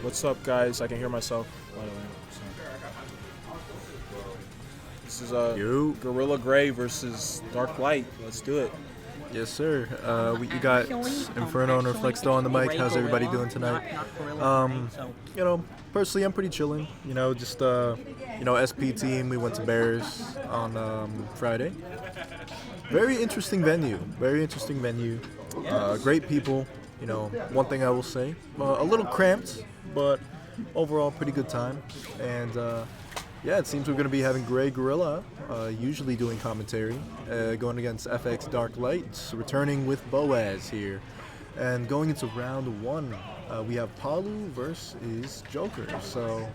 What's up, guys? I can hear myself, by the way. This is You. Gorilla Gray versus Dark Light. Let's do it. Yes, sir. You got Inferno and Reflexo on the mic. How's everybody doing tonight? Personally, I'm pretty chilling. SP team. We went to Bears on Friday. Very interesting venue. Great people. One thing I will say, a little cramped, but overall pretty good time. And it seems we're going to be having Gray Gorilla, usually doing commentary, going against FX Dark Light, returning with Boaz here. And going into round one, we have Palu versus Joker. So,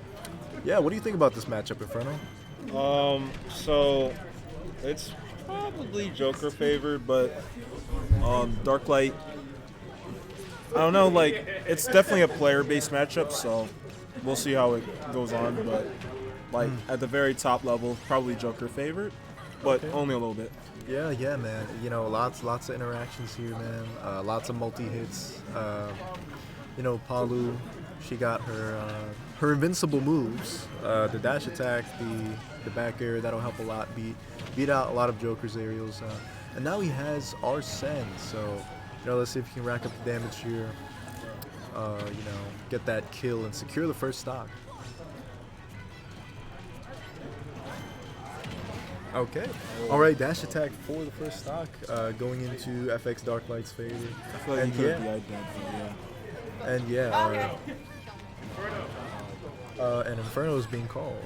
what do you think about this matchup, Inferno? So it's probably Joker favored, but Dark Light, I don't know, it's definitely a player-based matchup, so we'll see how it goes on, but at the very top level, probably Joker favored, but only a little bit. Yeah, man. Lots of interactions here, man. Lots of multi-hits. Palu, she got her invincible moves. The dash attack, the back air, that'll help a lot beat out a lot of Joker's aerials. And now he has Arsene, so let's see if he can rack up the damage here. Get that kill and secure the first stock. Okay. All right, dash attack for the first stock, going into FX Dark Light's favor. I feel like and you could be like that, and Inferno is being called.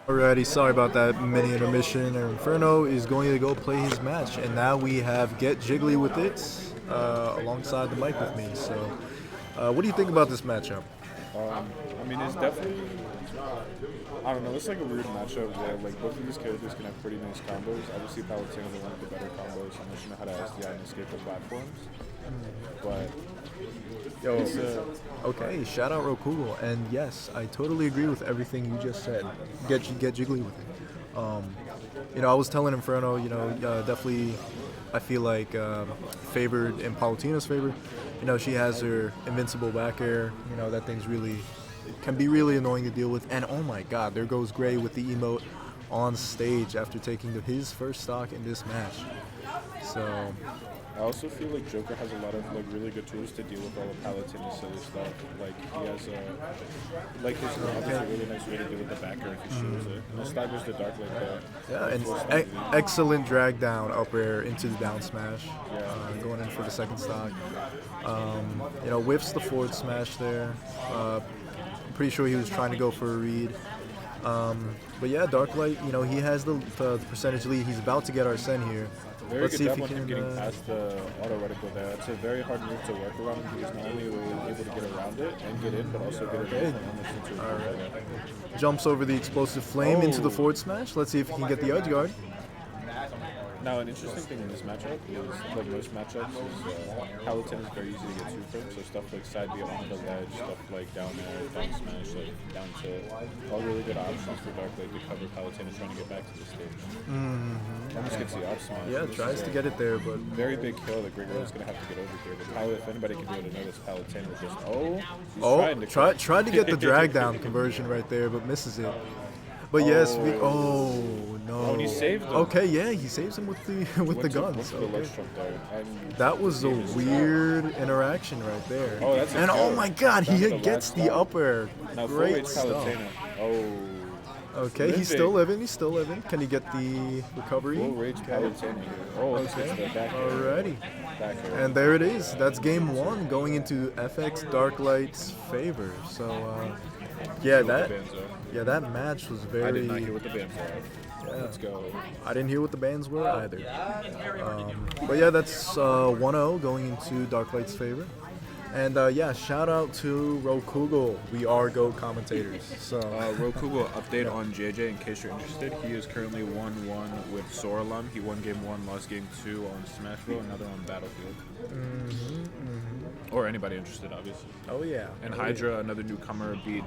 Alrighty, sorry about that mini intermission. Inferno is going to go play his match, and now we have Get Jiggly with it alongside the mic with me. So, what do you think about this matchup? It's definitely, I don't know, it's like a weird matchup where both of these characters can have pretty nice combos. Obviously, Palutena is one of the better combos unless you know how to SDI and escape the platforms. But okay, shout out Rokugo, and yes, I totally agree with everything you just said. Get jiggly with it. I was telling Inferno, definitely, I feel like favored in Palutena's favor. She has her invincible back air. That thing's can be really annoying to deal with. And oh my God, there goes Gray with the emote on stage after taking his first stock in this match. So. I also feel like Joker has a lot of really good tools to deal with all of Palutena's silly stuff. He has his is a really nice way to deal with the backer if he shows it. And the staggers the Dark Light there. Yeah, and excellent drag down up air into the down smash. Going in for the second stock. Whiffs the forward smash there. Pretty sure he was trying to go for a read. But yeah, Dark Light, he has the percentage lead. He's about to get Arsene here. Let's see if he can getting past the auto reticle there. It's a very hard move to work around. He's not only able to get around it and get in, but also get it in. Alright. Jumps over the explosive flame into the forward smash. Let's see if he can get the edge guard. Now, an interesting thing in this matchup is, most matchups, is Palutena is very easy to get to from. So stuff like side B on the ledge, stuff like down air, down smash, down tilt, all really good options for Dark Light to cover Palutena trying to get back to the stage. Almost gets the up smash. Yeah, tries to get it there, but very big kill that Gray Gorilla is going to have to get over here. But if anybody can be able to notice, Palutena was just tried to get the drag down conversion right there, but misses it. But yes, no. And he saved him. Okay, yeah, he saves him with the guns. That was a weird interaction right there. And oh my God, he gets the up air. Great stuff. Okay, he's still living. Can he get the recovery? Full rage Palutena here. Okay. Alrighty. And there it is. That's game one going into FX Dark Light's favor. So, that match was very. I did not hear what the bands were. Yeah. Let's go. I didn't hear what the bands were either. But yeah, that's 1-0 going into Dark Light's favor. And shout out to Rokugo. We are GOAT commentators. So Rokugo, update on JJ in case you're interested. He is currently 1-1 with Soralum. He won game 1, lost game 2 on Smash Bros, another on Battlefield. Or anybody interested, obviously. Oh yeah. And Hydra, another newcomer, beat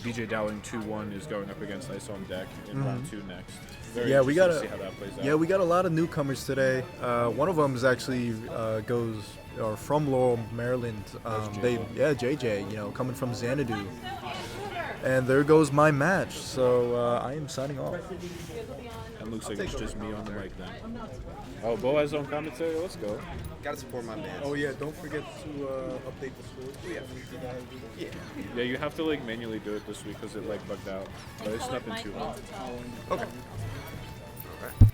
BJ Dowling 2-1 is going up against Ice on Deck in round 2 next. Very Yeah, we interesting got to see how that plays out. Yeah, we got a lot of newcomers today. One of them is actually goes or from Laurel, Maryland. JJ, you know, coming from Xanadu. And there goes my match. So I am signing off. It looks like it's just me on the mic then. Oh, Bo has his own commentary. Let's go. Gotta support my man. Oh yeah, don't forget to update the score. Yeah. Yeah, you have to like manually do it this week because it like bugged out. But it's nothing too long. Okay. Alright.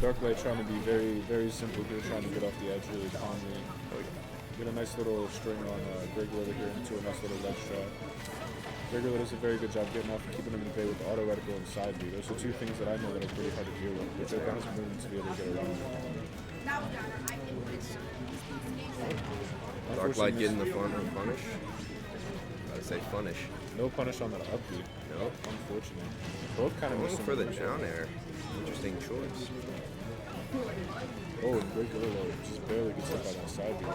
Dark Light trying to be very, very simple here, trying to get off the edge really calmly. Like, get a nice little string on Greg Gorilla here into a nice little ledge shot. Greg Gorilla does a very good job getting off and keeping him in bay with the auto reticle and side B. Those are two things that I know that are pretty hard to deal with, which are guys moving to be able to get around. Dark Light getting the fun and punish. Gotta say punish. No punish on that up B. No. Unfortunate. Both kind of Going missing for the moves. down air. Interesting choice. Oh, and Greg Gorilla just barely gets hit by that side B.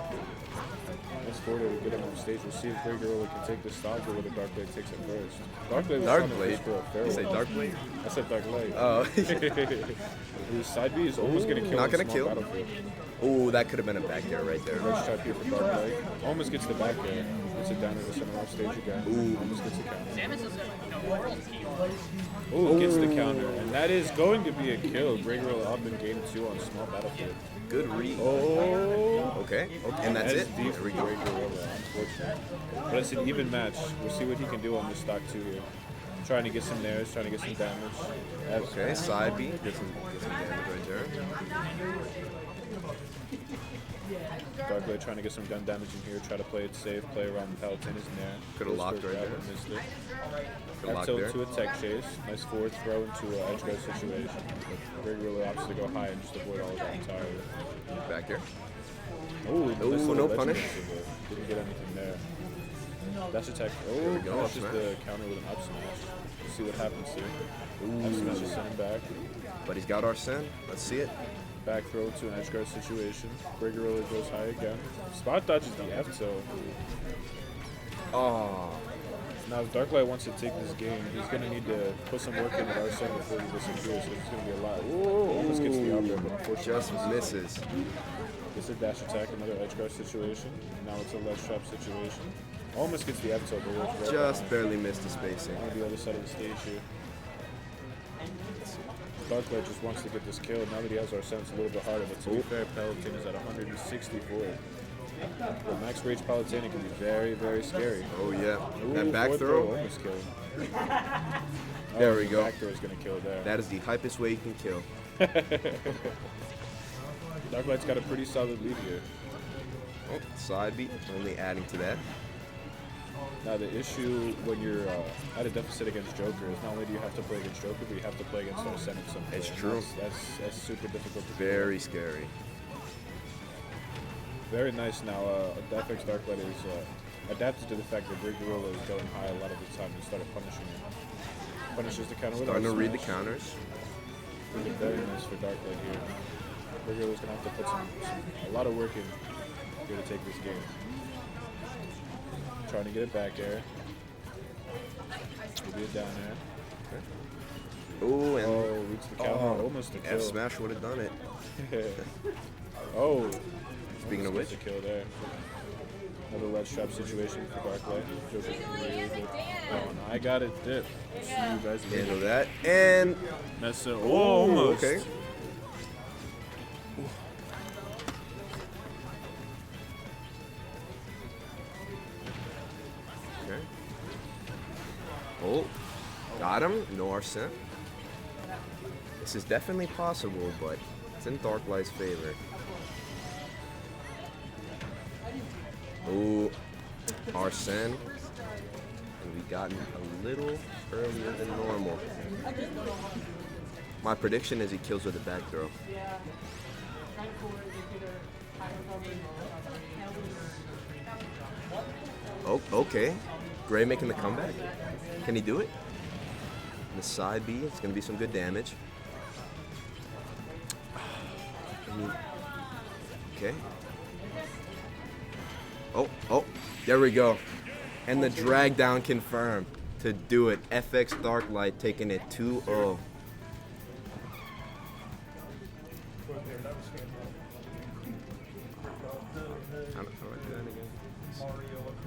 Let's forward to get him on stage. We'll see if Greg Gorilla can take this stock or whether Dark Blade takes it first. Dark Blade was Dark trying to Blade? push for a fair You say one. Dark Blade? I said Dark Light. Oh. His side B is almost going to kill Not him gonna small kill. Battlefield. Ooh, that could have been a back air right there. Ledge trap here for Dark Light. Almost gets the back air. Gets it down to the center off stage again. Ooh. Almost gets the counter. Ooh, gets the counter. And that is going to be a kill. Greg Gorilla up in game 2 on small Battlefield. Good read. Oh. Okay. And that's it. deep There we for go. Greg Gorilla, unfortunately. But it's an even match. We'll see what he can do on this stock 2 here. Trying to get some nares, trying to get some damage. Okay, side B. Get some damage right there. Dark Blade trying to get some gun damage in here, try to play it safe, play around the Palutena snare. Coulda locked right there. Missed it. Good Up lock tilt there. to a tech chase. Nice forward throw into an edge guard situation. Greg really opts to go high and just avoid all of that entirely. Back here. Ooh, Ooh, no punish. Didn't get anything there. Dash attack. There Oh, we go, finishes smash. the counter with an up smash. We'll see what happens here. Up smash is sent him back. But he's got Arsene. Let's see it. Back throw to an edge guard situation. Greg really goes high again. Spot dodges the F tilt. Oh. Now, if Darklight wants to take this game, he's going to need to put some work in with Arsene before he disappears. So it's going to be a lot. Ooh, almost gets the up there, but unfortunately Just misses. gets a dash attack, another edge guard situation. Now it's a ledge trap situation. Almost gets the F tilt, but it's right Just behind. barely missed the spacing. On the other side of the stage here. Darklight just wants to get this kill. Now that he has Arsene, it's a little bit harder. But to be fair, Palutena is at 164. But max rage Palutena can be very, very scary. Oh yeah. Ooh, That back forward throw. almost killed. There Oh, we the go. Back throw is going to kill there. That is the hypest way you can kill. Darklight's got a pretty solid lead here. Oh, side beat. Only adding to that. Now the issue when you're at a deficit against Joker is not only do you have to play against Joker, but you have to play against Arsene at some point. It's true. That's super difficult to do. Very scary. Very nice. Now FX Darklight is adapted to the fact that Greg Gorilla is going high a lot of the time and started punishing it. Punishes the counter with Starting to up read the smash. counters. Looking very nice for Darklight here. Greg Gorilla's gonna have to put a lot of work in here to take this game. Trying to get it back air. Maybe a down air. Ooh, and Oh, reached the counter. Almost a kill. F smash would have done it. Oh. Speaking of Almost which, gets a kill there. Another ledge trap situation for Darklight. Joker's really good. Oh, and I got it dip. See you guys later. handle that. And That's it. Oh, almost. okay. Okay. Oh, got him. No Arsene. This is definitely possible, but it's in Darklight's favor. Ooh, Arsene. And we gotten a little earlier than normal. My prediction is he kills with a back throw. Oh, okay. Gray making the comeback. Can he do it? And the side B, it's going to be some good damage. Okay. Oh, there we go. And the drag down confirmed to do it. FX Darklight taking it 2-0.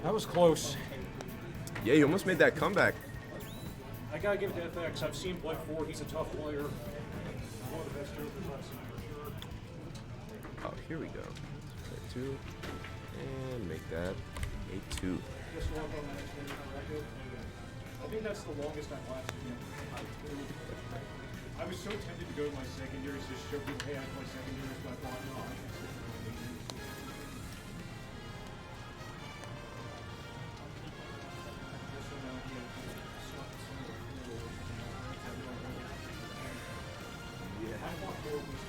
That was close. Yeah, you almost made that comeback. I gotta give it to FX. I've seen Blood 4. He's a tough player. One of the best jokers I've seen for sure. Oh, here we go. 2 and make that 8-2. Just walk on that extended record. I think that's the longest I've lasted in. I was so tempted to go to my secondaries, just show people, hey, I play secondaries, but I thought, no, I can stick with my majors. Just so now, yeah, I want more was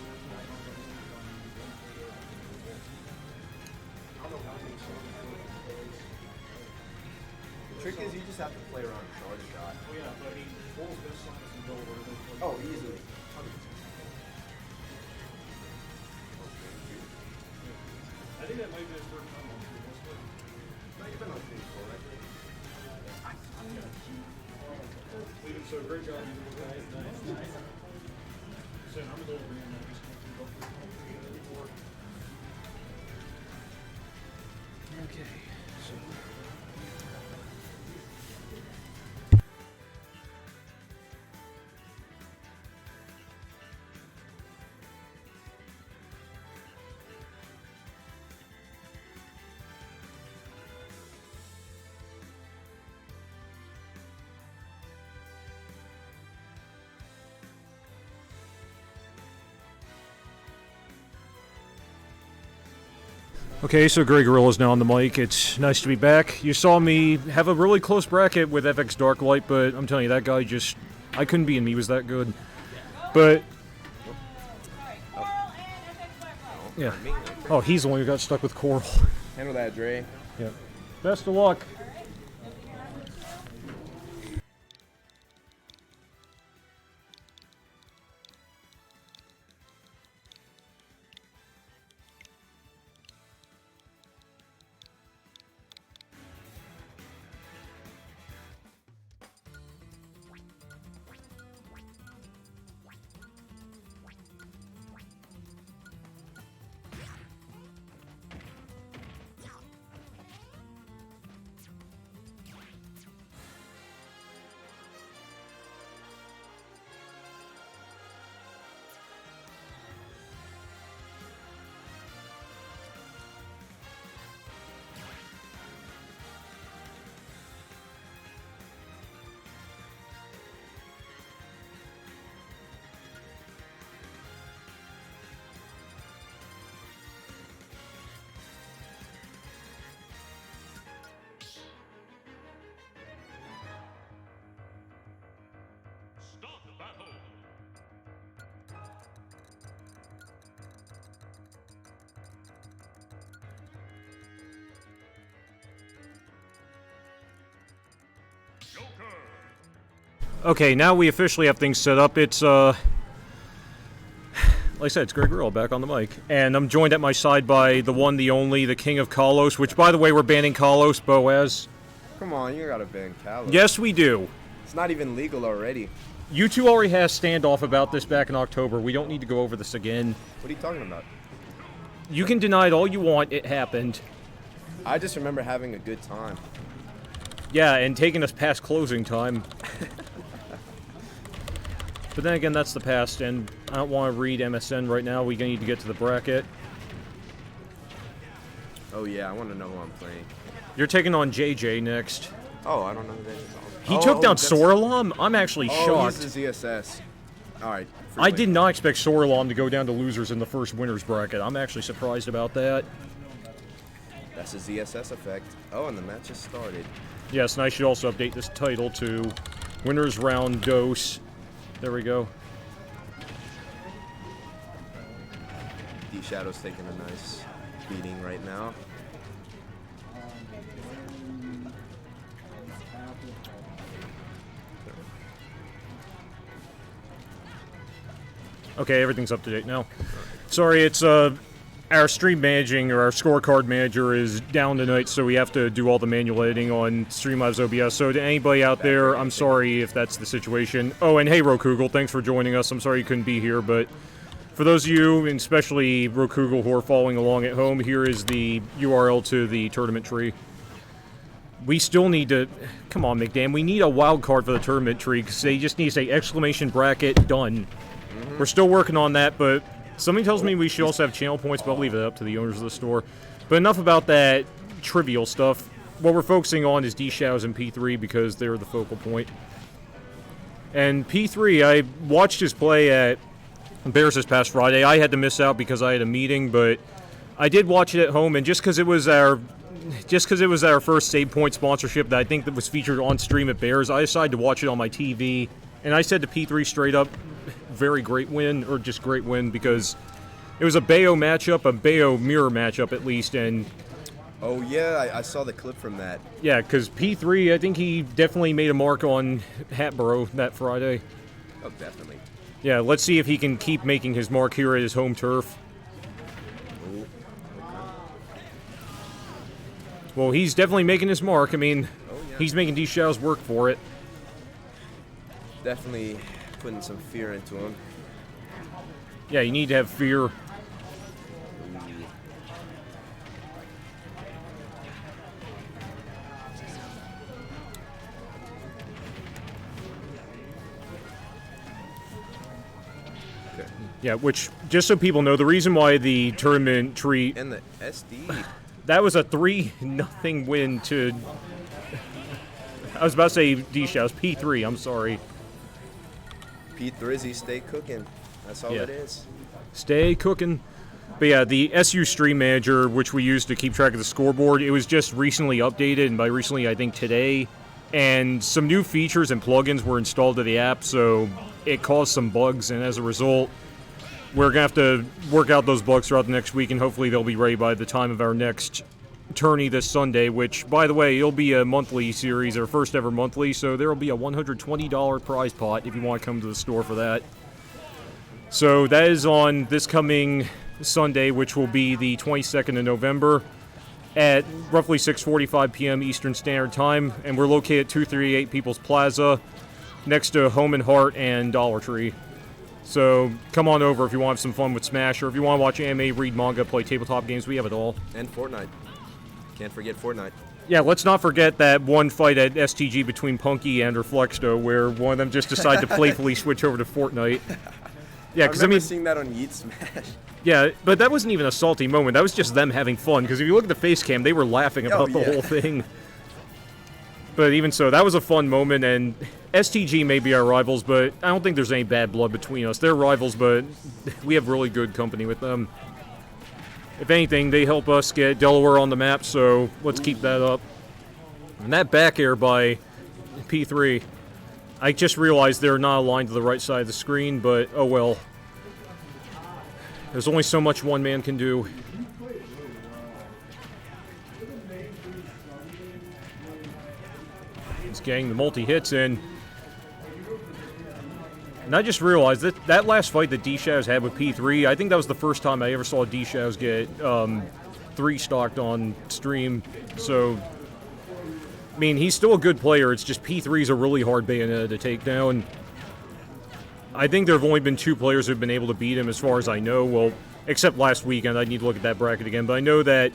I don't know how many songs The trick is you just have to play around charge shot. Oh yeah, but I mean, Bull's best song is in Gold where they play. Oh, easily. I think that might be his first time on True Wrestling. You've been on stage before, right? Leading, so great job, you guys. Nice. So I'm a little green, I just can't keep up with it. Okay, so. Okay, so Grey Gorilla is now on the mic. It's nice to be back. You saw me have a really close bracket with FX Darklight, but I'm telling you, that guy just... I couldn't be him. He was that good. But... Yeah. Oh, he's the one who got stuck with Coral. Handle that, Dre. Yeah. Best of luck. Okay, now we officially have things set up. It's, like I said, it's Greg Gorilla back on the mic. And I'm joined at my side by the one, the only, the king of Kalos, which, by the way, we're banning Kalos, Boaz. Come on, you gotta ban Kalos. Yes, we do. It's not even legal already. You two already had a standoff about this back in October. We don't need to go over this again. What are you talking about? You can deny it all you want. It happened. I just remember having a good time. Yeah, and taking us past closing time. But then again, that's the past, and I don't want to read MSN right now. We need to get to the bracket. Oh yeah, I want to know who I'm playing. You're taking on JJ next. Oh, I don't know who that is. He took down Soralam? I'm actually Oh, shocked. he's the ZSS. Alright. I did not expect Soralam to go down to losers in the first winners bracket. I'm actually surprised about that. That's a ZSS effect. Oh, and the match has started. Yes, and I should also update this title to winners round dose. There we go. D-Shadow's taking a nice beating right now. Okay, everything's up to date now. Sorry, it's our stream managing or our scorecard manager is down tonight, so we have to do all the manual editing on Streamlabs OBS. So to anybody out there, I'm sorry if that's the situation. Oh, and hey, Rokugel, thanks for joining us. I'm sorry you couldn't be here, but for those of you, and especially Rokugel, who are following along at home, here is the URL to the tournament tree. We still need to... Come on, McDam. We need a wild card for the tournament tree, because they just need to say exclamation bracket done. We're still working on that, but... Something tells me we should also have channel points, but I'll leave it up to the owners of the store. But enough about that trivial stuff. What we're focusing on is D-Shadows and P3 because they're the focal point. And P3, I watched his play at Bears this past Friday. I had to miss out because I had a meeting, but I did watch it at home, and just because it was our first Save Point sponsorship that I think that was featured on stream at Bears, I decided to watch it on my TV. And I said to P3 straight up, very great win, or just great win, because it was a Bayo matchup, a Bayo mirror matchup at least, and... Oh, yeah, I saw the clip from that. Yeah, because P3, I think he definitely made a mark on Hatboro that Friday. Oh, definitely. Yeah, let's see if he can keep making his mark here at his home turf. Ooh, okay. Well, he's definitely making his mark. I mean, yeah. He's making D-Shadows work for it. Definitely putting some fear into him. Yeah, you need to have fear. Okay. Yeah, which, just so people know, the reason why the tournament tree... And the SD. That was a 3-0 win to... I was about to say D-Shadows, P3, I'm sorry. P3, stay cooking. That's all Yeah. it is. Stay cooking. But yeah, the SU Stream Manager, which we use to keep track of the scoreboard, it was just recently updated, and by recently, I think today. And some new features and plugins were installed to the app, so it caused some bugs, and as a result, we're going to have to work out those bugs throughout the next week, and hopefully they'll be ready by the time of our next tourney this Sunday, which, by the way, it'll be a monthly series, our first ever monthly, so there will be a $120 prize pot if you want to come to the store for that. So that is on this coming Sunday, which will be the 22nd of November at roughly 6:45 p.m. Eastern Standard Time, and we're located at 238 People's Plaza next to Home and Heart and Dollar Tree. So come on over if you want to have some fun with Smash, or if you want to watch anime, read manga, play tabletop games, we have it all. And Fortnite. Can't forget Fortnite. Yeah, let's not forget that one fight at STG between Punky and Reflexto, where one of them just decided to playfully switch over to Fortnite. Yeah, because I remember seeing that on Yeet Smash. Yeah, but that wasn't even a salty moment. That was just them having fun, because if you look at the face cam, they were laughing about the whole thing. But even so, that was a fun moment, and STG may be our rivals, but I don't think there's any bad blood between us. They're rivals, but we have really good company with them. If anything, they help us get Delaware on the map, so let's keep that up. And that back air by P3, I just realized they're not aligned to the right side of the screen, but oh well. There's only so much one man can do. He's getting the multi-hits in. And I just realized that that last fight that D-Shadows had with P3, I think that was the first time I ever saw D-Shadows get 3-stocked on stream. So, I mean, he's still a good player. It's just P3's a really hard Bayonetta to take down. I think there have only been 2 players who have been able to beat him as far as I know. Well, except last weekend. I need to look at that bracket again. But I know that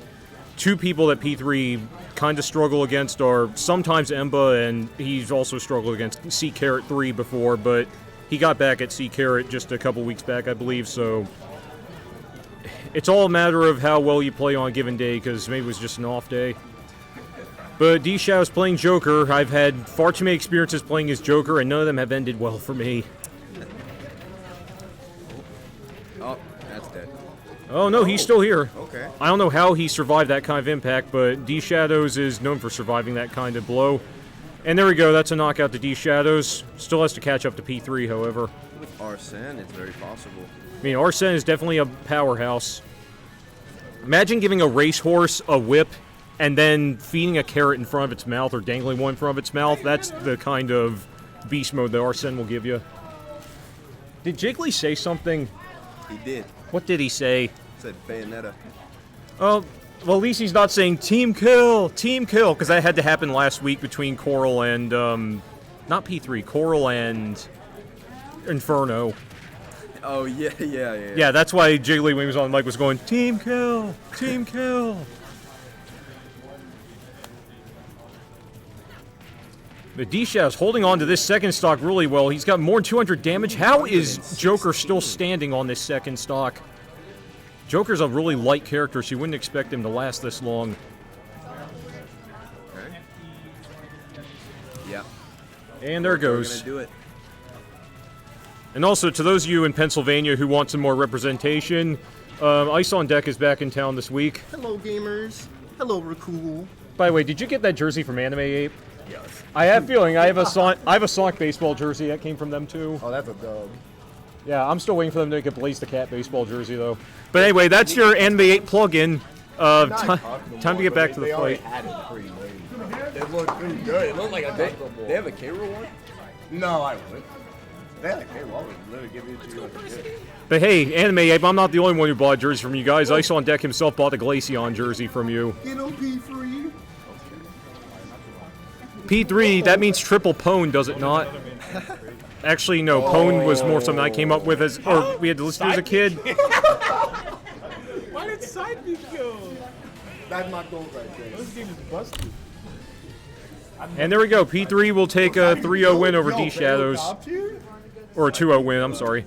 2 people that P3 kind of struggle against are sometimes Emba, and he's also struggled against C Carrot 3 before, but he got back at C Carrot just a couple weeks back, I believe, so it's all a matter of how well you play on a given day, because maybe it was just an off day. But D-Shadow's playing Joker. I've had far too many experiences playing as Joker, and none of them have ended well for me. Oh, that's dead. Oh, no, he's still here. Okay. I don't know how he survived that kind of impact, but D-Shadows is known for surviving that kind of blow. And there we go, that's a knockout to D-Shadows. Still has to catch up to P3, however. With Arsene, it's very possible. I mean, Arsene is definitely a powerhouse. Imagine giving a racehorse a whip and then feeding a carrot in front of its mouth or dangling one in front of its mouth. That's the kind of beast mode that Arsene will give you. Did Jiggly say something? He did. What did he say? Said Bayonetta. Oh, well, at least he's not saying Team Kill, because that had to happen last week between Coral and, not P3, Coral and Inferno. Oh, yeah. Yeah, that's why Jiggly, when he was on the mic, was going, Team Kill, Team Kill. But D-Shadow's holding on to this second stock really well. He's got more than 200 damage. How is Joker still standing on this second stock? Joker's a really light character, so you wouldn't expect him to last this long. Okay. Yeah. And there it We're goes. gonna do it. And also, to those of you in Pennsylvania who want some more representation, Ice on Deck is back in town this week. Hello, gamers. Hello, Rakul. By the way, did you get that jersey from Anime Ape? Yes. I have a feeling I have a Sonic baseball jersey that came from them too. Oh, that's a dub. Yeah, I'm still waiting for them to make a Blaze the Cat baseball jersey though. But anyway, that's your Anime 8 plug-in. Time to get back to the fight. Had it pretty late. It looked pretty good. It looked like a Taco Ball. They have a K-Rool one? No, I would. They had a K-Roll. I would literally give it to you like a gift. But hey, Anime Ape, I'm not the only one who bought a jersey from you guys. Ice on Deck himself bought the Glaceon jersey from you. Get them P3. P3, that means triple pwn, does it not? Actually, no, pwn was more something I came up with as, or we had to listen to as a kid. Why did side B go? That's my goal right there. This game is busted. And there we go, P3 will take a 3-0 win over D-Shadows. Or a 2-0 win, I'm sorry.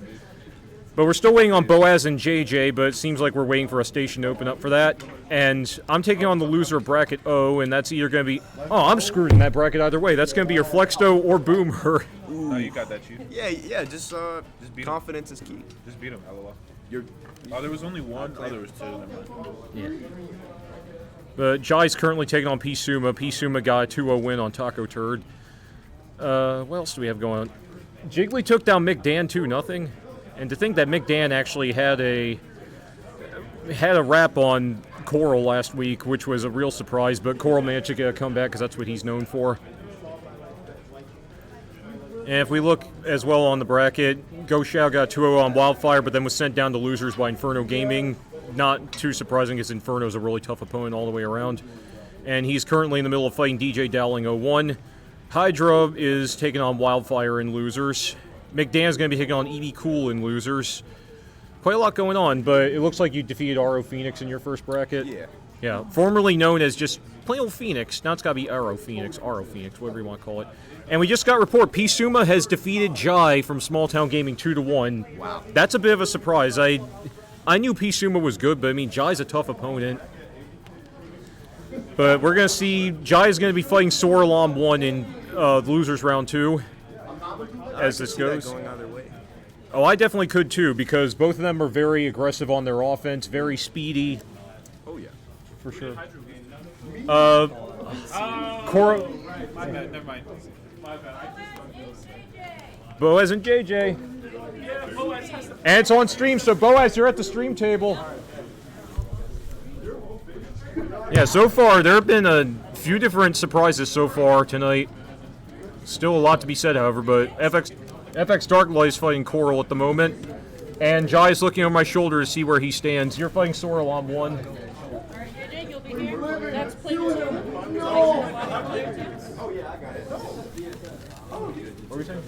But we're still waiting on Boaz and JJ, but it seems like we're waiting for a station to open up for that. And I'm taking on the loser of bracket O, and that's either going to be... Oh, I'm screwed in that bracket either way. That's going to be your Flexdo or Boomer. No, you got that, Chief. Yeah, just beat him. confidence is key. Just beat him, LOL. You're Oh, there was only one. Oh, there was two. Never mind. But Jai's currently taking on P-Suma. P-Suma got a 2-0 win on Taco Turd. What else do we have going on? Jiggly took down Mick Dan 2-0. And to think that Mick Dan actually had a rap on Coral last week, which was a real surprise, but Coral managed to get a comeback because that's what he's known for. And if we look as well on the bracket, Go Shao got 2-0 on Wildfire, but then was sent down to losers by Inferno Gaming. Not too surprising, because Inferno's a really tough opponent all the way around. And he's currently in the middle of fighting DJ Dowling 01. Hydra is taking on Wildfire in losers. McDan's going to be taking on EB Cool in losers. Quite a lot going on, but it looks like you defeated Aro Phoenix in your first bracket. Yeah. Yeah, formerly known as just plain old Phoenix. Now it's got to be Aro Phoenix, whatever you want to call it. And we just got report P-Suma has defeated Jai from Small Town Gaming 2-1. Wow. That's a bit of a surprise. I knew P-Suma was good, but I mean, Jai's a tough opponent. But we're going to see Jai's going to be fighting Soralam 1 in the losers round 2 as this goes. Going either way. Oh, I definitely could too, because both of them are very aggressive on their offense, very speedy. Oh yeah. For sure. Cora. My bad, never mind. Boaz and JJ. And it's on stream, so Boaz, you're at the stream table. Yeah, so far, there have been a few different surprises so far tonight. Still a lot to be said, however, but FX Darklight is fighting Coral at the moment. And Jai is looking over my shoulder to see where he stands. You're fighting Soralam 1. JJ, you'll be here. That's play 2. What were you saying?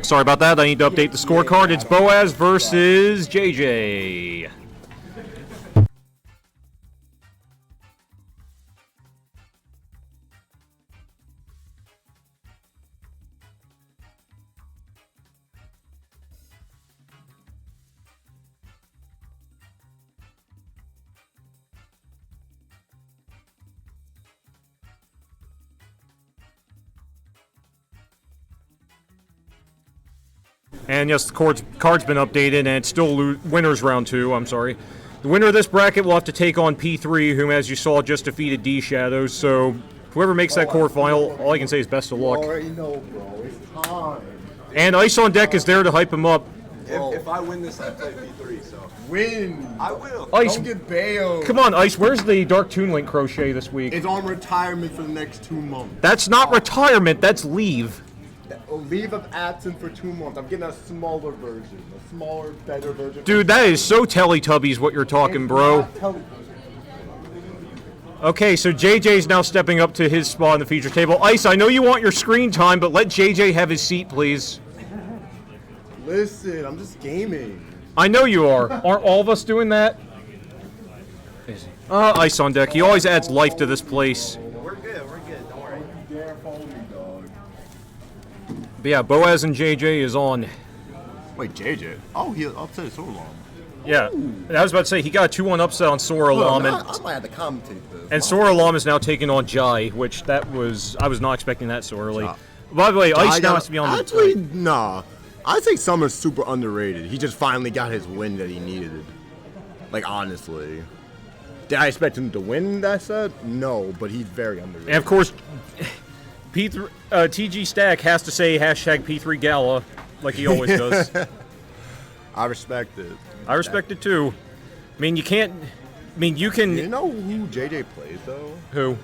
Sorry about that. I need to update the scorecard. It's Boaz versus JJ. And yes, the card's been updated, and it's still winners round 2. I'm sorry. The winner of this bracket will have to take on P3, whom, as you saw, just defeated D-Shadows. So Whoever makes that quarterfinal, all I can say is best of You luck. already know, bro. It's time. And Ice on Deck is there to hype him up. If I win this, I play V3, so. Win. I will. Ice, Don't get bailed. come on, Ice. Where's the Dark Toon Link crochet this week? It's on retirement for the next 2 months. That's not retirement. That's leave. A leave of absence for 2 months. I'm getting a smaller version. A smaller, better version. Dude, that is so Teletubbies what you're talking, bro. Okay, so JJ's now stepping up to his spot on the feature table. Ice, I know you want your screen time, but let JJ have his seat, please. Listen, I'm just gaming. I know you are. Aren't all of us doing that? Ice on Deck. He always adds life to this place. We're good, don't worry. Dare follow me, dog. But yeah, Boaz and JJ is on. Wait, JJ? Oh, he upset so long. Yeah, and I was about to say, he got a 2-1 upset on Sora Lam, and I might have to commentate this. And Sora Lam is now taking on Jai, which I was not expecting that so early. By the way, Ice now has to be on the... Actually, nah. I think Summer's super underrated. He just finally got his win that he needed. Like, honestly. Did I expect him to win that set? No, but he's very underrated. And of course, TG Stack has to say hashtag P3 Gala, like he always does. I respect it. I respect it too. I mean, you can't... I mean, you can... You know who JJ plays, though? Who?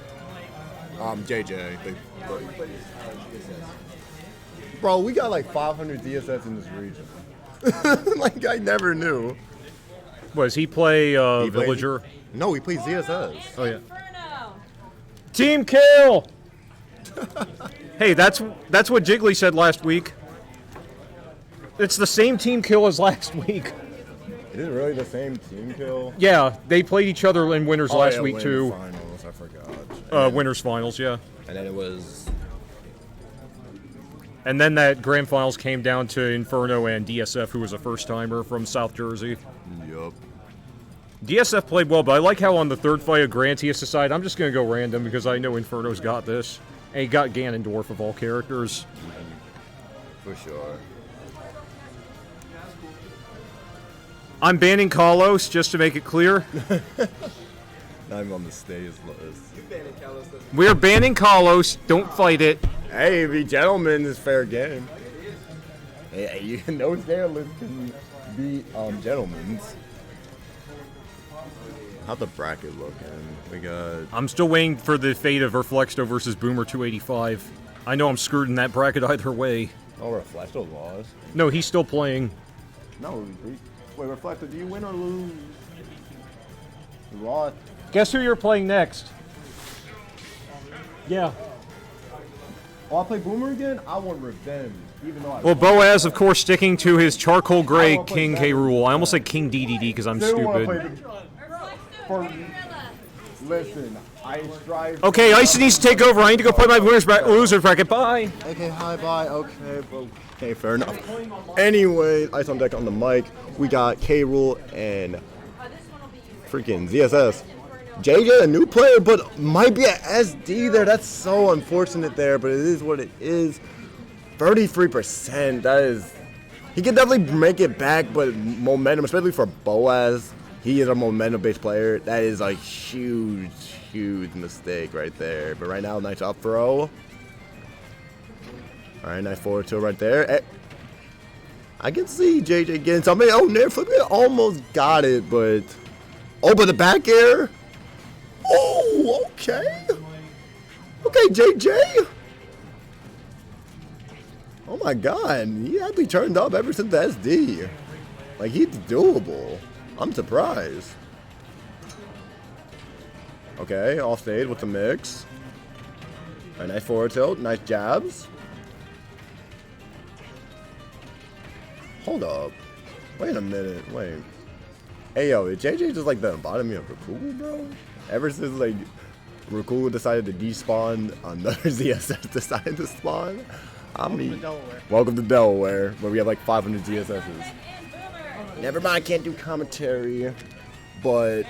JJ. Bro, we got like 500 DSS in this region. Like, I never knew. Was he play He plays- Villager? No, he plays DSS. Oh, yeah. Inferno. Team kill! Hey, that's what Jiggly said last week. It's the same team kill as last week. Is it really the same team kill? Yeah, they played each other in winners last yeah, week win too. Finals, I forgot. Winners finals, yeah. And then it was. And then that grand finals came down to Inferno and DSF, who was a first timer from South Jersey. Yup. DSF played well, but I like how on the third fight of Grantius aside, I'm just gonna go random because I know Inferno's got this. And he got Ganondorf of all characters. For sure. I'm banning Kalos, just to make it clear. Not even on the stage list. We're banning Kalos, don't fight it. Hey, be gentlemen is fair game. Hey, you know sailors can be gentlemen's. How's the bracket looking? We got. I'm still waiting for the fate of Reflexo versus Boomer 285. I know I'm screwed in that bracket either way. Oh, Reflecto lost. No, he's still playing. No, wait, Reflecto, do you win or lose? You lost. Guess who you're playing next? Yeah. Oh, I play Boomer again? I want revenge, even though I. Well, Boaz, of course, sticking to his charcoal gray King K rule. I almost said King DDD because I'm Still wanna play stupid. for, Listen, I strive. Okay, Ice needs to take over. I need to go play my loser bracket. Bye. Okay, hi, bye. Okay, fair enough. Anyway, Ice on Deck on the mic. We got K Rule and freaking ZSS. JJ, a new player, but might be an SD there. That's so unfortunate there, but it is what it is. 33%. That is. He can definitely make it back, but momentum, especially for Boaz, he is a momentum-based player. That is a huge, huge mistake right there. But right now, nice up throw. All right, nice forward tilt right there. I can see JJ getting something. Oh, Nair Flip almost got it, but. Oh, but the back air. Oh, okay. Okay, JJ. Oh my God, he had to be turned up ever since the SD. Like, he's doable. I'm surprised. Okay, off stage with the mix. A nice forward tilt, nice jabs. Hold up. Wait a minute, wait. Hey yo, is JJ just like the embodiment of Rakugel, bro? Ever since like Rakugel decided to despawn, another ZSS decided to spawn? Welcome to Delaware, where we have like 500 ZSSs. Never mind, I can't do commentary, but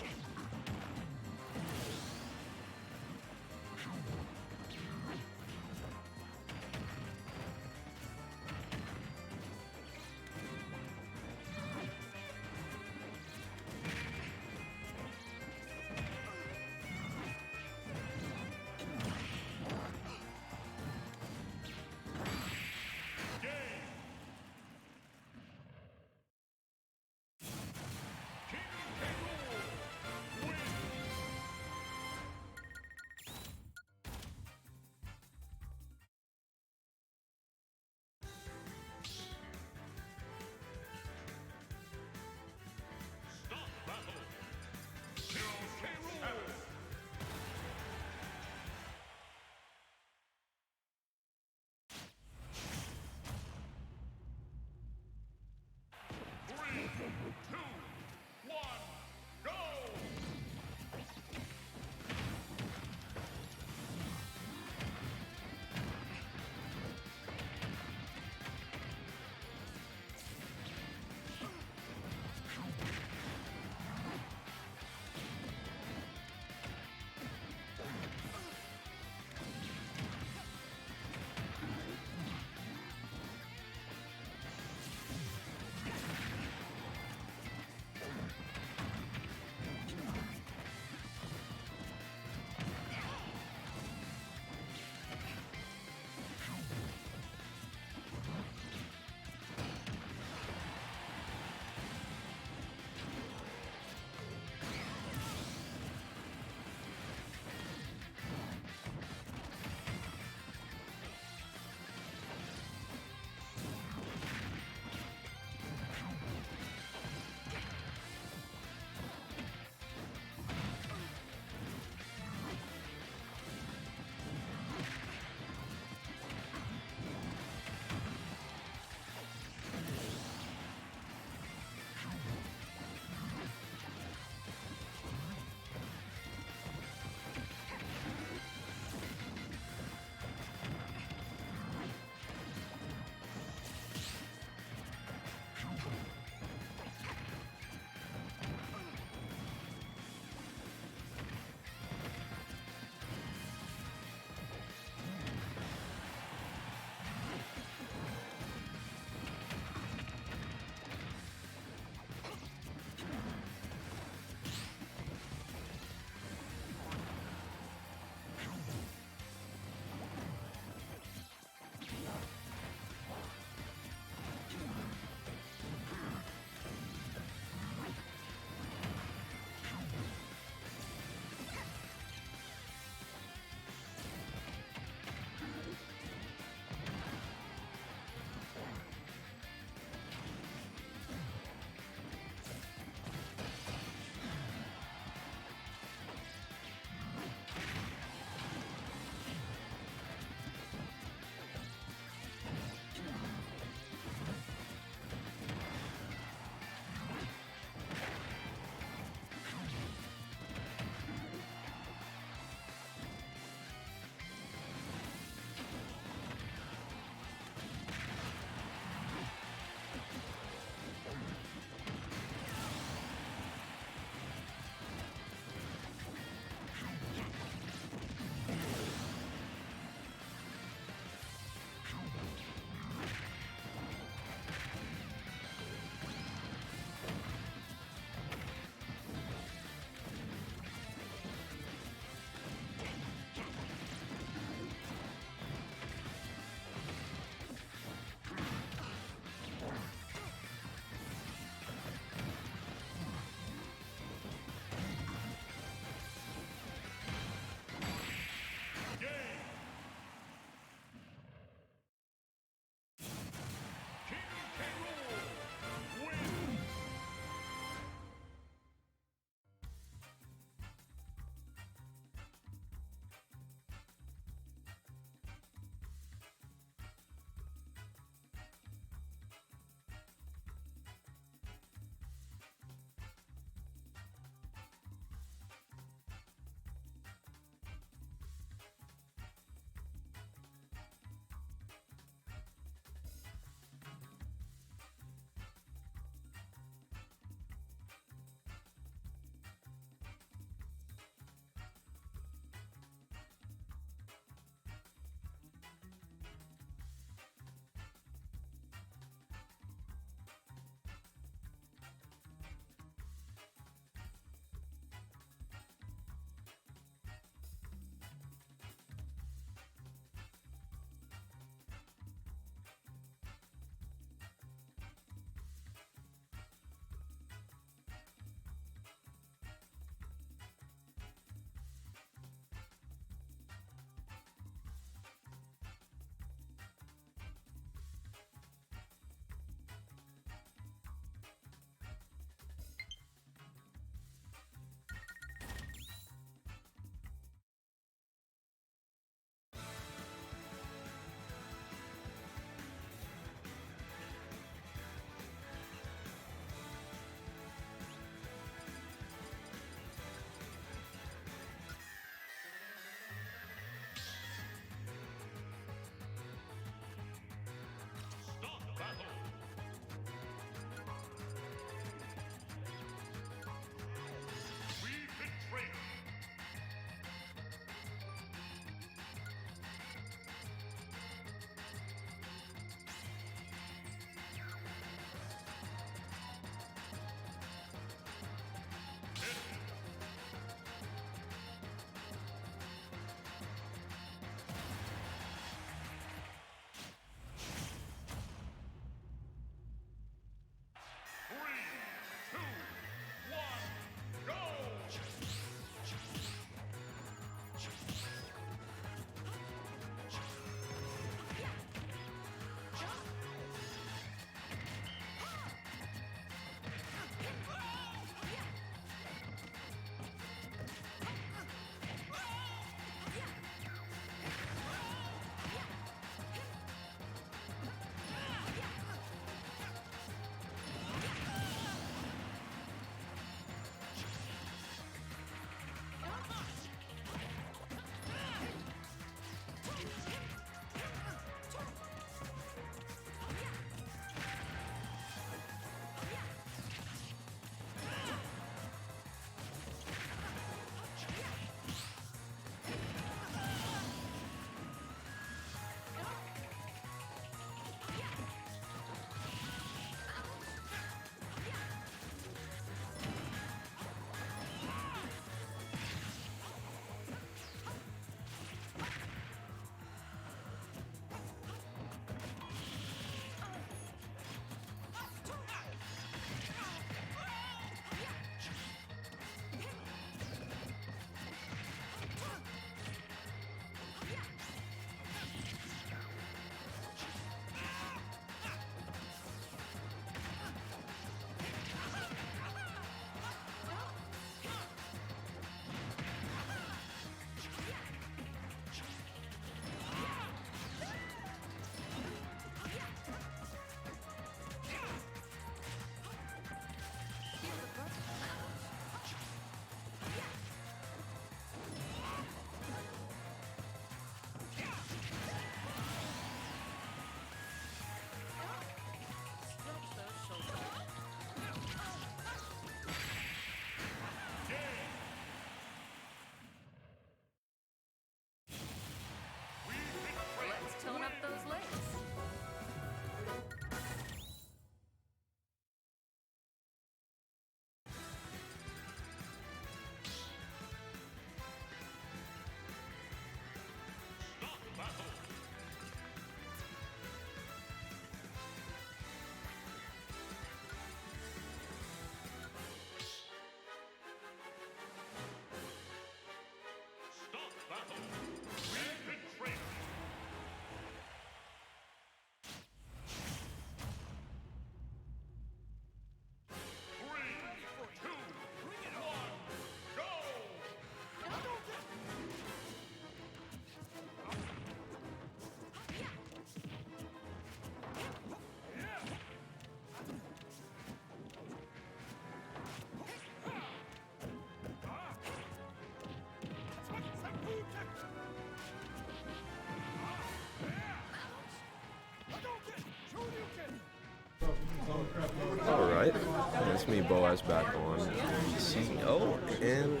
That's me, Boaz, back on PC. Oh, and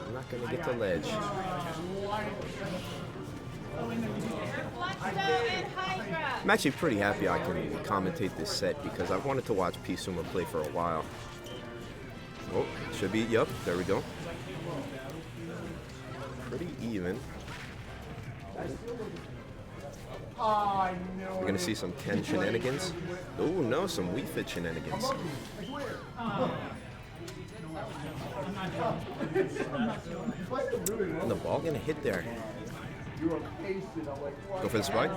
I'm not going to get the ledge. I'm actually pretty happy I can commentate this set because I've wanted to watch P-Suma play for a while. Oh, should be, yep, there we go. Pretty even. We're gonna see some Ken shenanigans. Oh no, some Wii Fit shenanigans. And the ball gonna hit there. Go for the spike?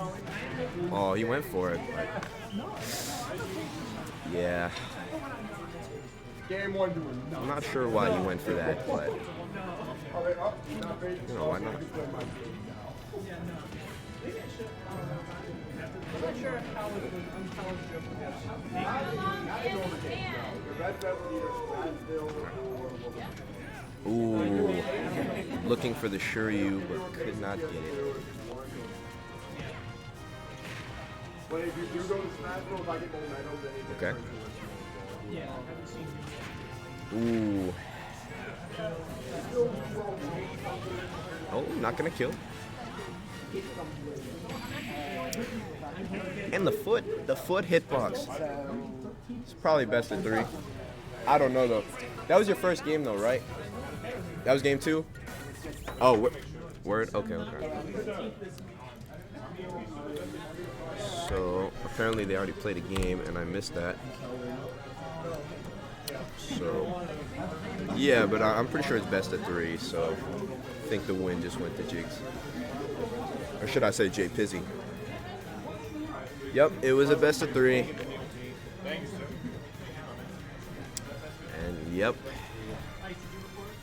Oh, he went for it. Yeah. I'm not sure why he went for that, but you know, why not? Ooh, looking for the Shuryu, but could not get it. Okay. Ooh. Oh, not gonna kill. And the foot hitbox. It's probably best of 3. I don't know though. That was your first game though, right? That was game 2? Oh, word? Okay. So, apparently they already played a game and I missed that. So, yeah, but I'm pretty sure it's best of 3, so I think the win just went to Jigs. Or should I say Jay Pizzy? Yep, it was a best of 3. And yep,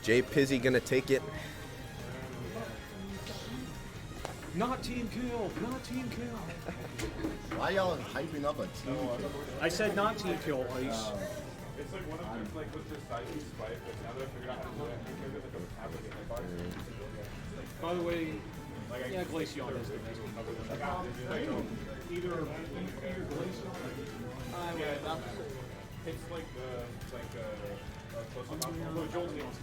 Jay Pizzy gonna take it. Not team kill. Not team kill. Why y'all hyping up a team? I said not team kill, Ice. It's like one of them, like, with this side piece spike, but now that I figured out how to do it, I think it happens in the bar. By the way, yeah, Glaceon is the best. Either Glaceon. It's like close up. No, Jolteon's next.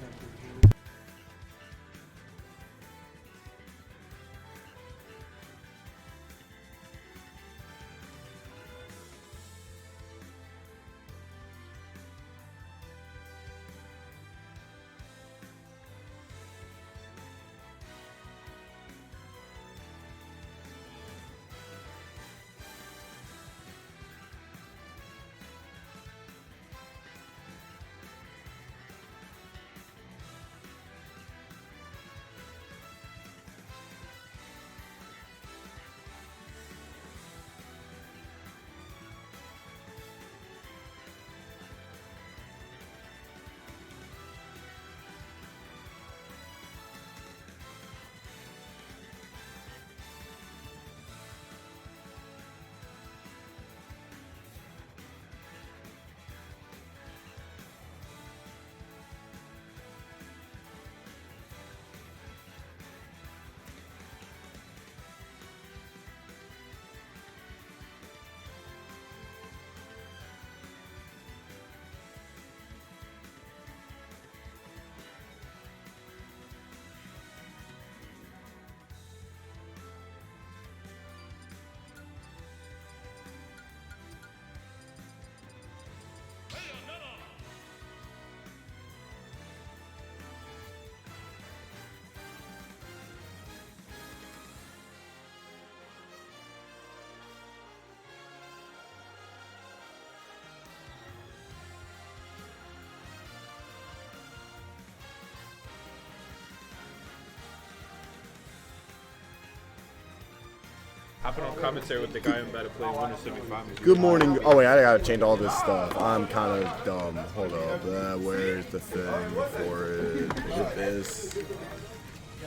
Hopping on commentary with the guy I'm about to play winner semifinals. Good morning. Oh wait, I gotta change all this stuff. I'm kind of dumb. Hold up. Where's the thing for it? Is it this?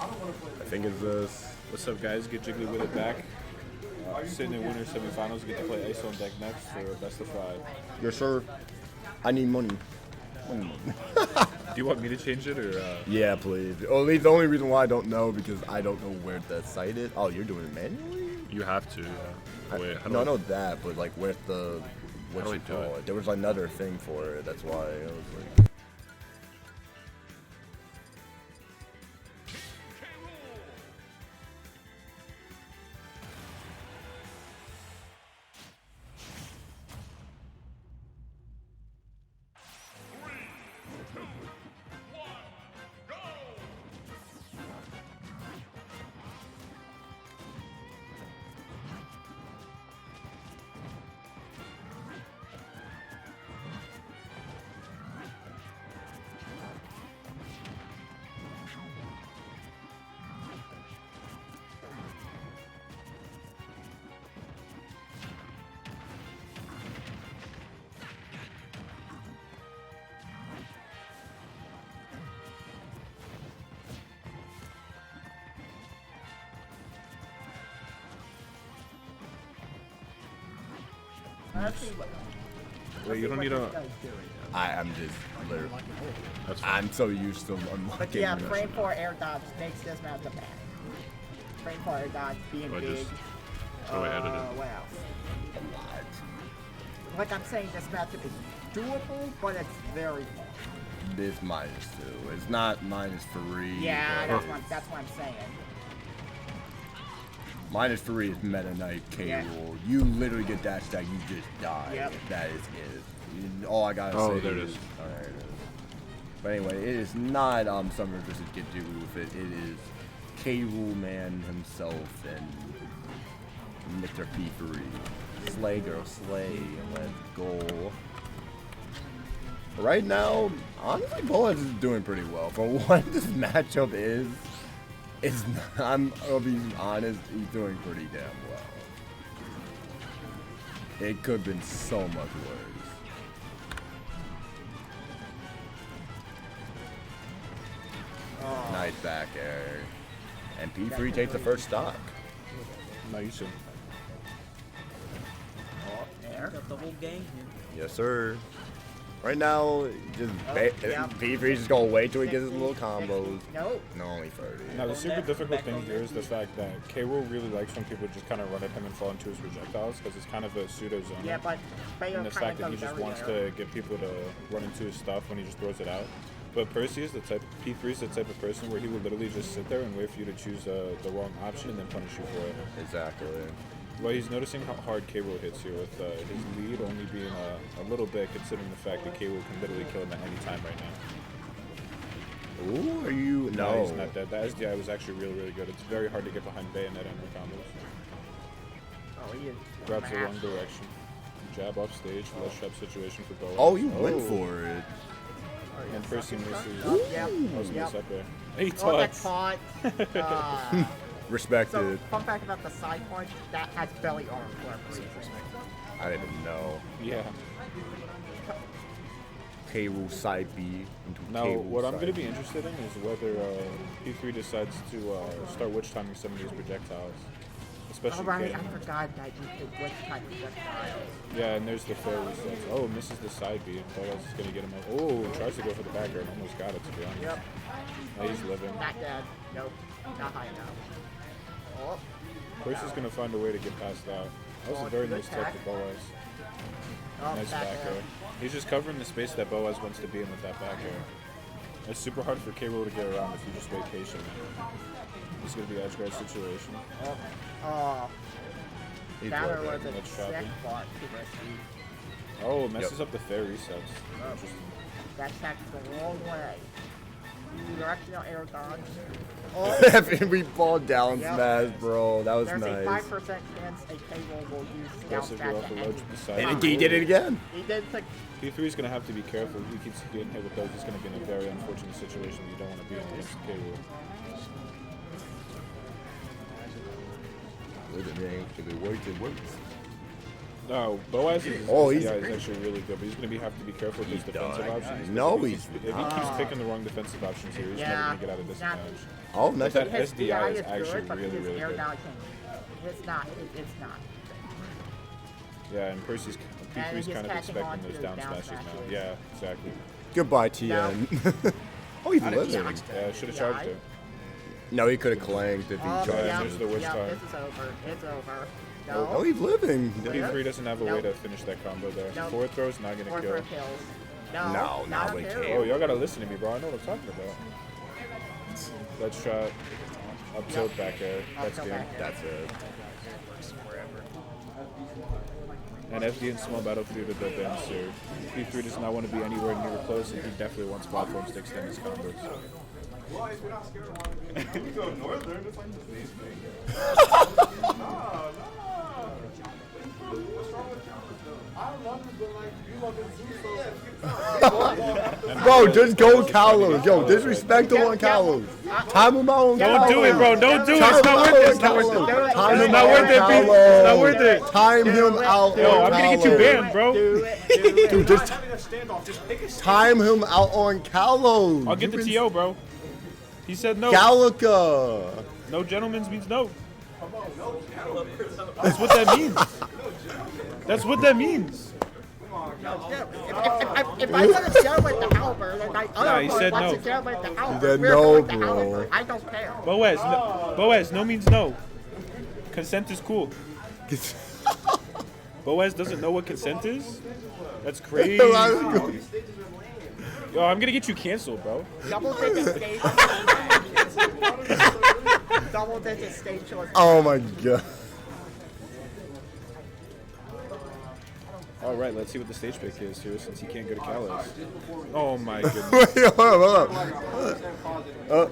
I think it's this. What's up, guys? Get Jiggly with it back. Sitting in winner semifinals, get to play Ice on deck next for a best of 5. Yes, sir. I need money. Do you want me to change it or? Yeah, please. Only the only reason why I don't know because I don't know where the site is. Oh, you're doing it manually? You have to. Yeah. Wait, No, I know that, but like where's the what do you we do call it? it. There was another thing for it. That's why I was like. Wait, you don't need a. I'm just literally. That's fine. I'm so used to But unlocking. yeah, frame 4 air dodge makes this matchup bad. Frame 4 air dodge being I big. just- how do I edit it? What else? Like I'm saying, this matchup is doable, but it's very hard. This -2. It's not -3. Yeah, but that's what I'm saying. -3 is Meta Knight K Yeah. rule. You literally get that stack, you just die. Yep. That is it. All I gotta Oh, say there it is. is. Oh, there it is. But anyway, it is not Summer versus Get Jiggy with it. It is K Rule Man himself and Mr. P3. Slay girl, slay. Let's go. Right now, honestly, Boaz is doing pretty well. For what this matchup is, it's not, I'll be honest, he's doing pretty damn well. It could have been so much worse. Nice back air. And P3 takes the first stock. No, you should. There. Got the whole gang here. Yes, sir. Right now, just yeah. P3's just gonna wait till he gets his little combos. Nope. No, only 30. Now, the super difficult thing here is the fact that K. Rool really likes when people just kind of run at him and fall into his projectiles because it's kind of a pseudo zone. Yeah, but Bayo And the kind fact that of he goes just wants everywhere. to get people to run into his stuff when he just throws it out. But Percy is the type, P3 is the type of person where he would literally just sit there and wait for you to choose the wrong option and then punish you for it. Exactly. Well, he's noticing how hard K. Rool hits here with his lead only being a little bit, considering the fact that K. Rool can literally kill him at any time right now. Ooh, are you? No. He's not dead. That SDI was actually really, really good. It's very hard to get behind Bayonet and her combos. Oh, he is. Grabs the wrong direction. Jab off stage, less sharp situation for Boaz. Oh, you went for it. And Percy misses. Yep. I was Yep. up there. He Oh, that taught. taught. Respected. So, fun fact about the side punch, that has belly armor for a reason. I didn't even know. Yeah. K. Rool side B into Now, K. Rool what I'm side going to be B. interested in is whether P3 decides to start witch timing some of these projectiles. Especially Oh, right, K. I forgot that you could which type of projectile. Yeah, and there's the fair resets. Oh, misses the side B. Boaz is going to get him up. Oh, and tries to go for the back air and almost got it, to be honest. Yep. Now he's living. Not dead. Nope. Not high enough. Oh. Percy's going to find a way to get past that. That was a very nice touch for Boaz. Oh, Nice back air. He's just covering the space that Boaz wants to be in with that back air. It's super hard for K. Rool to get around if you just wait patiently. It's going to be edge guard situation. Oh. He's That well was done. a Let's sick drop him. bot too risky. Oh, it messes up the fair resets. Interesting. That attack's the wrong way. Directional air dodge. Oh, we fall down Yep. smash, bro. That was there's a nice. 5% chance a K-roll will use down Aggressive smash go off the at ledge any beside And him. he did it again. He did take P3 is going to have to be careful. If he keeps getting hit with those, he's going to be in a very unfortunate situation that you don't want to be in against K. Rool. If it works, it works. No, Boaz is, he's- is actually really good, but he's going to have to be careful with his defensive done. options. No, if he he's keeps, if he keeps picking the wrong defensive options here, he's never Yeah, going to get out of this not- match. Oh, nice. That his SDI DI is is actually good, but really, his really air good. dodge it's not. It's not. Yeah, and Percy's P3's he's kind of catching on expecting to those those down down smashes smashes. now. Yeah, exactly. Goodbye, TN. Oh, he's living. Yeah, should have charged it. No, he could have clanged if he Oh, tried. yeah, there's the witch yeah, time. this is over. It's over. Oh, he's living. P3 doesn't have a way Nope. to finish that combo there. Nope. Forward throw's not gonna Four kill. for kills. No, No, not we a can't. kill. Oh, y'all gotta listen to me, bro. I know what I'm talking about. Let's shot. Up tilt back air. That's tilt game. back air. That's it. And FD in small battlefield with the bend, sir. P3 does not want to be anywhere near close, and he definitely wants platforms to extend his combos. Bro, just go Kalos. Yo, disrespect him on Kalos. Time him out on Don't do it, bro. Don't do it. Time It's him not out worth it. on It's not worth Kalos. it. Time It's him not out worth on it, Pete. It's Kalos. not worth it. Time him out Yo, on I'm gonna get you Kalos. banned, bro. Do it. Dude, just time him out on Kalos. I'll get the TO, bro. He said no. Gallica. No gentlemen's means no. That's what that means. That's what that means. If I want to share with the halberd, and my Nah, other he one said wants no. to share with the He halberd, said we're no, going with the bro. halberd. I don't care. Boaz, no means no. Consent is cool. Boaz doesn't know what consent is? That's crazy. Yo, I'm gonna get you canceled, bro. Double digit stage. Double digit stage choice. Oh my god. All right, let's see what the stage pick is here, since he can't go to Kalos. Oh my goodness. Wait, hold up.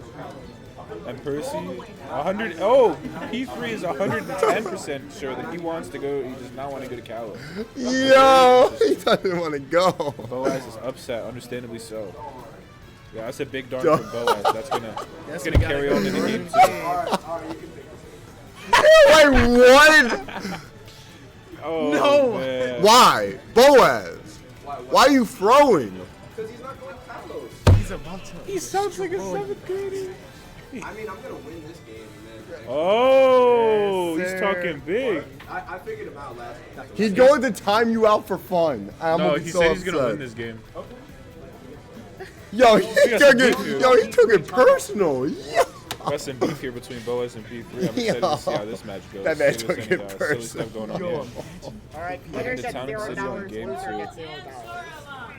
And Percy, 100. Oh, P3 is 110% sure that he wants to go. He does not want to go to Kalos. Yo, he doesn't want to go. Boaz is upset, understandably so. Yeah, that's a big darn from Boaz. That's gonna carry on in the game too. Wait, what? Oh, no. Man. Why? Boaz. Why are you throwing? He sounds like a 7th grader. I mean, I'm gonna win this game. Oh, he's talking big. I figured him out last time. He's going to time you out for fun. I'm No, gonna be he so said he's gonna upset. win this game. Yo, got some beef here. he took it personal. Yo. Got some beef here between Boaz and P3. I'm excited to see how this match goes. That man See took if it there's any, silly personal. stuff going on here. All right, Looking winner to gets Town and City on $0, game loser 2. gets $0.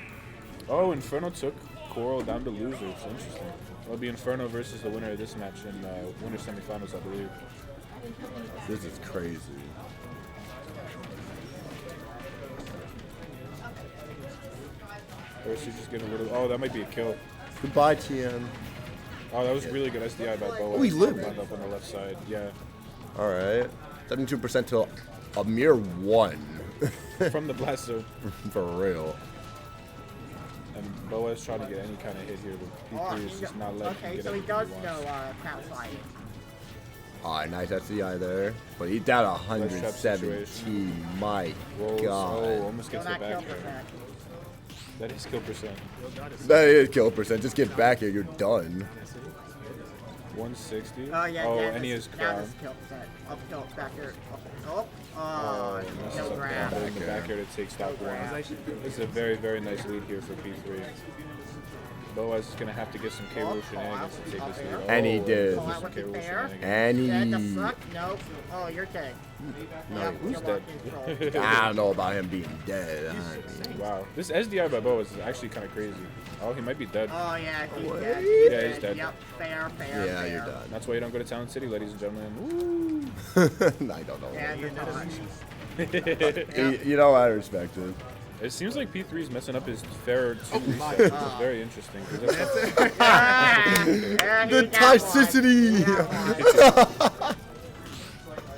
Oh, Inferno took Coral down to loser. It's interesting. It'll be Inferno versus the winner of this match in winner semifinals, I believe. This is crazy. Percy just getting a little. Oh, that might be a kill. Goodbye, Tien. Oh, that was really good SDI by Boaz. Oh, he's living. Lined up on the left side. Yeah. All right. 72% to a mere 1. From the blast zone. For real. And Boaz trying to get any kind of hit here, but P3 is just not letting him Okay, get so he anything does wants. know crowd sliding. Alright, nice SDI there. But he's down Nice trap 117. My Rolls. God. Oh, almost Still gets it not back kill here. percent. That is kill percent. That is kill percent. Just get back here. You're done. 160. Oh, yeah, oh, that and he is- has that crown. is kill percent. Up tilt, back here. Oh, Oh, messes no up grab. the in the back air to take stop one. This is a very, very nice lead here for P3. Boaz is going to have to get some K-Rool shenanigans to take this lead. And he did. Pull out Some with the K-Rool fair. shenanigans. And Dead he. the fuck? Nope. Oh, you're dead. No, Yep, who's you're dead? locked in control. I don't know about him being dead. Wow. This SDI by Boaz is actually kind of crazy. Oh, he might be dead. Oh, yeah, he's dead. Yeah, he's dead. Yep, fair, Yeah, fair. you're done. That's why you don't go to Town City, ladies and gentlemen. Woo! I don't know. Yeah, you're not. You know, I respect it. It seems like P3's messing up his fair 2 reset, which is very interesting. 'cause that's Yeah, he The got one. toxicity! He got one.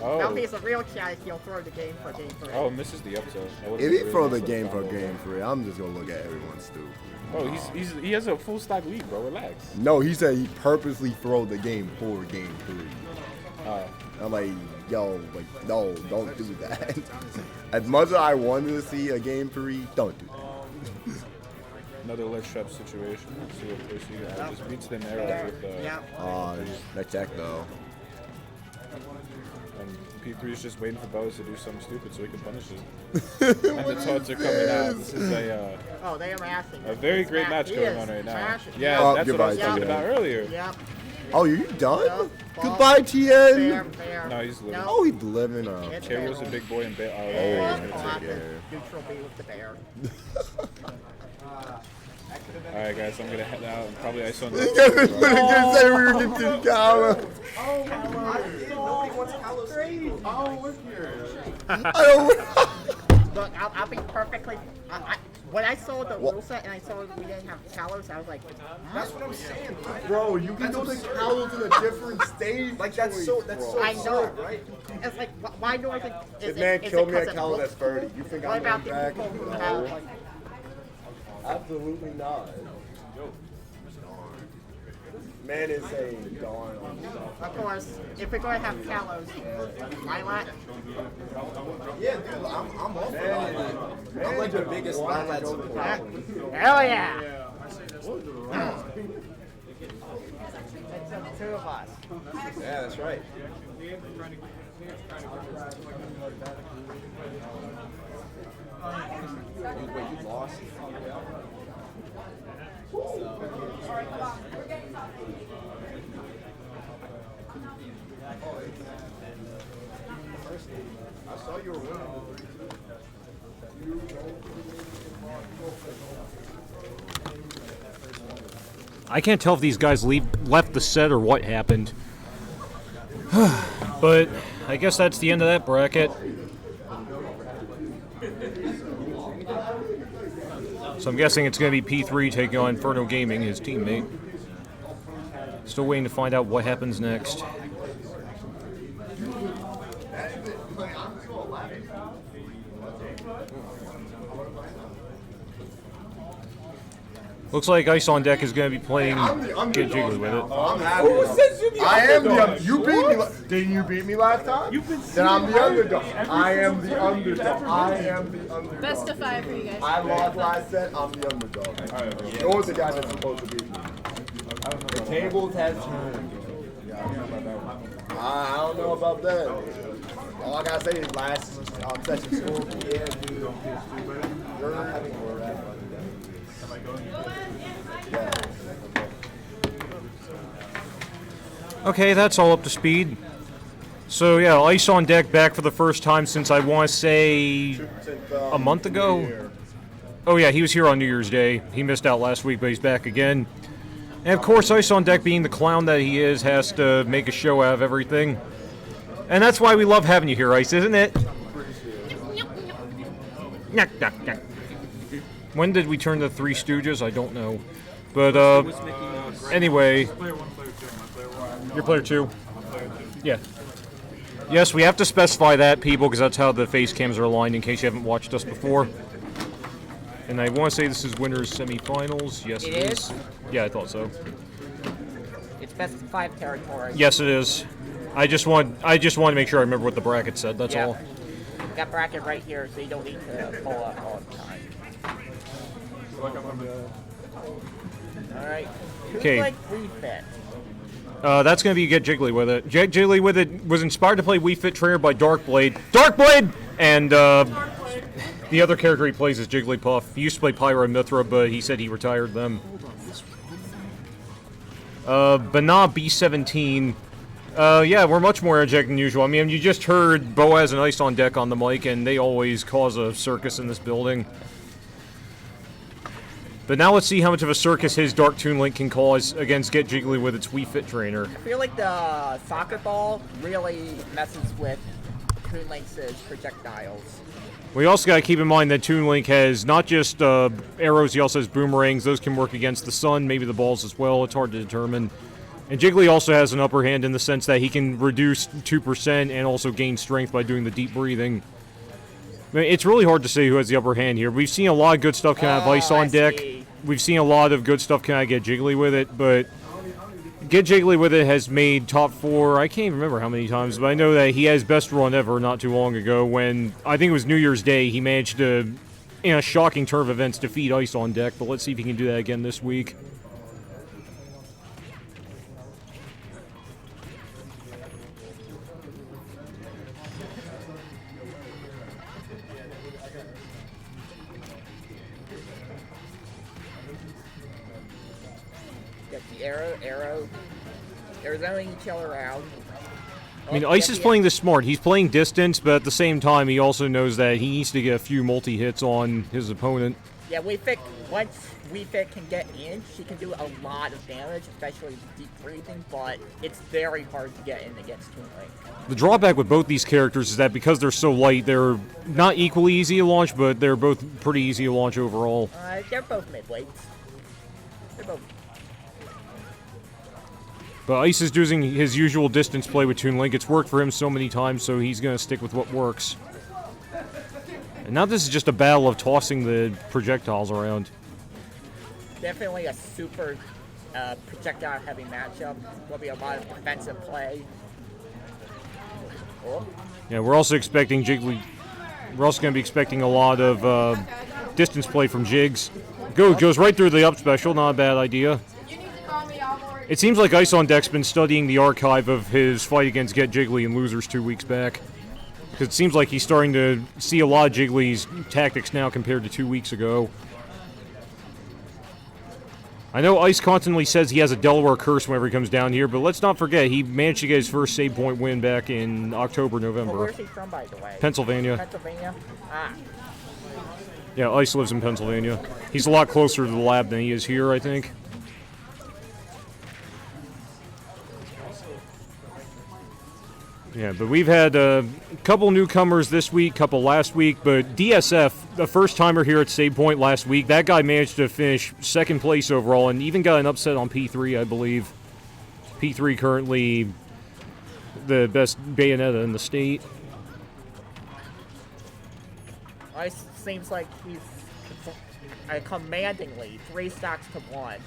Now oh, he's a real cat. He'll throw the game for game 3. oh, misses the up tilt. That would've If been he really throw nice the little game for combo. game 3, I'm just gonna look at everyone stupid. Oh, he has a full stock lead, bro. Relax. No, he said he purposely throw the game for game 3. I'm like, yo, like, no, don't do that. As much as I wanted to see a game 3, don't do that. Another ledge trap situation. Let's see what Percy just beats them arrow with Yep. Let's check though. and P3 is just waiting for Boaz to do something stupid so he can punish it. And the taunts are coming out. This is Oh, they are mashing. a very great match He going is on right now. mashing. Yeah, Oh, that's what I was goodbye, talking TJ. about earlier. Yep. Oh, you done? No, Goodbye, Fair, TN. fair. No, he's living. No. Oh, he's living up. It's K. fair. Rool's a big boy and bear. I'll have to neutral B with the bear. All right, guys, I'm gonna head out and probably ice on. You guys were gonna say we were getting to the Kalos. I don't. Look, I'll be perfectly. When I saw the rule set and I saw we didn't have Kalos, I was like, That's what I'm saying, right? Bro, you can go to Kalos in a different stage. Like that's so I know. absurd, right? It's like, why Northern? This man killed me at Kalos at 30. You think What I'm about going the back? people who No. have like? Absolutely not. Man is saying darn on stuff. Of course, if we're going to have Kalos, Lilac. Yeah, dude, I'm all for that. I'm like the biggest Lilac supporter. Hell yeah! It's the two of us. Yeah, that's right. Dude, wait, you lost? I saw you were winning. I can't tell if these guys left the set or what happened. But I guess that's the end of that bracket. So I'm guessing it's going to be P3 taking on Inferno Gaming, his teammate. Still waiting to find out what happens next. Looks like Ice on Deck is going to be playing Get Jiggly with it. I'm happy. I am the. You beat me. Didn't you beat me last time? Then I'm the underdog. I am the underdog. I am the underdog. Best of 5 for you guys. I lost last set. I'm the underdog. You're the guy that's supposed to beat me. The tables has turned. I don't know about that. All I gotta say is last session score. Yeah, dude. You're not having more of that. Okay, that's all up to speed. So yeah, Ice on Deck back for the first time since I want to say a month ago. Oh yeah, he was here on New Year's Day. He missed out last week, but he's back again. And of course, Ice on Deck, being the clown that he is, has to make a show out of everything. And that's why we love having you here, Ice, isn't it? When did we turn the Three Stooges? I don't know. But anyway, you're player 2. Yeah. Yes, we have to specify that, people, because that's how the face cams are aligned in case you haven't watched us before. And I want to say this is winners semifinals. Yes, it is. Yeah, I thought so. It's best of 5 territory. Yes, it is. I just want to make sure I remember what the bracket said. That's all. Got bracket right here, so you don't need to pull up all the time. All right. Okay. Who's like Wii Fit? That's going to be Get Jiggly with it. Get Jiggly with it was inspired to play Wii Fit Trainer by Darkblade. Darkblade! And the other character he plays is Jigglypuff. He used to play Pyro and Mithra, but he said he retired them. Bana B17. Yeah, we're much more energetic than usual. I mean, you just heard Boaz and Ice on Deck on the mic, and they always cause a circus in this building. But now let's see how much of a circus his Dark Toon Link can cause against Get Jiggly with its Wii Fit Trainer. I feel like the soccer ball really messes with Toon Link's projectiles. We also got to keep in mind that Toon Link has not just arrows, he also has boomerangs. Those can work against the sun, maybe the balls as well. It's hard to determine. And Jiggly also has an upper hand in the sense that he can reduce 2% and also gain strength by doing the deep breathing. I mean, it's really hard to say who has the upper hand here. We've seen a lot of good stuff come out of Ice on Deck. We've seen a lot of good stuff come out of Get Jiggly with it, but Get Jiggly with it has made top 4, I can't even remember how many times, but I know that he has best run ever not too long ago when, I think it was New Year's Day, he managed to, in a shocking turn of events, defeat Ice on Deck, but let's see if he can do that again this week. Get the arrow. They're zoning each other out. I mean, Ice is playing this smart. He's playing distance, but at the same time, he also knows that he needs to get a few multi-hits on his opponent. Yeah, once Wii Fit can get in, she can do a lot of damage, especially deep breathing, but it's very hard to get in against Toon Link. The drawback with both these characters is that because they're so light, they're not equally easy to launch, but they're both pretty easy to launch overall. They're both mid-weights. They're both... But Ice is using his usual distance play with Toon Link. It's worked for him so many times, so he's going to stick with what works. And now this is just a battle of tossing the projectiles around. Definitely a super projectile-heavy matchup. Will be a lot of defensive play. Oh. Yeah, we're also expecting Jiggly. We're also going to be expecting a lot of distance play from Jigs. Goes right through the up special. Not a bad idea. It seems like Ice on Deck's been studying the archive of his fight against Get Jiggly and Losers 2 weeks back. Because it seems like he's starting to see a lot of Jiggly's tactics now compared to 2 weeks ago. I know Ice constantly says he has a Delaware curse whenever he comes down here, but let's not forget he managed to get his first save point win back in October, November. Where's he from, by the way? Pennsylvania. Pennsylvania? Ah. Yeah, Ice lives in Pennsylvania. He's a lot closer to the lab than he is here, I think. Yeah, but we've had a couple newcomers this week, couple last week, but DSF, the first timer here at Save Point last week, that guy managed to finish second place overall and even got an upset on P3, I believe. P3 currently the best Bayonetta in the state. Ice seems like he's commandingly 3 stocks to 1.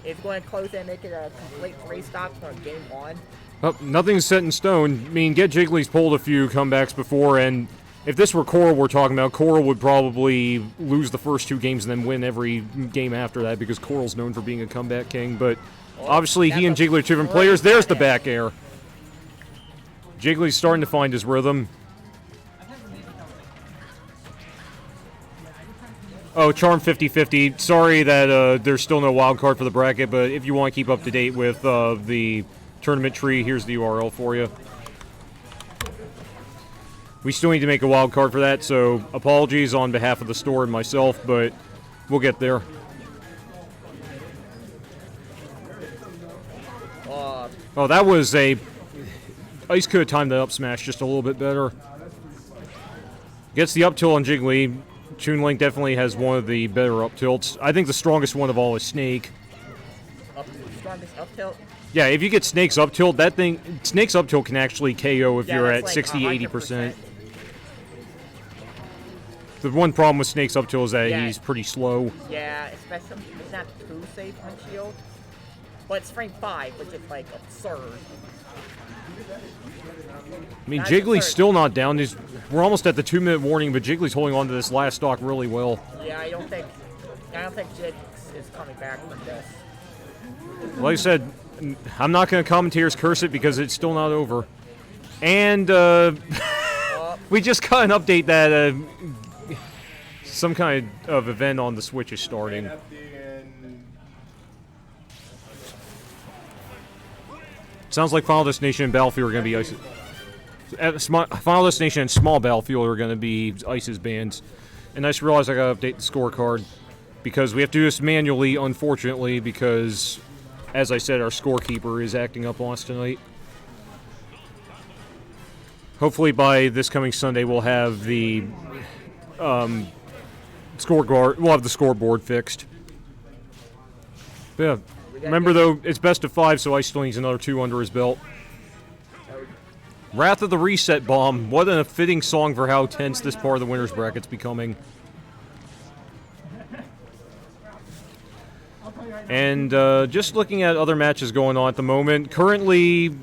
He's going to close and make it a complete 3 stocks for game 1. Oh, nothing's set in stone. I mean, Get Jiggly's pulled a few comebacks before, and if this were Coral we're talking about, Coral would probably lose the first 2 games and then win every game after that because Coral's known for being a comeback king, but obviously he and Jiggly are 2 different players. There's the back air. Jiggly's starting to find his rhythm. Oh, Charm 50-50. Sorry that there's still no wild card for the bracket, but if you want to keep up to date with the tournament tree, here's the URL for you. We still need to make a wild card for that, so apologies on behalf of the store and myself, but we'll get there. Oh, that was a... Ice could have timed that up smash just a little bit better. Gets the up tilt on Jiggly. Toon Link definitely has one of the better up tilts. I think the strongest one of all is Snake. Strongest up tilt? Yeah, if you get Snake's up tilt, that thing... Snake's up tilt can actually KO if you're at like 60-80%. The one problem with Snake's up tilt is that he's pretty slow. Yeah, especially it's not too safe on shield. But it's frame 5, which is like absurd. I mean, Jiggly's still not down. We're almost at the 2-minute warning, but Jiggly's holding on to this last stock really well. Yeah, I don't think Jigs is coming back from this. Like I said, I'm not going to commentator's curse it because it's still not over. And we just got an update that some kind of event on the Switch is starting. Sounds like Final Destination and Battlefield are going to be Ice's. Final Destination and Small Battlefield are going to be Ice's bands. And I just realized I got to update the scorecard because we have to do this manually, unfortunately, because, as I said, our scorekeeper is acting up on us tonight. Hopefully by this coming Sunday we'll have the scoreboard fixed. But yeah. Remember, though, it's best of 5, so Ice still needs another 2 under his belt. Wrath of the Reset Bomb. What a fitting song for how tense this part of the winner's bracket's becoming. And just looking at other matches going on at the moment, currently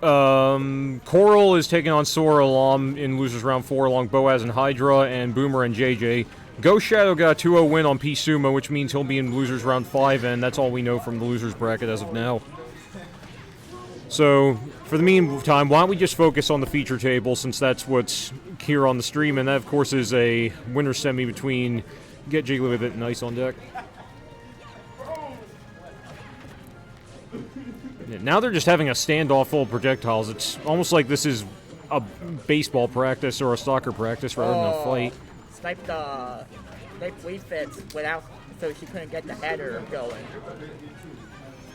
Coral is taking on Sora Alam in Losers Round 4 along Boaz and Hydra and Boomer and JJ. Ghost Shadow got a 2-0 win on P Sumo, which means he'll be in Losers Round 5, and that's all we know from the Losers bracket as of now. So, for the meantime, why don't we just focus on the feature table, since that's what's here on the stream, and that, of course, is a winner semi between Get Jiggly with It and Ice on Deck. Yeah. Now they're just having a standoff full of projectiles. It's almost like this is a baseball practice or a soccer practice rather than a fight. Sniped Wii Fits without, so she couldn't get the header going.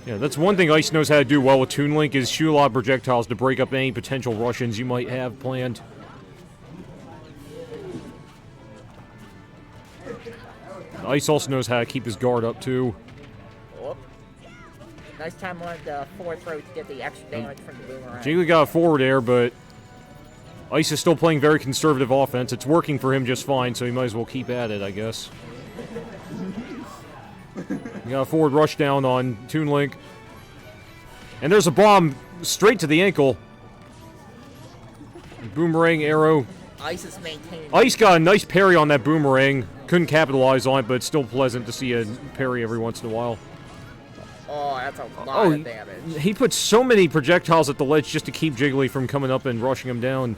Yeah, that's one thing Ice knows how to do well with Toon Link is shoot a lot of projectiles to break up any potential Russians you might have planned. Ice also knows how to keep his guard up too. Oh. Nice time on the forward throw to get the extra damage from the boomerang. Jiggly got a forward air, but Ice is still playing very conservative offense. It's working for him just fine, so he might as well keep at it, I guess. You got a forward rush down on Toon Link. And there's a bomb straight to the ankle. Boomerang, arrow. Ice is maintaining. Ice got a nice parry on that boomerang. Couldn't capitalize on it, but it's still pleasant to see a parry every once in a while. Oh, that's a lot of damage. He put so many projectiles at the ledge just to keep Jiggly from coming up and rushing him down.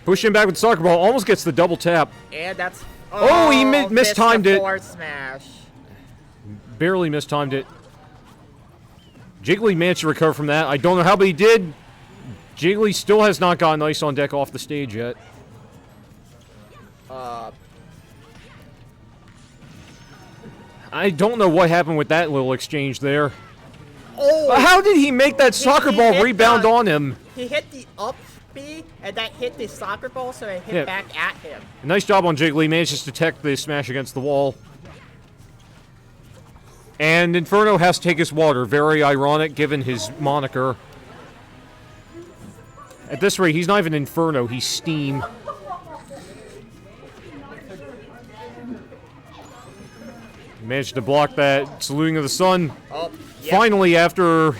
Push him back with the soccer ball. Almost gets the double tap. And that's... Oh, he mistimed it. Forward smash. Barely mistimed it. Jiggly managed to recover from that. I don't know how, but he did. Jiggly still has not gotten Ice on deck off the stage yet. I don't know what happened with that little exchange there. Oh! How did he make that soccer ball rebound on him? He hit the up B, and that hit the soccer ball, so it hit back at him. Nice job on Jiggly. He manages to detect the smash against the wall. And Inferno has to take his water. Very ironic, given his moniker. At this rate, he's not even Inferno. He's Steam. Managed to block that saluting of the sun. Oh, yep. Finally, after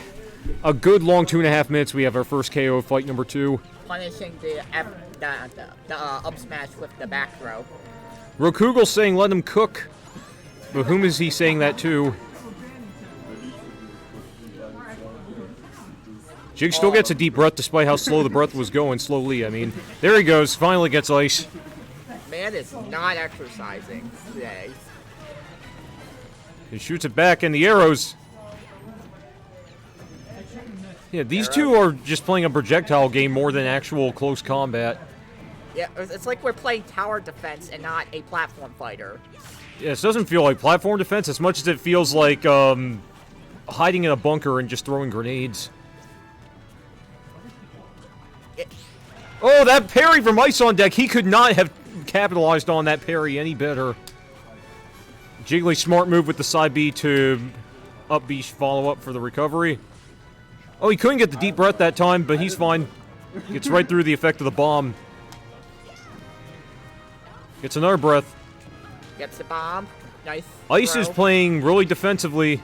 a good long 2.5 minutes, we have our first KO of fight number 2. Punishing the up smash with the back throw. Rokugel saying let him cook. But whom is he saying that to? Jig still gets a deep breath despite how slow the breath was going. Slowly, I mean. There he goes. Finally gets Ice. Man is not exercising today. He shoots it back, and the arrows. Yeah, these two are just playing a projectile game more than actual close combat. Yeah, it's like we're playing tower defense and not a platform fighter. Yeah, this doesn't feel like platform defense as much as it feels like hiding in a bunker and just throwing grenades. Oh, that parry from Ice on deck. He could not have capitalized on that parry any better. Jiggly smart move with the side B to up B follow-up for the recovery. Oh, he couldn't get the deep breath that time, but he's fine. Gets right through the effect of the bomb. Gets another breath. Gets the bomb. Nice. Ice throw. is playing really defensively,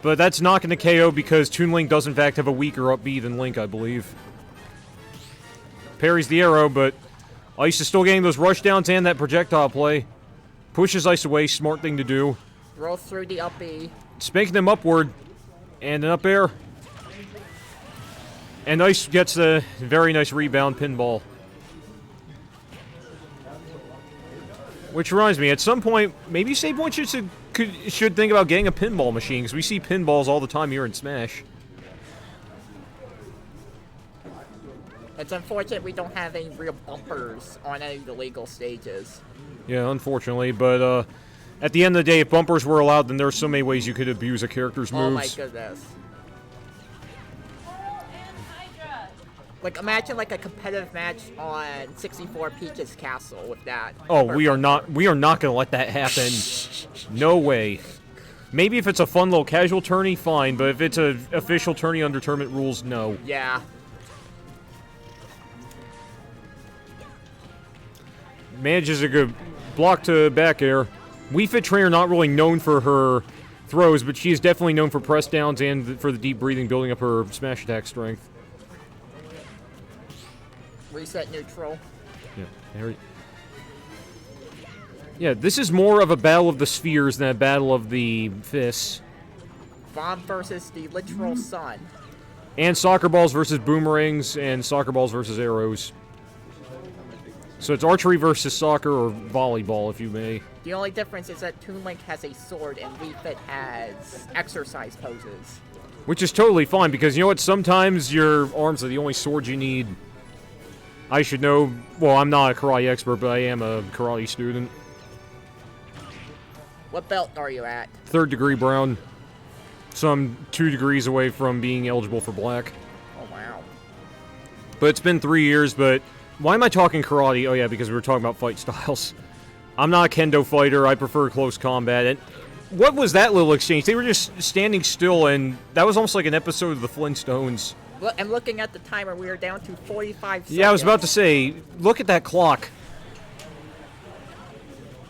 but that's not going to KO because Toon Link does in fact have a weaker up B than Link, I believe. Parries the arrow, but Ice is still getting those rush downs and that projectile play. Pushes Ice away, smart thing to do. Rolls through the up B. Spanking them upward, and an up air. And Ice gets a very nice rebound pinball. Which reminds me, at some point, maybe Save Point should think about getting a pinball machine, because we see pinballs all the time here in Smash. It's unfortunate we don't have any real bumpers on any of the legal stages. Yeah, unfortunately, but at the end of the day, if bumpers were allowed, then there are so many ways you could abuse a character's moves. Oh my goodness. Like, imagine like a competitive match on 64 Peach's Castle with that. Oh, we are not going to let that happen. No way. Maybe if it's a fun little casual tourney, fine, but if it's an official tourney under tournament rules, no. Yeah. Manages a good block to back air. Wii Fit Trainer not really known for her throws, but she is definitely known for press downs and for the deep breathing, building up her smash attack strength. Reset neutral. Yeah, this is more of a battle of the spheres than a battle of the fists. Bomb versus the literal sun. And soccer balls versus boomerangs, and soccer balls versus arrows. So it's archery versus soccer, or volleyball, if you may. The only difference is that Toon Link has a sword and Wii Fit has exercise poses. Which is totally fine, because you know what? Sometimes your arms are the only sword you need. I should know. Well, I'm not a karate expert, but I am a karate student. What belt are you at? 3rd degree brown. So I'm 2 degrees away from being eligible for black. Oh, wow. But it's been 3 years, but why am I talking karate? Oh, yeah, because we were talking about fight styles. I'm not a kendo fighter. I prefer close combat. And what was that little exchange? They were just standing still, and that was almost like an episode of the Flintstones. Look, I'm looking at the timer. We are down to 45 seconds. Yeah, I was about to say, look at that clock.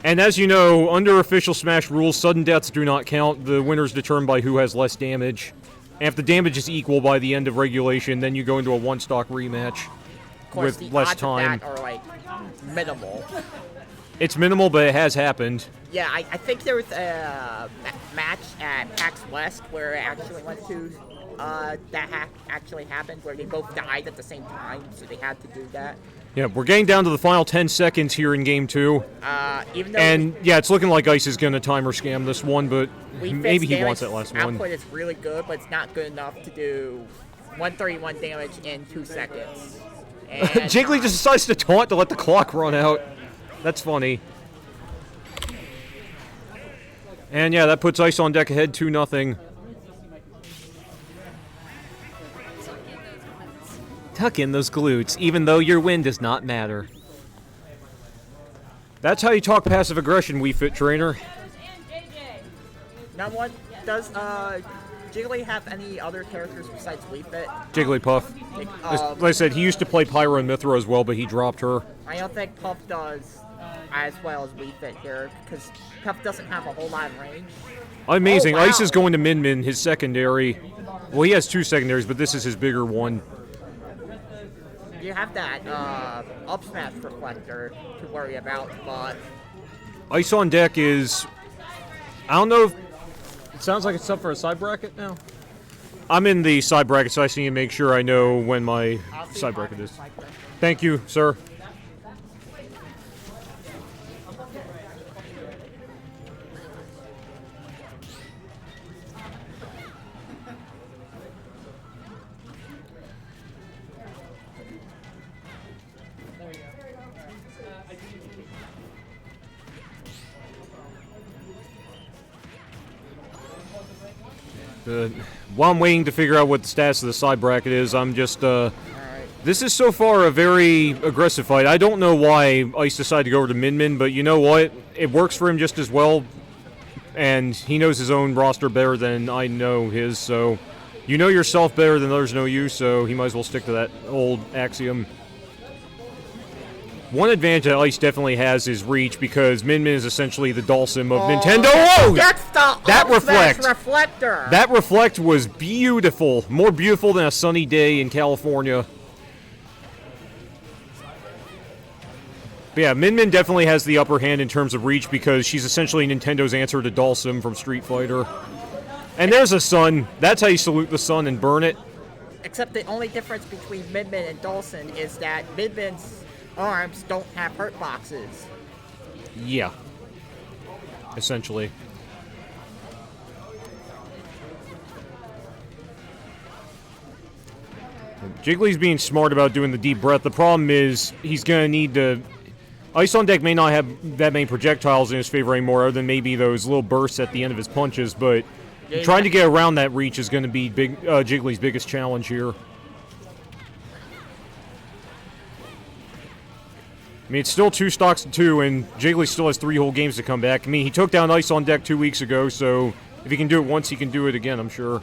And as you know, under official Smash rules, sudden deaths do not count. The winner's determined by who has less damage. And if the damage is equal by the end of regulation, then you go into a one-stock rematch Of course, with the less odds time. of that are, like, minimal. It's minimal, but it has happened. Yeah, I think there was a match at PAX West where it actually went to, actually happened, where they both died at the same time, so they had to do that. Yeah, we're getting down to the final 10 seconds here in Game 2. Even though And, yeah, it's looking like Ice is going to timer scam this one, but Wii Fit's maybe he damage wants that last one. output is really good, but it's not good enough to do 131 damage in 2 seconds. And Jiggly just decides to taunt to let the clock run out. That's funny. And, yeah, that puts Ice on deck ahead 2-0. Tuck in those glutes, even though your win does not matter. That's how you talk passive aggression, Wii Fit trainer. Now, what does Jiggly have any other characters besides Wii Fit? Jigglypuff. Like I said, he used to play Pyro and Mithra as well, but he dropped her. I don't think Puff does as well as Wii Fit here, because Puff doesn't have a whole lot of range. Amazing. Oh, wow. Ice is going to Min Min, his secondary. Well, he has 2 secondaries, but this is his bigger one. You have that up smash reflector to worry about, but Ice on deck is... I don't know if... It sounds like it's up for a side bracket now. I'm in the side bracket, so I just need to make sure I know when my side bracket is. Thank you, sir. While I'm waiting to figure out what the status of the side bracket is, I'm just, this is so far a very aggressive fight. I don't know why Ice decided to go over to Min Min, but you know what? It works for him just as well, and he knows his own roster better than I know his, so you know yourself better than others know you, so he might as well stick to that old axiom. One advantage that Ice definitely has is reach, because Min Min is essentially the Dhalsim of Nintendo. Whoa! That's the that reflector. That reflect was beautiful. More beautiful than a sunny day in California. But yeah, Min Min definitely has the upper hand in terms of reach, because she's essentially Nintendo's answer to Dhalsim from Street Fighter. And there's a sun. That's how you salute the sun and burn it. Except the only difference between Min Min and Dhalsim is that Min Min's arms don't have hurt boxes. Yeah. Essentially. Jiggly's being smart about doing the deep breath. The problem is he's going to need to... Ice on deck may not have that many projectiles in his favor anymore, other than maybe those little bursts at the end of his punches, but trying to get around that reach is going to be Jiggly's biggest challenge here. I mean, it's still 2 stocks to 2, and Jiggly still has 3 whole games to come back. I mean, he took down Ice on deck 2 weeks ago, so if he can do it once, he can do it again, I'm sure.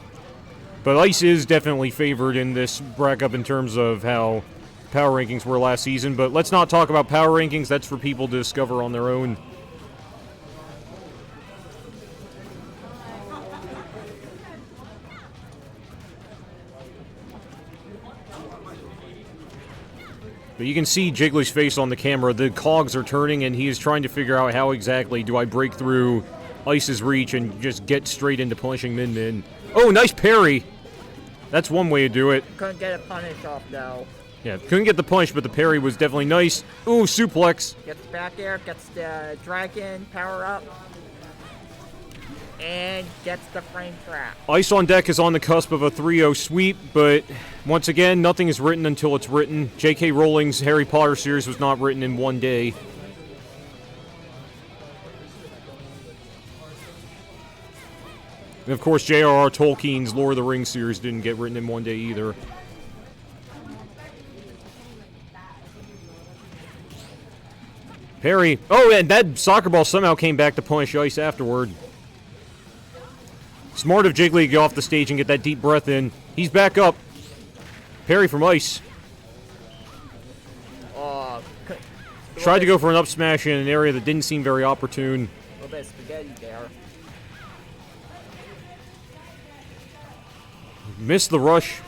But Ice is definitely favored in this bracket in terms of how power rankings were last season. But let's not talk about power rankings. That's for people to discover on their own. But you can see Jiggly's face on the camera. The cogs are turning, and he is trying to figure out how exactly do I break through Ice's reach and just get straight into punishing Min Min. Oh, nice parry! That's one way to do it. Couldn't get a punish off, though. Yeah, couldn't get the punch, but the parry was definitely nice. Ooh, suplex. Gets back air, gets the dragon power up. and gets the frame trap. Ice on Deck is on the cusp of a 3-0 sweep, but once again, nothing is written until it's written. J.K. Rowling's Harry Potter series was not written in one day. And of course, J.R.R. Tolkien's Lord of the Rings series didn't get written in one day either. Perry. Oh, and that soccer ball somehow came back to punish Ice afterward. Smart of Jiggly to get off the stage and get that deep breath in. He's back up. Perry from Ice. Tried to go for an up smash in an area that didn't seem very opportune. A little bit of spaghetti there. Missed the rush.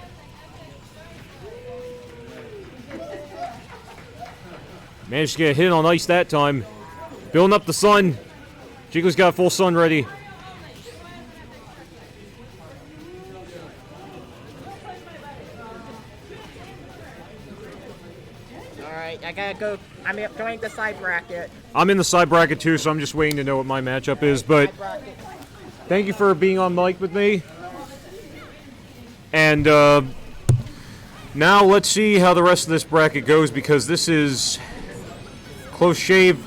Managed to get a hit on Ice that time. Building up the sun. Jiggly's got a full sun ready. Alright, I gotta go. I'm going the side bracket. I'm in the side bracket too, so I'm just waiting to know what my matchup is. But thank you for being on mic with me. And now let's see how the rest of this bracket goes, because this is close shave.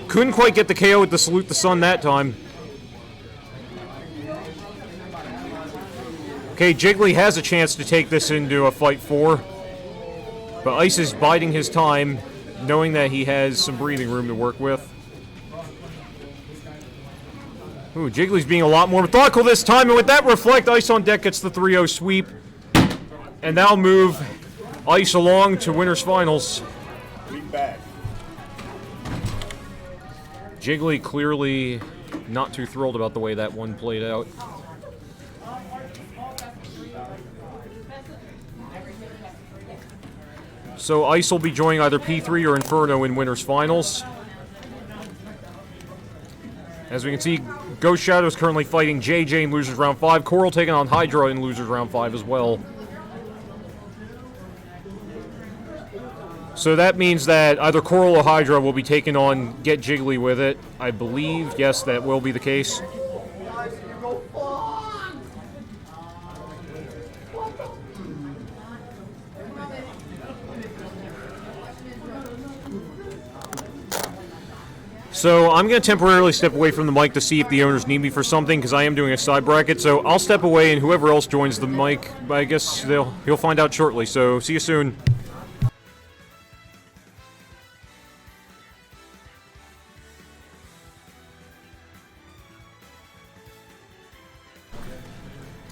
Couldn't quite get the KO with the Salute the Sun that time. Okay, Jiggly has a chance to take this into a Fight 4. But Ice is biding his time, knowing that he has some breathing room to work with. Ooh, Jiggly's being a lot more methodical this time, and with that reflect, Ice on Deck gets the 3-0 sweep. And that'll move Ice along to winners finals. Back. Jiggly clearly not too thrilled about the way that one played out. So Ice will be joining either P3 or Inferno in winners finals. As we can see, Ghost Shadow is currently fighting JJ in losers round 5. Coral taking on Hydra in losers round 5 as well. So that means that either Coral or Hydra will be taking on Get Jiggly with it. I believe, yes, that will be the case. So I'm going to temporarily step away from the mic to see if the owners need me for something, because I am doing a side bracket. So I'll step away, and whoever else joins the mic, I guess he'll find out shortly. So see you soon.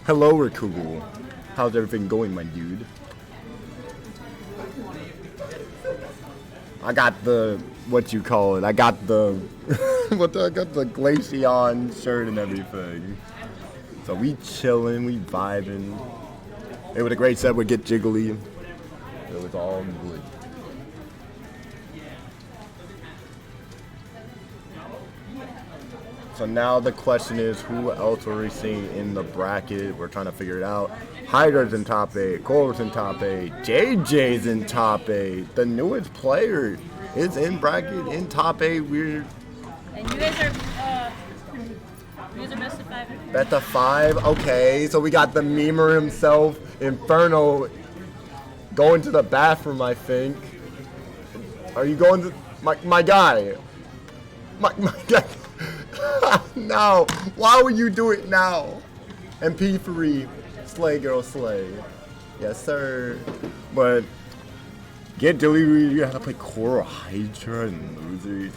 Hello, Rakugo. How's everything going, my dude? I got the, what you call it, I got the, I got the Glaceon shirt and everything. So we chilling, we vibing. It was a great set with Get Jiggly. It was all good. So now the question is, who else are we seeing in the bracket? We're trying to figure it out. Hydra's in top 8, Cole's in top 8, JJ's in top 8. The newest player is in bracket in top 8. We're And you guys are best of 5. best of 5. Okay, so we got the memer himself, Inferno, going to the bathroom, I think. Are you going to my guy? My guy. No, why would you do it now? And P3, slay girl slay. Yes sir. But Get Jiggly, you have to play Coral, Hydra, and losers.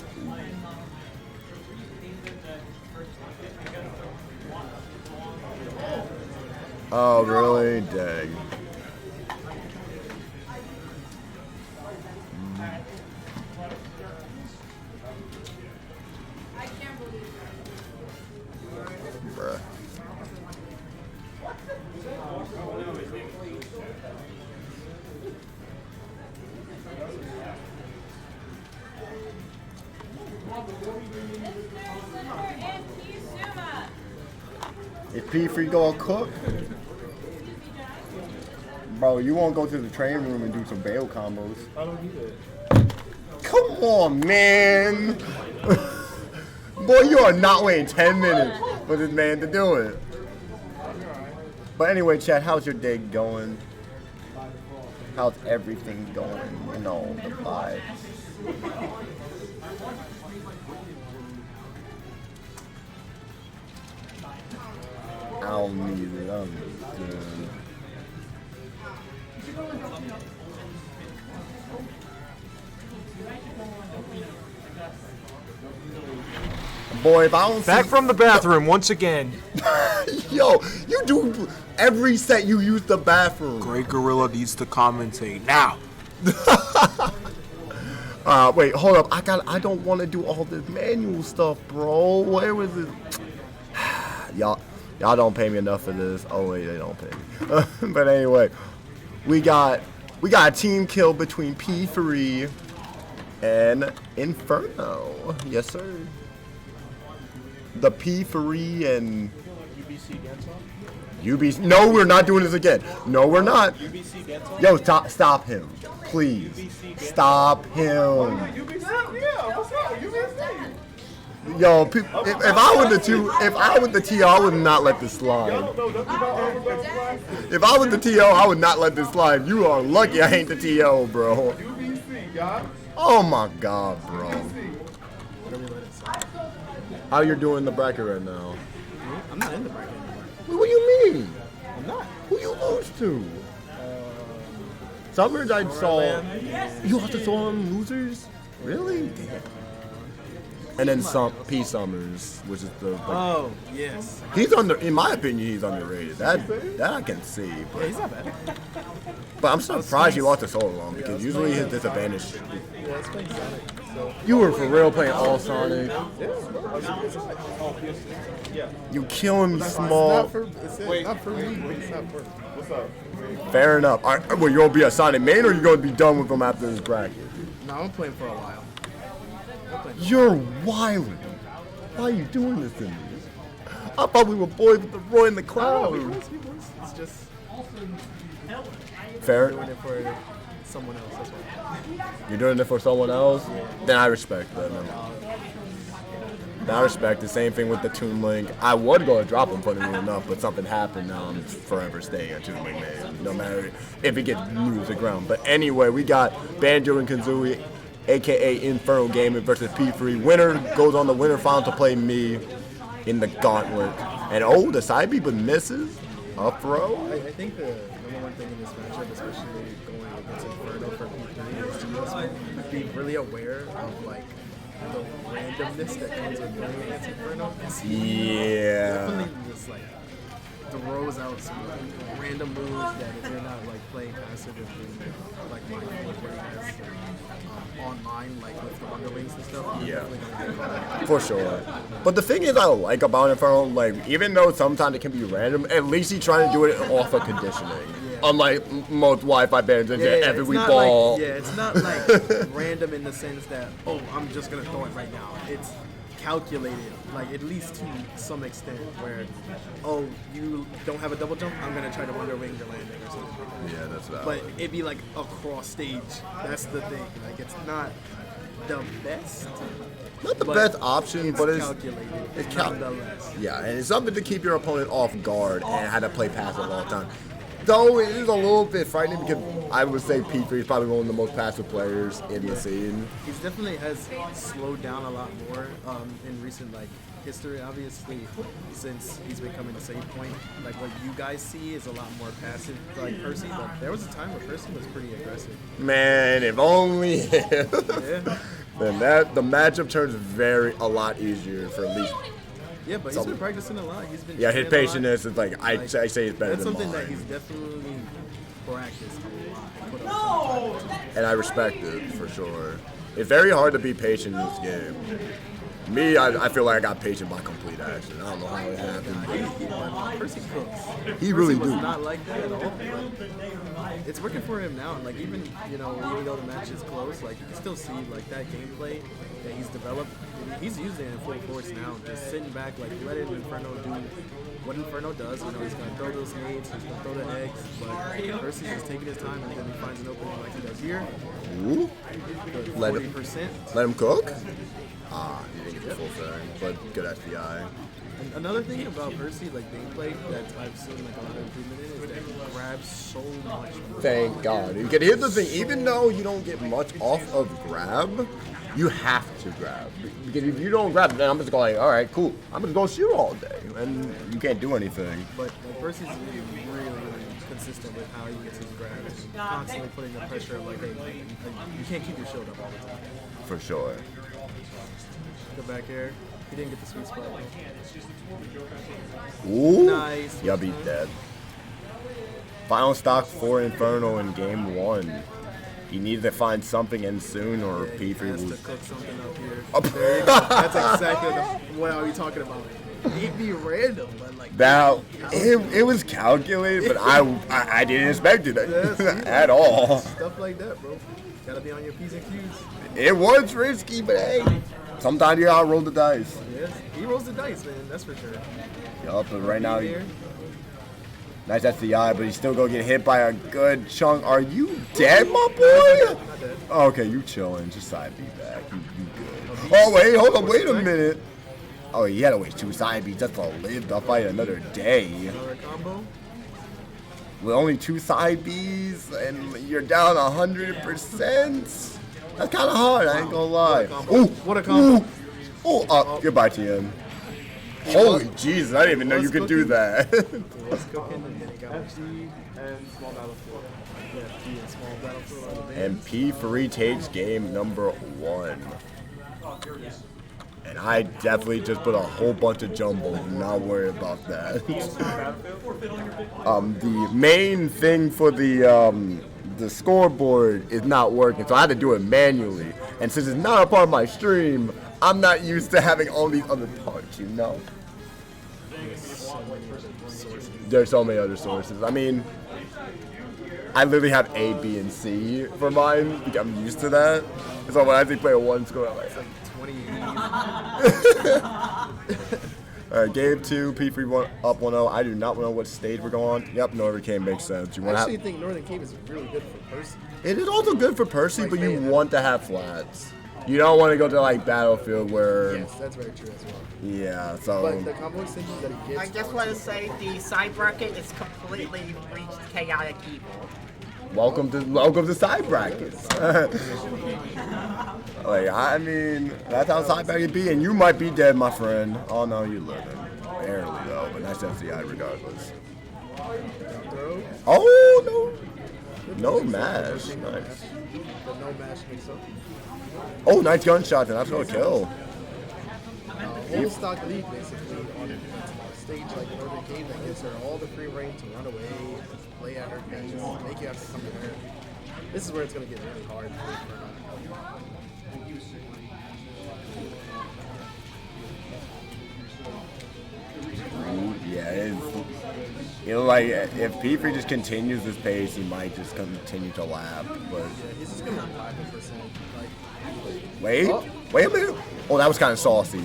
Oh really? Dang. Bruh. Is P3 gonna cook? Bro, you won't go to the training room and do some bail combos. I don't need it. Come on, man. Boy, you are not waiting 10 minutes for this man to do it. But anyway, Chad, how's your day going? How's everything going? You know, the vibes. I don't need it. I'm good. Boy, if I don't Back see, from the bathroom once again. yo, you do every set. You use the bathroom. Great Gorilla needs to commentate now. Wait, hold up. I don't want to do all this manual stuff, bro. Where was it? y'all don't pay me enough for this. Oh wait, they don't pay me. But anyway, we got a team kill between P3 and Inferno. Yes, sir. The P3 and UBC Gensel? UBC. No, we're not doing this again. No, we're not. UBC Gensel? Yo, stop him, please. Stop him. Yo, if I were the TO, I would not let this slide. If I was the TO, I would not let this slide. You are lucky I ain't the TO, bro. Oh my God, bro. How you doing in the bracket right now? I'm not in the bracket anymore. What do you mean? I'm not. Who you lose to? Summers I saw. You also saw him losers? Really? Damn. And then P Summers, which is the. Oh, yes. He's in my opinion, he's underrated. That I can see. But, Yeah, he's not bad. but I'm surprised he lost to Solar Long because usually his disadvantage. Yeah, it's playing Sonic. So. You were for real playing all Sonic. You killing me small. Not for me, but it's not for. What's up? Fair enough. All right, well, you're gonna be a Sonic main, or you're gonna be done with him after this bracket? No, I'm playing for a while. You're wilding. Why are you doing this to me? I thought we were boys with the Roy in the crowd. It's just Fair. doing it for someone else. That's why. You're doing it for someone else? Then I respect that. Now I respect the same thing with the Toon Link. I would go to drop him, funny enough, but something happened. Now I'm forever staying a Toon Link man, no matter if it gets moved to the ground. But anyway, we got Banjo and Kazooie, aka Inferno Gaming versus P3. Winner goes on the winner final to play me in the gauntlet. And oh, the side B but misses. Up throw. I think the number one thing in this matchup, especially going against Inferno for P3, is to just be really aware of like the randomness that comes with playing against Inferno. Yeah. Definitely just like throws out some random moves that if you're not like playing passive and being like mindful of what he has online, like with the Wonderlings and stuff. Yeah. Definitely gonna get caught. For sure. But the thing is I like about Inferno, like, even though sometimes it can be random, at least he's trying to do it off of conditioning. Yeah. Unlike most Wi-Fi bands that every it's week not ball. Like, it's not like random in the sense that, oh, I'm just gonna throw it right now. It's calculated, like at least to some extent, where, oh, you don't have a double jump, I'm gonna try to wonder wing your landing or something like that. Yeah, that's valid. But it'd be like across stage. That's the thing. Like it's not the best. Not the but best option, but it's calculated. it's nonetheless. Yeah, and it's something to keep your opponent off guard and how to play passive all the time. Though it is a little bit frightening because I would say P3 is probably one of the most passive players in the scene. He's definitely has slowed down a lot more in recent like history. Obviously, since he's been coming to Save Point, like what you guys see is a lot more passive, like Percy. But there was a time where Percy was pretty aggressive. Man, if only him. Yeah. Then the matchup turns a lot easier for at least. Yeah, but he's been practicing a lot. He's been Yeah, his training a lot. patience is like I say it's better That's than something mine. that he's definitely practiced a lot. Put up some time. And I respect it for sure. It's very hard to be patient in this game. Me, I feel like I got patient by complete accident. I don't know how it happened. Percy cooks. He really Percy was do. not like that at all. But it's working for him now. And like even though the match is close, like you can still see like that gameplay that he's developed. He's using it in full force now. Just sitting back, like letting Inferno do what Inferno does. You know, he's gonna throw those nades, he's gonna throw the eggs, but Percy's just taking his time and then he finds an opening like he does. tier. Ooh. Let him, 40%. let him cook? Ah, you didn't get the full thing, but good FBI. And another thing about Percy, like gameplay, that I've seen like a lot of improvement in is that he grabs so much. Thank God. Because here's the thing, even though you don't get much off of grab, you have to grab. Because if you don't grab, then I'm just going, all right, cool. I'm going to go shoot all day. And you can't do anything. But like, Percy's really consistent with how he gets his grabs. And constantly putting the pressure of like, hey, you can't keep your shield up all the time. For sure. Go back here. He didn't get the sweet spot. Ooh. Nice. You'll be dead. Final stock for Inferno in game 1. You need to find something in soon or He P3 has will... to cook something up here. There you go. That's exactly what are we talking about. He'd be random, but like Now, it was calculated, but I didn't expect it at all. stuff like that, bro. Gotta be on your P's and Q's. It was risky, but hey, sometimes you gotta roll the dice. Yes, he rolls the dice, man. That's for sure. Yup, but right now, Here. nice SDI, but he's still gonna get hit by a good chunk. Are you dead, my boy? Not dead. Okay, you chilling. Just side B back. You good. Oh, wait, hold on. Wait a minute. Oh, he had to wait 2 side Bs just to live to fight another day. Another combo. With only 2 side Bs and you're down 100%. That's kind of hard, I ain't gonna lie. Ooh, What a combo. Ooh, goodbye, TN. Holy Jesus, I didn't even know you could do that. Was cooking and then he got P and small battlefield. Yeah, P and small battlefield on the And P3 takes game number 1. And I definitely just put a whole bunch of jumbo. Do not worry about that. The main thing for the scoreboard is not working, so I had to do it manually. And since it's not a part of my stream, I'm not used to having all these other parts, you know? There's so many other sources. I mean, I literally have A, B, and C for mine. I'm used to that. So when I actually play a 1 score, I'm like, 20. game 2, P3 up 1-0. I do not know what stage we're going on. Yep, Northern Cape makes sense. You I want actually think Northern Cape is really good for Percy. It is also good for Percy, but you want to have flats. You don't want to go to like Battlefield where. Yes, that's very true as well. Yeah, so. But the combo extensions that he gets. I just want to say the side bracket is completely reached chaotic evil. Welcome to side brackets. Like, I mean, that's how side bracket be, and you might be dead, my friend. Oh no, you living. Barely though, but nice FCI regardless. Throw. Oh no, no mash, nice. But no mash makes up. Oh, nice gunshot, and that's gonna kill. Whole stock lead basically on a stage like Northern Cape that gives her all the free reign to run away, play at her catches, make you have to come to her. This is where it's gonna get really hard for Inferno. Yeah, like if P3 just continues this pace, he might just continue to lap. But Yeah, he's just gonna lap it for some. Like, wait a minute. Oh, that was kind of saucy.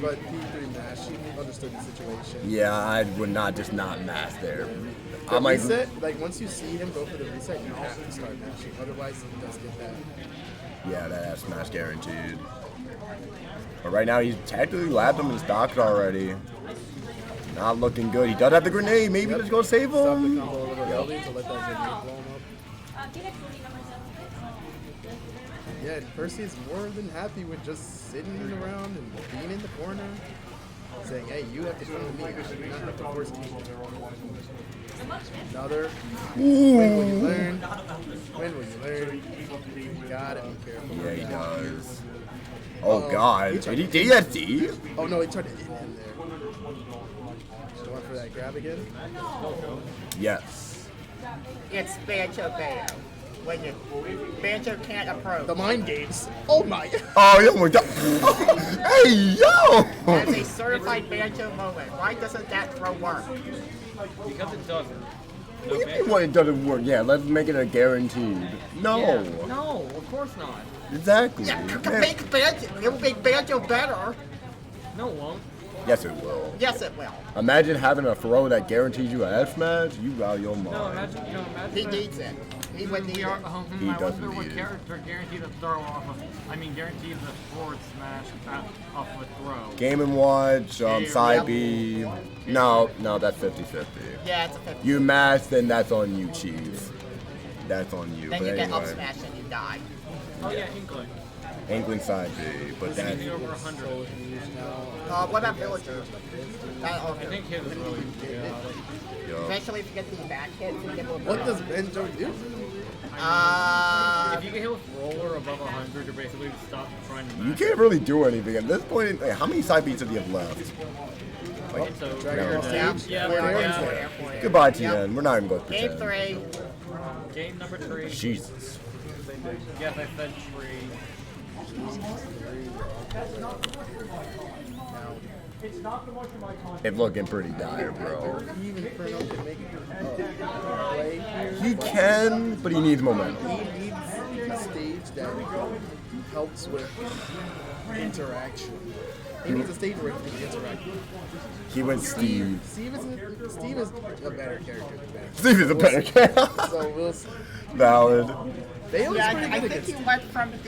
but P3 Nash understood the situation. Yeah, I would not mash there. The I might. reset, like once you see him go for the reset, you have to start mashing. Otherwise, he does get that. Yeah, that smash guaranteed. But right now, he's technically lapped him and stocked already. Not looking good. He does have the grenade. Maybe let's go save Stop the him. combo a little early to let that grenade blow him up. Yeah, and Percy is more than happy with just sitting around and being in the corner, saying, "Hey, you have to come to me. I do not have to force you." Another. When will you learn? When will you learn? You gotta be careful. Yeah, he does. Oh God, did he have D? Oh no, he tried to hit him there. Going for that grab again. Yes. It's Banjo Bayo. When you Banjo can't approach. The mind games. Oh my. Oh, yeah, my God. Hey, yo! That's a certified Banjo moment. Why doesn't that throw work? Because it doesn't. What do you mean when it doesn't work? Yeah, let's make it a guaranteed. No. Yeah. No, of course not. Exactly. Yeah, you can make Banjo. It will make Banjo better. No, it won't. Yes, it will. Yes, it will. Imagine having a throw that guarantees you an F match. You out your mind. No, imagine, He needs it. He would need it. He I doesn't wonder what need it. character guaranteed to throw off of, guaranteed the forward smash off of a throw. Game & Watch, side B. No, that's 50-50. Yeah, it's a 50. You mash, then that's on you, Chief. That's on you. Then But you get up anyway, smash and you die. Oh yeah, Inkling. Inkling side B, but that's Anything over 100. What about Villager? I think his is really chaotic. Eventually, if you get the back hits, you get What does Benjo do? If you get hit with roller above 100, you're basically stop trying to you match. can't really do anything at this point. Like, how many side beats have you have left? So, Yeah. Goodbye, TN. We're not even going to Game pretend. 3. Game number 3. Jesus. Yes, I said 3. It's looking pretty dire, bro. Even Inferno can make play here. He can, but he needs momentum. He needs a stage that helps with interaction. He needs a stage where he can interact. He went Steve. Steve is a better character than Ben. Steve is a better character. So we'll see. Valid. Bale's Yeah, pretty I good think against he went from the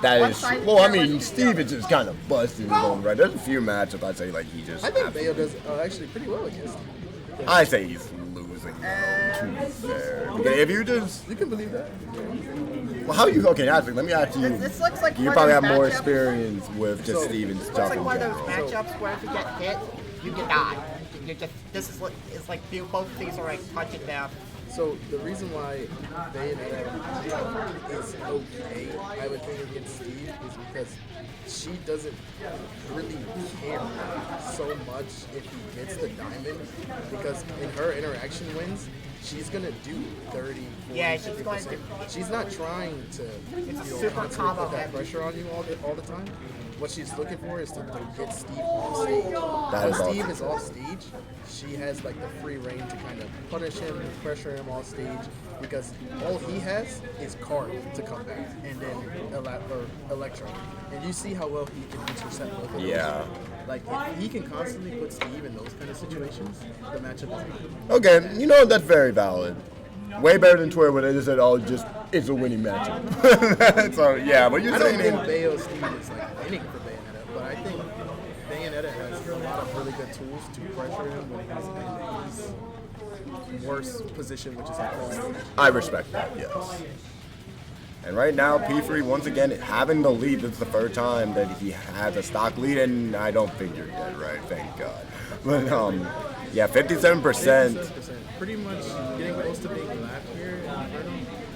That one is side well. I to the mean, other. Steve is just kind of busting his own right. There's a few matchups I'd say like he just. I think Bale does actually pretty well against him. I say he's losing. Though, to be fair, because if you just, You can believe that. well, how you? Okay, actually, let me ask you. This looks like You one probably of have those more matchups- experience with just So, Steven's Looks stuff like in one of those general. matchups where if you get hit, you can die. You just it's like both of these are like punch it down. So the reason why Bayonetta is okay, I would think against Steve, is because she doesn't really care so much if he gets the diamond, because in her interaction wins, she's gonna do 30, 40, Yeah, she's 50%. going to- She's not trying to super constantly combo put that heavy. pressure on you all the time. What she's looking for is to get Steve off stage. That When is awesome. Steve is off stage, she has like the free reign to kind of punish him, pressure him off stage, because all he has is card to come back, and then Electro. And you see how well he can intercept both of those. Yeah. Like if he can constantly put Steve in those kind of situations, the matchup is good. Okay, you know that's very valid. Way better than Twitter where they just said, "Oh, just it's a winning matchup." So yeah, but you're I don't saying think Bayo Steve is like winning for Bayonetta, but I think Bayonetta has a lot of really good tools to pressure him when he's in his worst position, which is like off stage. I respect that, yes. And right now, P3 once again having the lead. This is the first time that he has a stock lead, and I don't think you're dead, right? Thank God. But yeah, 57%. 57%, pretty much getting close to being lap here in Inferno.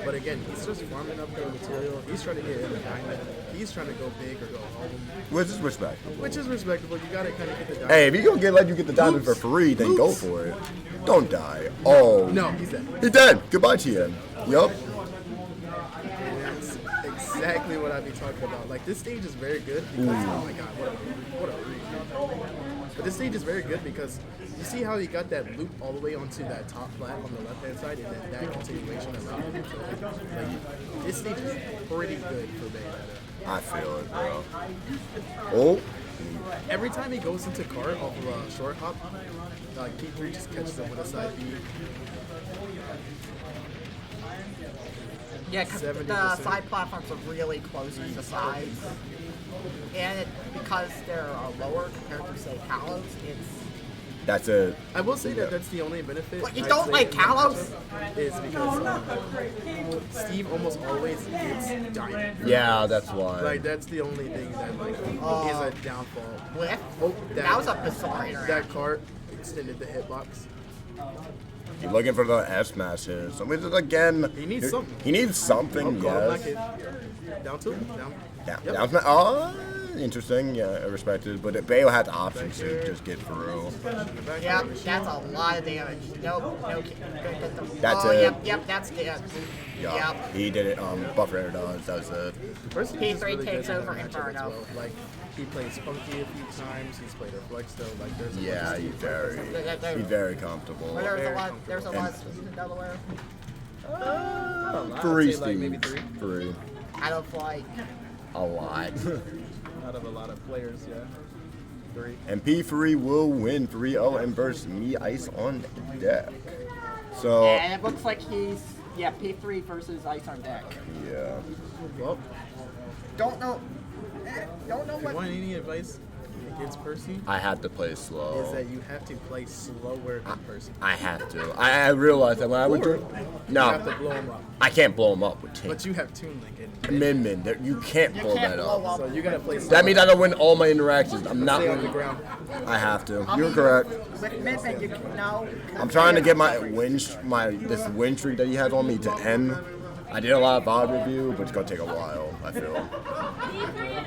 But again, he's just farming up the material. He's trying to get in the diamond. He's trying to go big or go home, Which is respectable. which is respectable. You gotta kind of get the diamond. Hey, if he gonna let you get the diamond for free, then go for it. Don't die. Oh. No, he's dead. He's dead. Goodbye, TN. Yup. And that's exactly what I'd be talking about. Like, this stage is very good because, oh my god, what a read. But this stage is very good because you see how he got that loop all the way onto that top flat on the left-hand side, and then that continuation allowed him to, like, this stage is pretty good for Bayonetta. I feel it, bro. Oh. Every time he goes into cart off of a short hop, P3 just catches him with a side B. Yeah, because the 70%. side platforms are really close to the sides. And because they're lower compared to, say, Kalos, it's... That's it. I will say that that's the only benefit. What, you I'd don't say like in that Kalos? matchup Is because Steve almost always gets diamond. Yeah, that's why. Like that's the only thing that like is a downfall. Whiff? Oh, That was a bizarre interaction. That cart extended the hitbox. He's looking for the F smashes. So, which is again. He needs something. He needs something, Call yes. back in. Down two. Down. Yeah, Yep. down smash. Oh, interesting. Yeah, I respect it. But Bayo had the option to just get through. Yeah, that's a lot of damage. Nope, no. That's oh, it. Yep, that's dead. Yeah, Yep. he did it. Buffer air dodge. That was it. Personally, he's P3 really takes good in over that matchup as Inferno. well. Like he plays Spunky a few times. He's played a flex though. Like there's a bunch Yeah, of he's Steve very, he's very comfortable. But there's a Very lot. There's a lot of Steve in Delaware. Three, I'd say, like, maybe Steve. Three. Out of like A lot. out of a lot of players, yeah. 3. And P3 will win 3-0 and versus Me Ice on deck. So and it looks like he's Yeah, P3 versus Ice on deck. Yeah. Well, Don't know. Don't know if you what. want any advice against Percy, I have to play slow. is that you have to play slower than Percy. I have to. I realized that when I would do. You No, have to blow him up. I can't blow him up with Tink. But you have Toon Link and Min. You can't blow can't that blow up. so you gotta play slower. That means I don't win all my interactions. I'm not Stay on the winning. ground. I have to. You're correct. With Midman, you can know. I'm trying to get my this win streak that he has on me to end. I did a lot of VOD review, but it's gonna take a while. I feel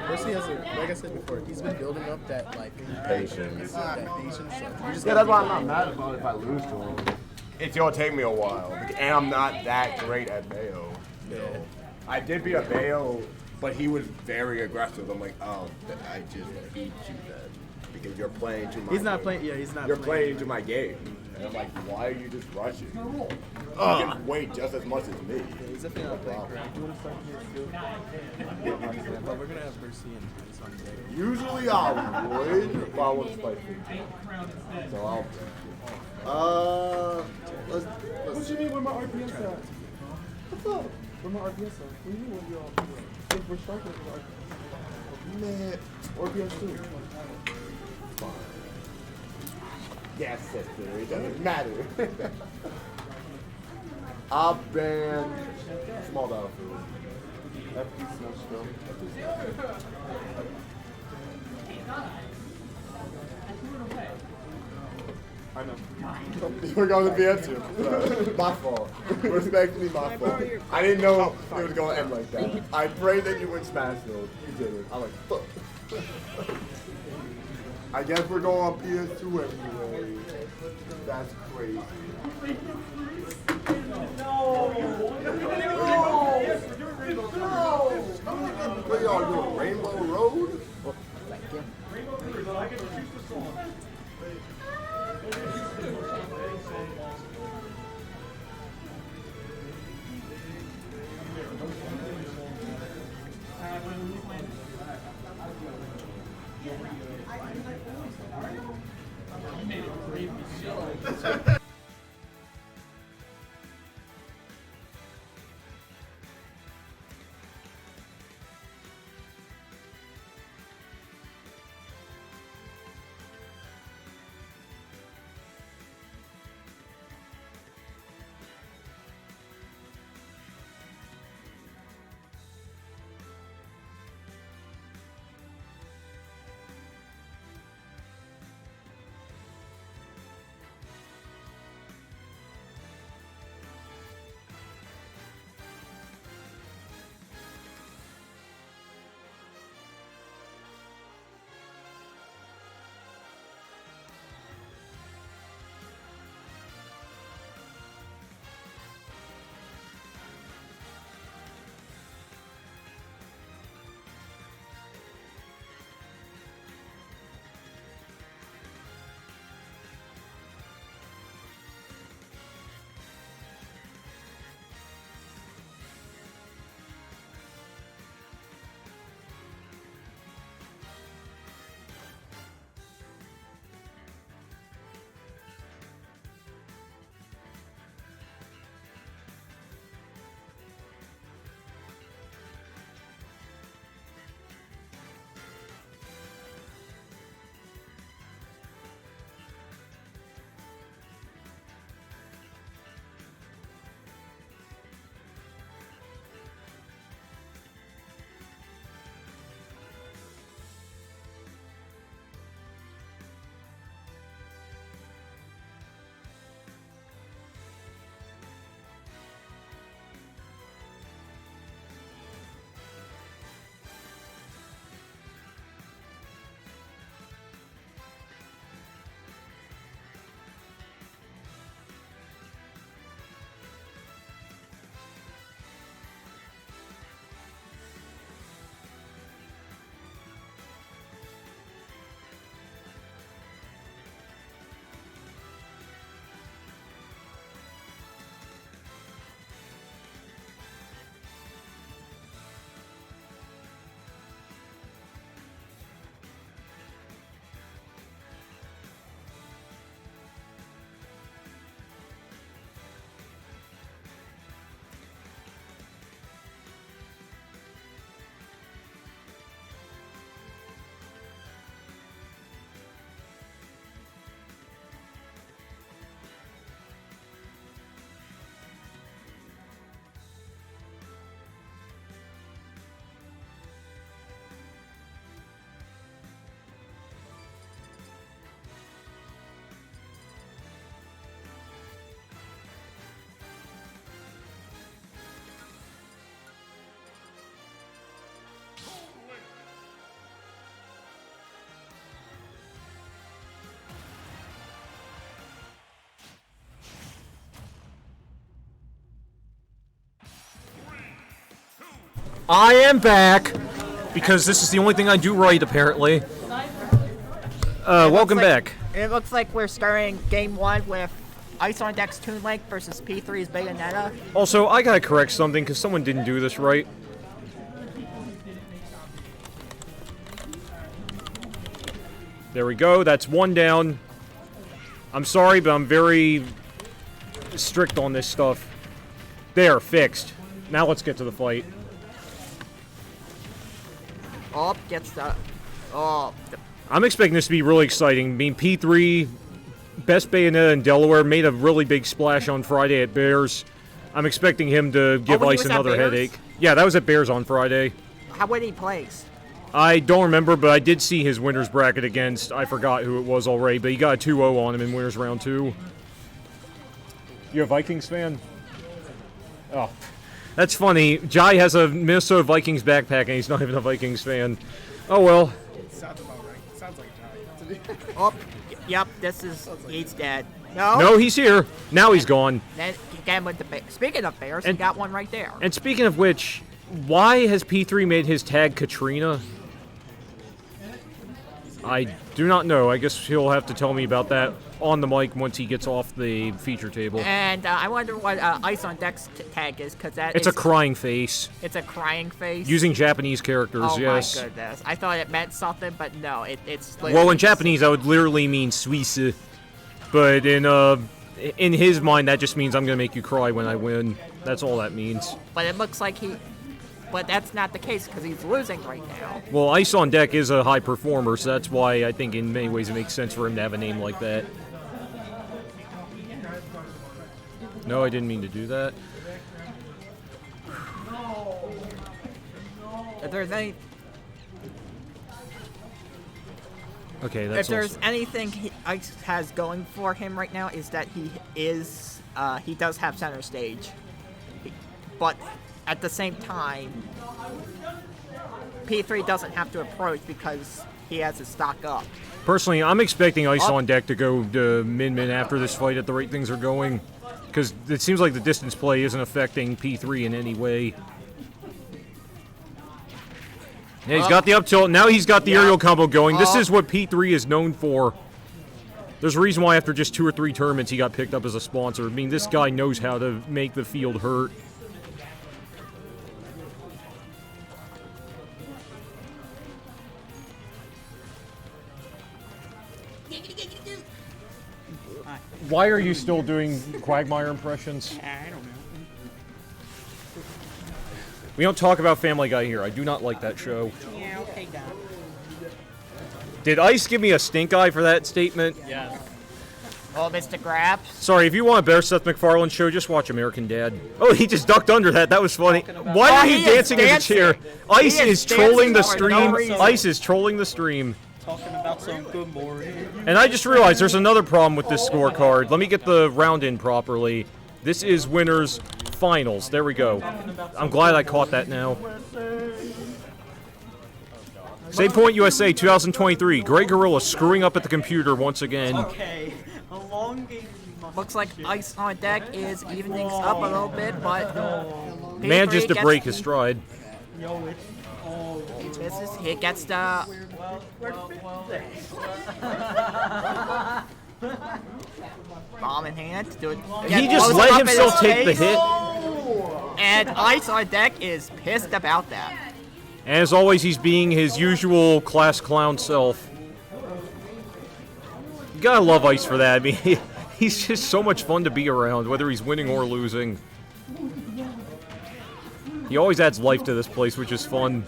Percy has, like I said before, he's been building up that like patience. that patience. So you just Yeah, gotta that's why keep I'm not mad about it if I lose to him. It's gonna take me a while, and I'm not that great at Bayo. Yeah. I did beat a Bayo, but he was very aggressive. I'm like, oh, I just beat you then because you're playing too much. He's not playing. Yeah, he's not. You're playing to my game. And I'm like, why are you just rushing? You can wait just as much as me. Yeah, he's definitely not playing correct. You want to start here too? But we're gonna have Percy and Vince on deck. Usually I would if I was spicy. So let's What you mean with my RPS at? What's up? Where my RPS at? What do you mean with your RPS? If we're striking with man. RPS 2. Yes, sister, it doesn't matter. I'll ban small battlefield. FP snow skill. I know. We're going to BF2. My fault. Respectfully, my fault. I didn't know it was going to end like that. I prayed that you would smash those. You didn't. I'm like, fuck. I guess we're going on PS2 anyway. That's crazy. No! What y'all doing? Rainbow Road? Thank you. I am back because this is the only thing I do right, apparently. Welcome back. It looks like we're starting game 1 with Ice on Deck's Toon Link versus P3's Bayonetta. Also, I gotta correct something because someone didn't do this right. There we go. That's 1 down. I'm sorry, but I'm very strict on this stuff. There, fixed. Now let's get to the fight. Oh, gets the... Oh. I'm expecting this to be really exciting. I mean, P3, best Bayonetta in Delaware, made a really big splash on Friday at Bears. I'm expecting him to give when he Ice was at another Bears? headache. Yeah, that was at Bears on Friday. How would he place? I don't remember, but I did see his winners bracket against, I forgot who it was already, but he got a 2-0 on him in winners round 2. You a Vikings fan? Oh, that's funny. Jai has a Minnesota Vikings backpack and he's not even a Vikings fan. Oh well. Sounds about right. Sounds like Jai. Oh, yep, this is... He's dead. No? No, he's here. Now he's gone. Then again with the Speaking of Bears, he got one right there. And speaking of which, why has P3 made his tag Katrina? I do not know. I guess he'll have to tell me about that on the mic once he gets off the feature table. And I wonder what Ice on Deck's tag is, because It's a crying face. It's a crying face? Using Japanese characters, oh yes. Oh my goodness. I thought it meant something, but no, it's... Well, in Japanese, that would literally mean Suisse. But in his mind, that just means I'm going to make you cry when I win. That's all that means. But it looks like he... But that's not the case, because he's losing right now. Well, Ice on Deck is a high performer, so that's why I think in many ways it makes sense for him to have a name like that. No, I didn't mean to do that. If there's any... Okay, that's If there's anything Ice has going for him right now, is that he does have center stage. But at the same time, P3 doesn't have to approach because he has his stock up. Personally, I'm expecting Ice on Deck to go to Min-Min after this fight at the rate things are going. Because it seems like the distance play isn't affecting P3 in any way. Yeah, he's got the up tilt. Now he's got the aerial combo going. This is what P3 is known for. There's a reason why after just 2 or 3 tournaments he got picked up as a sponsor. I mean, this guy knows how to make the field hurt. Why are you still doing Quagmire impressions? I don't know. We don't talk about Family Guy here. I do not like that show. Yeah, okay, Don. Did Ice give me a stink eye for that statement? Yeah. Oh, Mr. Grabs. Sorry, if you want a better Seth MacFarlane show, just watch American Dad. Oh, he just ducked under that. That was funny. Why are you dancing in the chair? Ice is trolling the stream. Ice is trolling the stream. Talking about some good morning. And I just realized there's another problem with this scorecard. Let me get the round in properly. This is winners finals. There we go. I'm glad I caught that now. Save Point USA 2023. Greg Gorilla screwing up at the computer once again. Okay. A long game. Looks like Ice on Deck is evening things up a little bit, but Manages to break his stride. He gets the bomb in hand. He just let himself take the hit. And Ice on Deck is pissed about that. And as always, he's being his usual class clown self. You gotta love Ice for that. I mean, he's just so much fun to be around, whether he's winning or losing. He always adds life to this place, which is fun.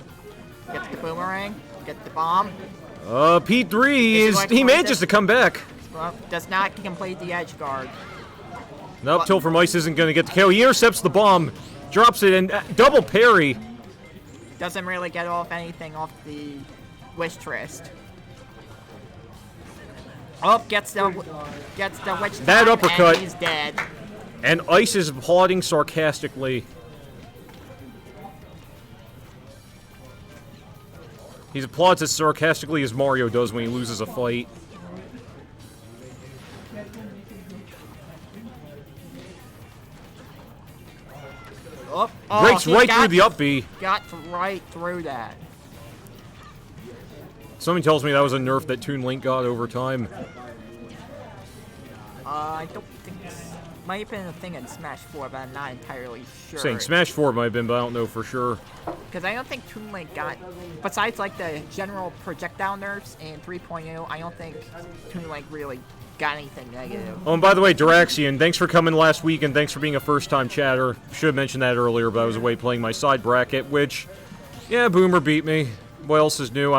Get the boomerang, get the bomb. P3 he manages to come back. Well, does not complete the edge guard. The up tilt from Ice isn't gonna get the kill. He intercepts the bomb, drops it, and double parry. Doesn't really get off anything off the Wish Trist. Oh, gets the Witch That Time, uppercut. and he's dead. And Ice is applauding sarcastically. He applauds as sarcastically as Mario does when he loses a fight. Oh, Breaks he right got- through the up B. Got right through that. Something tells me that was a nerf that Toon Link got over time. I don't think might have been a thing in Smash 4, but I'm not entirely sure. Saying Smash 4 might have been, but I don't know for sure. Because I don't think Toon Link got, besides like the general projectile nerfs in 3.0, I don't think Toon Link really got anything negative. Oh, and by the way, Duraxian, thanks for coming last week, and thanks for being a first-time chatter. Should have mentioned that earlier, but I was away playing my side bracket, which, yeah, Boomer beat me. What else is new?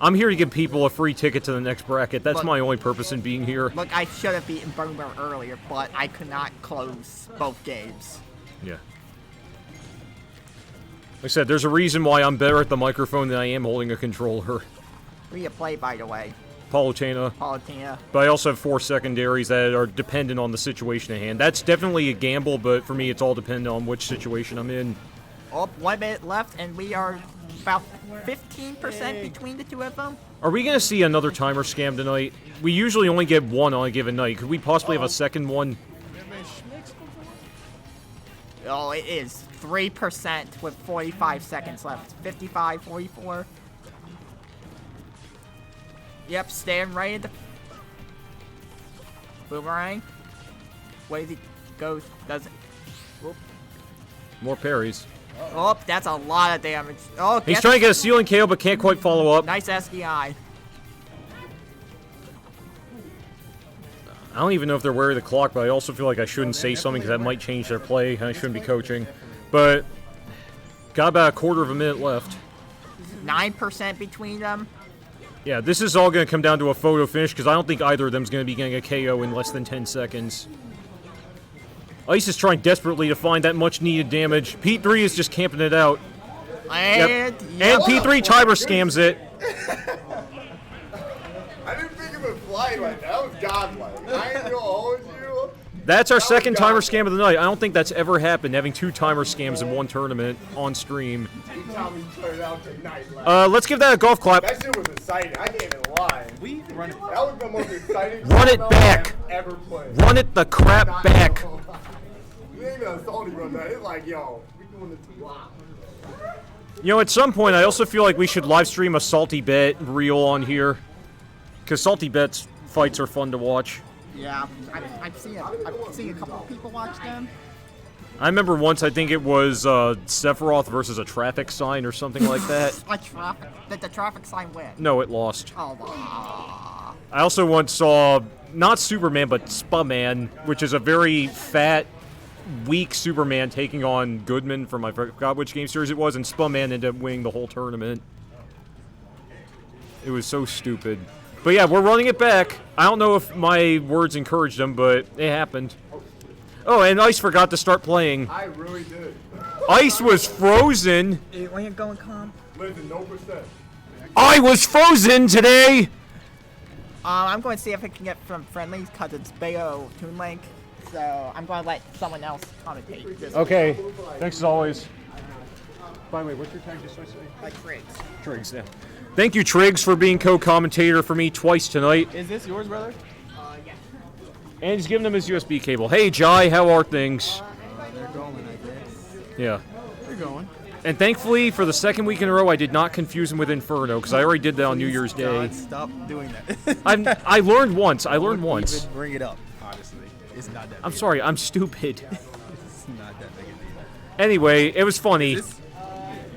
I'm here to give people a free ticket to the next bracket. That's Look- my only purpose in being here. Look, I should have beaten Boomer earlier, but I could not close both games. Yeah. Like I said, there's a reason why I'm better at the microphone than I am holding a controller. Who you play, by the way? Palutena. Palutena. But I also have 4 secondaries that are dependent on the situation at hand. That's definitely a gamble, but for me, it's all dependent on which situation I'm in. Oh, 1 minute left, and we are about 15% between the two of them. Are we going to see another timer scam tonight? We usually only get one on a given night. Could we possibly have a second one? Oh, it is 3% with 45 seconds left. 55, 44. Yep, staying right at the boomerang. Way he goes, does it? Whoop. More parries. Oh, that's a lot of damage. Oh, He's trying to get a ceiling KO, but can't quite follow up. Nice SDI. I don't even know if they're wary of the clock, but I also feel like I shouldn't say something because that might change their play, and I shouldn't be coaching. But got about a quarter of a minute left. 9% between them. Yeah, this is all going to come down to a photo finish because I don't think either of them is going to be getting a KO in less than 10 seconds. Ice is trying desperately to find that much-needed damage. P3 is just camping it out. And, And P3 timer scams it. I didn't think of it flying like that. That was godlike. I ain't gonna hold you. That's our second timer scam of the night. I don't think that's ever happened, having 2 timer scams in one tournament on stream. You tell me you turned out tonight. Let's give that a golf clap. That shit was exciting. I can't even lie. That was the most exciting Run it spell back. I've ever played. Run it the crap Not back. even- You ain't even a salty run that. It's like, yo, we doing the two. You know, at some point, I also feel like we should live stream a Salty Bet reel on here. Because Salty Bet's fights are fun to watch. Yeah, I've seen a couple of people watch them. I remember once, I think it was Sephiroth versus a traffic sign or something like that. Did the traffic sign win? No, it lost. Oh, wow. I also once saw, not Superman, but Spaman, which is a very fat, weak Superman taking on Goodman from, I forgot which game series it was, and Spaman ended up winning the whole tournament. It was so stupid. But yeah, we're running it back. I don't know if my words encouraged him, but it happened. Oh, and Ice forgot to start playing. I really did. Ice was frozen. When you're going calm. Listen, no percent. I was frozen today. I'm going to see if I can get from friendlies because it's Bayo Toon Link. So I'm going to let someone else commentate this. Okay. Thanks as always. By the way, what's your tag just so I say? Like Triggs. Triggs, yeah. Thank you, Triggs, for being co-commentator for me twice tonight. Is this yours, brother? Yeah. And he's giving him his USB cable. Hey, Jai, how are things? They're going, I guess. Yeah. They're going. And thankfully, for the second week in a row, I did not confuse him with Inferno, because I already did that on New Year's Day. God, stop doing that. I learned once. I learned Don't once. even bring it up, honestly. It's not that I'm big. sorry, I'm stupid. It's not that big a deal. Anyway, it was funny.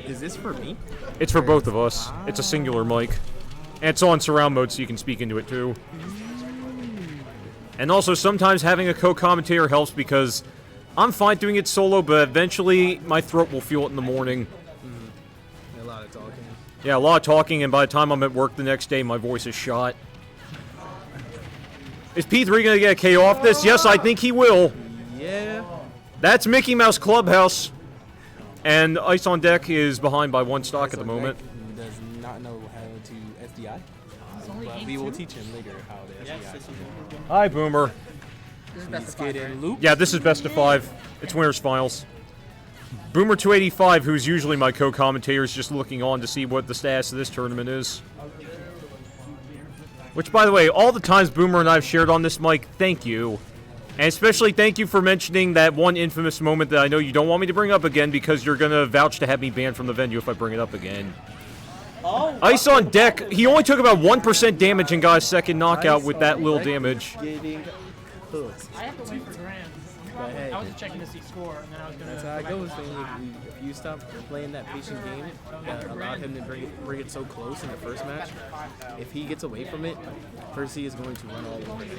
Is this for me? It's for both of us. It's a singular mic. And it's on surround mode, so you can speak into it too. And also, sometimes having a co-commentator helps because I'm fine doing it solo, but eventually my throat will feel it in the morning. A lot of talking. Yeah, a lot of talking, and by the time I'm at work the next day, my voice is shot. Is P3 going to get a KO off this? Yes, I think he will. Yeah. That's Mickey Mouse Clubhouse. And Ice on Deck is behind by 1 stock at the moment. He does not know how to SDI. But we will teach him later how to SDI. Hi, Boomer. Please get in loop. Yeah, this is best of 5. It's winners finals. Boomer 285, who's usually my co-commentator, is just looking on to see what the status of this tournament is. Which, by the way, all the times Boomer and I have shared on this mic, thank you. And especially thank you for mentioning that one infamous moment that I know you don't want me to bring up again because you're going to vouch to have me banned from the venue if I bring it up again. Oh, Ice on deck. He only took about 1% damage and got a second knockout with that little damage. Getting hooked. I have to wait for Grams. But hey, I was just checking to see score, and then I was gonna. that's how it goes. Man. If you stop playing that patient game that allowed him to bring it so close in the first match, if he gets away from it, Percy is going to run all over him.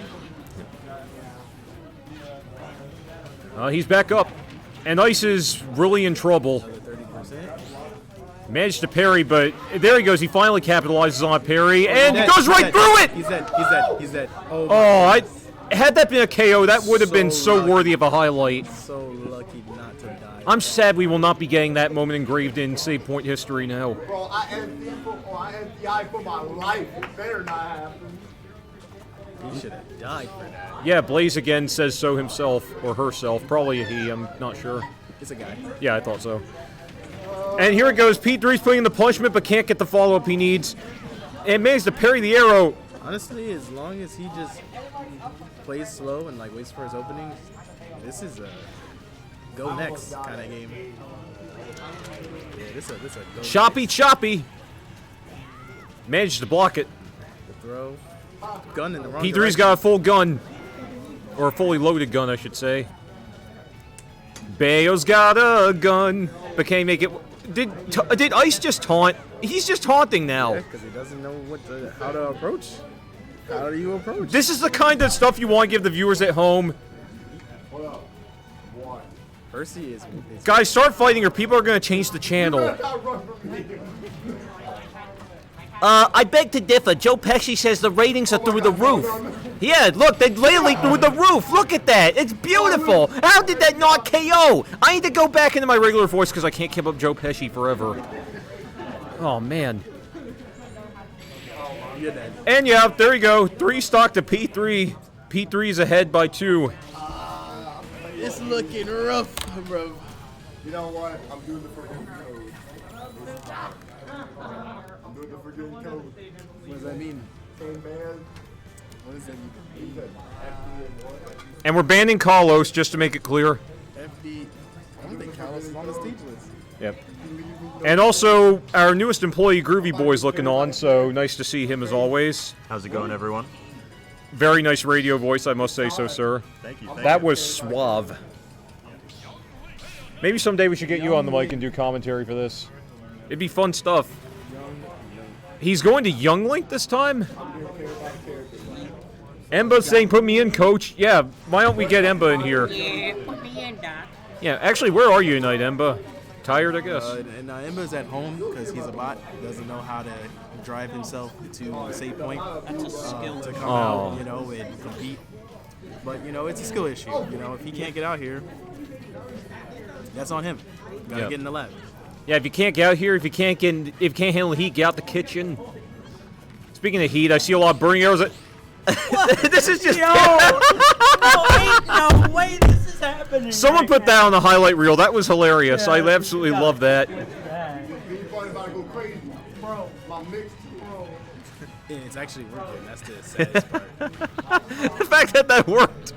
He's back up. And Ice is really in trouble. 30%. Managed to parry, but there he goes. He finally capitalizes on a parry, and He's goes dead. right through it! He's dead. He's dead. He's dead. Oh, Had that been a KO, that would have been so lucky. worthy of a highlight. So lucky not to die. I'm sad we will not be getting that moment engraved in save point history now. Bro, I FDI for my life. It better not happen. He should have died for that. Yeah, Blaze again says so himself, or herself. Probably a he, I'm not sure. It's a guy. Yeah, I thought so. And here it goes. P3's putting in the punishment, but can't get the follow-up he needs. And managed to parry the arrow. Honestly, as long as he just plays slow and like waits for his openings, this is a go next kind of game. Yeah, this is a go Choppy. Managed to block it. The throw. Gun in the wrong P3's direction. got a full gun. Or a fully loaded gun, I should say. Bayo's got a gun, but can't make it. Did Ice just taunt? He's just taunting now. Because he doesn't know how to approach. How do you approach? This is the kind of stuff you want to give the viewers at home. Percy is Guys, start fighting or people are going to change the channel. I beg to differ. Joe Pesci says the ratings are through the roof. Yeah, look, they're literally through the roof. Look at that. It's beautiful. How did that not KO? I need to go back into my regular voice because I can't keep up Joe Pesci forever. Oh, man. And yeah, there you go. 3 stock to P3. P3 is ahead by 2. It's looking rough, bro. You know what? I'm doing the forgetting code. I'm doing the forgetting code. What does that mean? Hey, man. What does that mean? And we're banning Carlos, just to make it clear. FD. I don't think Carlos is on the stage list. Yep. And also, our newest employee, Groovy Boy's looking on, so nice to see him as always. How's it going, everyone? Very nice radio voice, I must say so, sir. Thank you. That was suave. Maybe someday we should get you on the mic and do commentary for this. It'd be fun stuff. He's going to Young Link this time? Emba's saying, put me in, coach. Yeah, why don't we get Emba in here? Yeah, put me in, Doc. Yeah, actually, where are you tonight, Emba? Tired, I guess. Emba's at home because he's a bot. Doesn't know how to drive himself to the save point. That's a skill. To come out, and compete. But it's a skill issue. If he can't get out here, that's on him. Gotta get in the lab. Yeah, if you can't get out here, if you can't handle the heat, get out the kitchen. Speaking of heat, I see a lot of burning arrows. This is just. No way, this is happening. Someone put that on the highlight reel. That was hilarious. I absolutely love that. Bro, my mix, bro. Yeah, it's actually working. That's the saddest part. The fact that worked.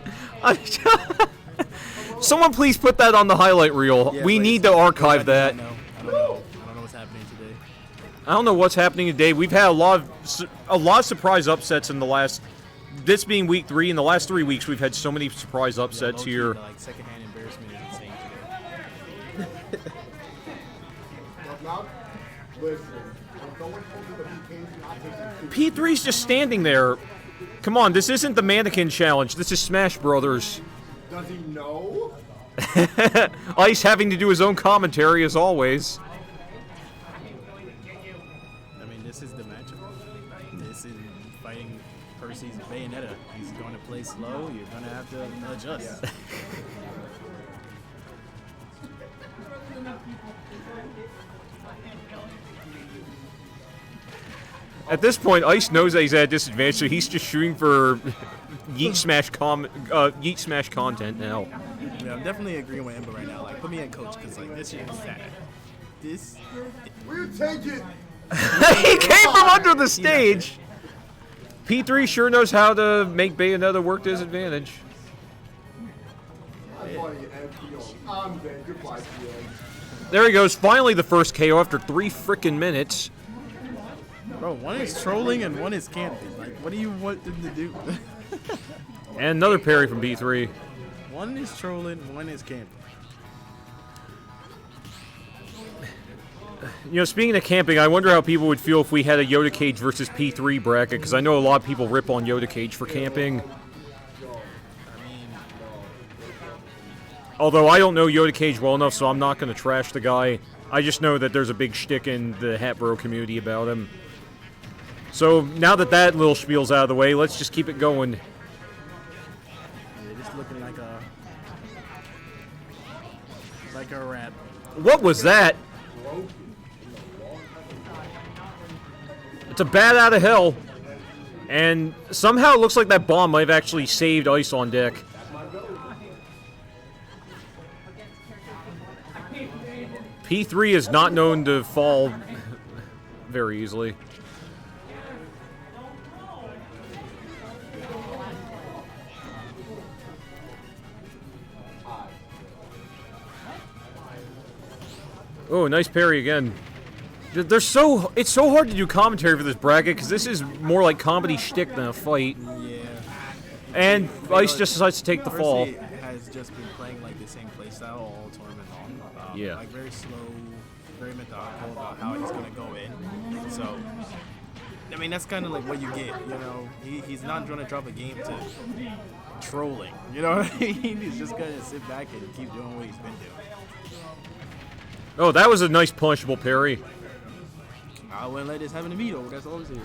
Someone please put that on the highlight reel. Yeah, we please. need to archive that. I don't know what's happening today. I don't know what's happening today. We've had a lot of surprise upsets in the last. This being week 3, in the last 3 weeks, we've had so many surprise upsets here. The, secondhand embarrassment is insane today. P3's just standing there. Come on, this isn't the mannequin challenge. This is Smash Brothers. Does he know? Ice having to do his own commentary as always. I mean, this is the matchup. This is fighting Percy's Bayonetta. He's going to play slow. You're going to have to adjust. At this point, Ice knows that he's at a disadvantage, so he's just shooting for Yeet Smash content now. Yeah, I'm definitely agreeing with Ember right now. Like, put me in coach, because this shit is sad. This. We'll take it. He came from under the stage. P3 sure knows how to make Bayonetta work to his advantage. There he goes. Finally, the first KO after 3 freaking minutes. Bro, one is trolling and one is camping. Like, what do you want them to do? And another parry from B3. One is trolling, one is camping. You know, speaking of camping, I wonder how people would feel if we had a Yoda Cage versus P3 bracket, because I know a lot of people rip on Yoda Cage for camping. Although I don't know Yoda Cage well enough, so I'm not going to trash the guy. I just know that there's a big shtick in the Hatbro community about him. So now that that little spiel's out of the way, let's just keep it going. Yeah, just looking like a rat. What was that? It's a bat out of hell. And somehow it looks like that bomb might have actually saved Ice on deck. P3 is not known to fall very easily. Oh, nice parry again. It's so hard to do commentary for this bracket because this is more like comedy shtick than a fight. Yeah. And Ice just decides to take the fall. Has just been playing like the same playstyle all tournament long. Yeah. Like very slow, very methodical about how he's gonna go in. So, I mean, that's kind of like what you get. You know, he's not gonna drop a game to trolling. You know what I mean? He's just gonna sit back and keep doing what he's been doing. Oh, that was a nice punishable parry. I wouldn't let this happen to me though. That's all I'm saying.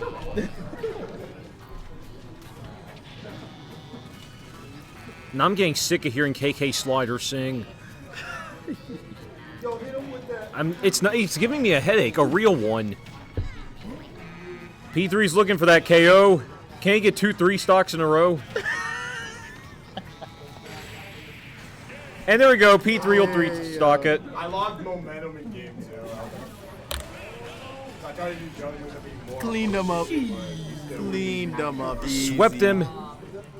And I'm getting sick of hearing KK Slider sing. It's giving me a headache, a real one. P3's looking for that KO. Can he get 2 3 stocks in a row? And there we go. P3 will 3 stock it. I lost momentum in game 2. I tried to do jumping to be more. Cleaned them up. Cleaned them up. Easy. Swept him.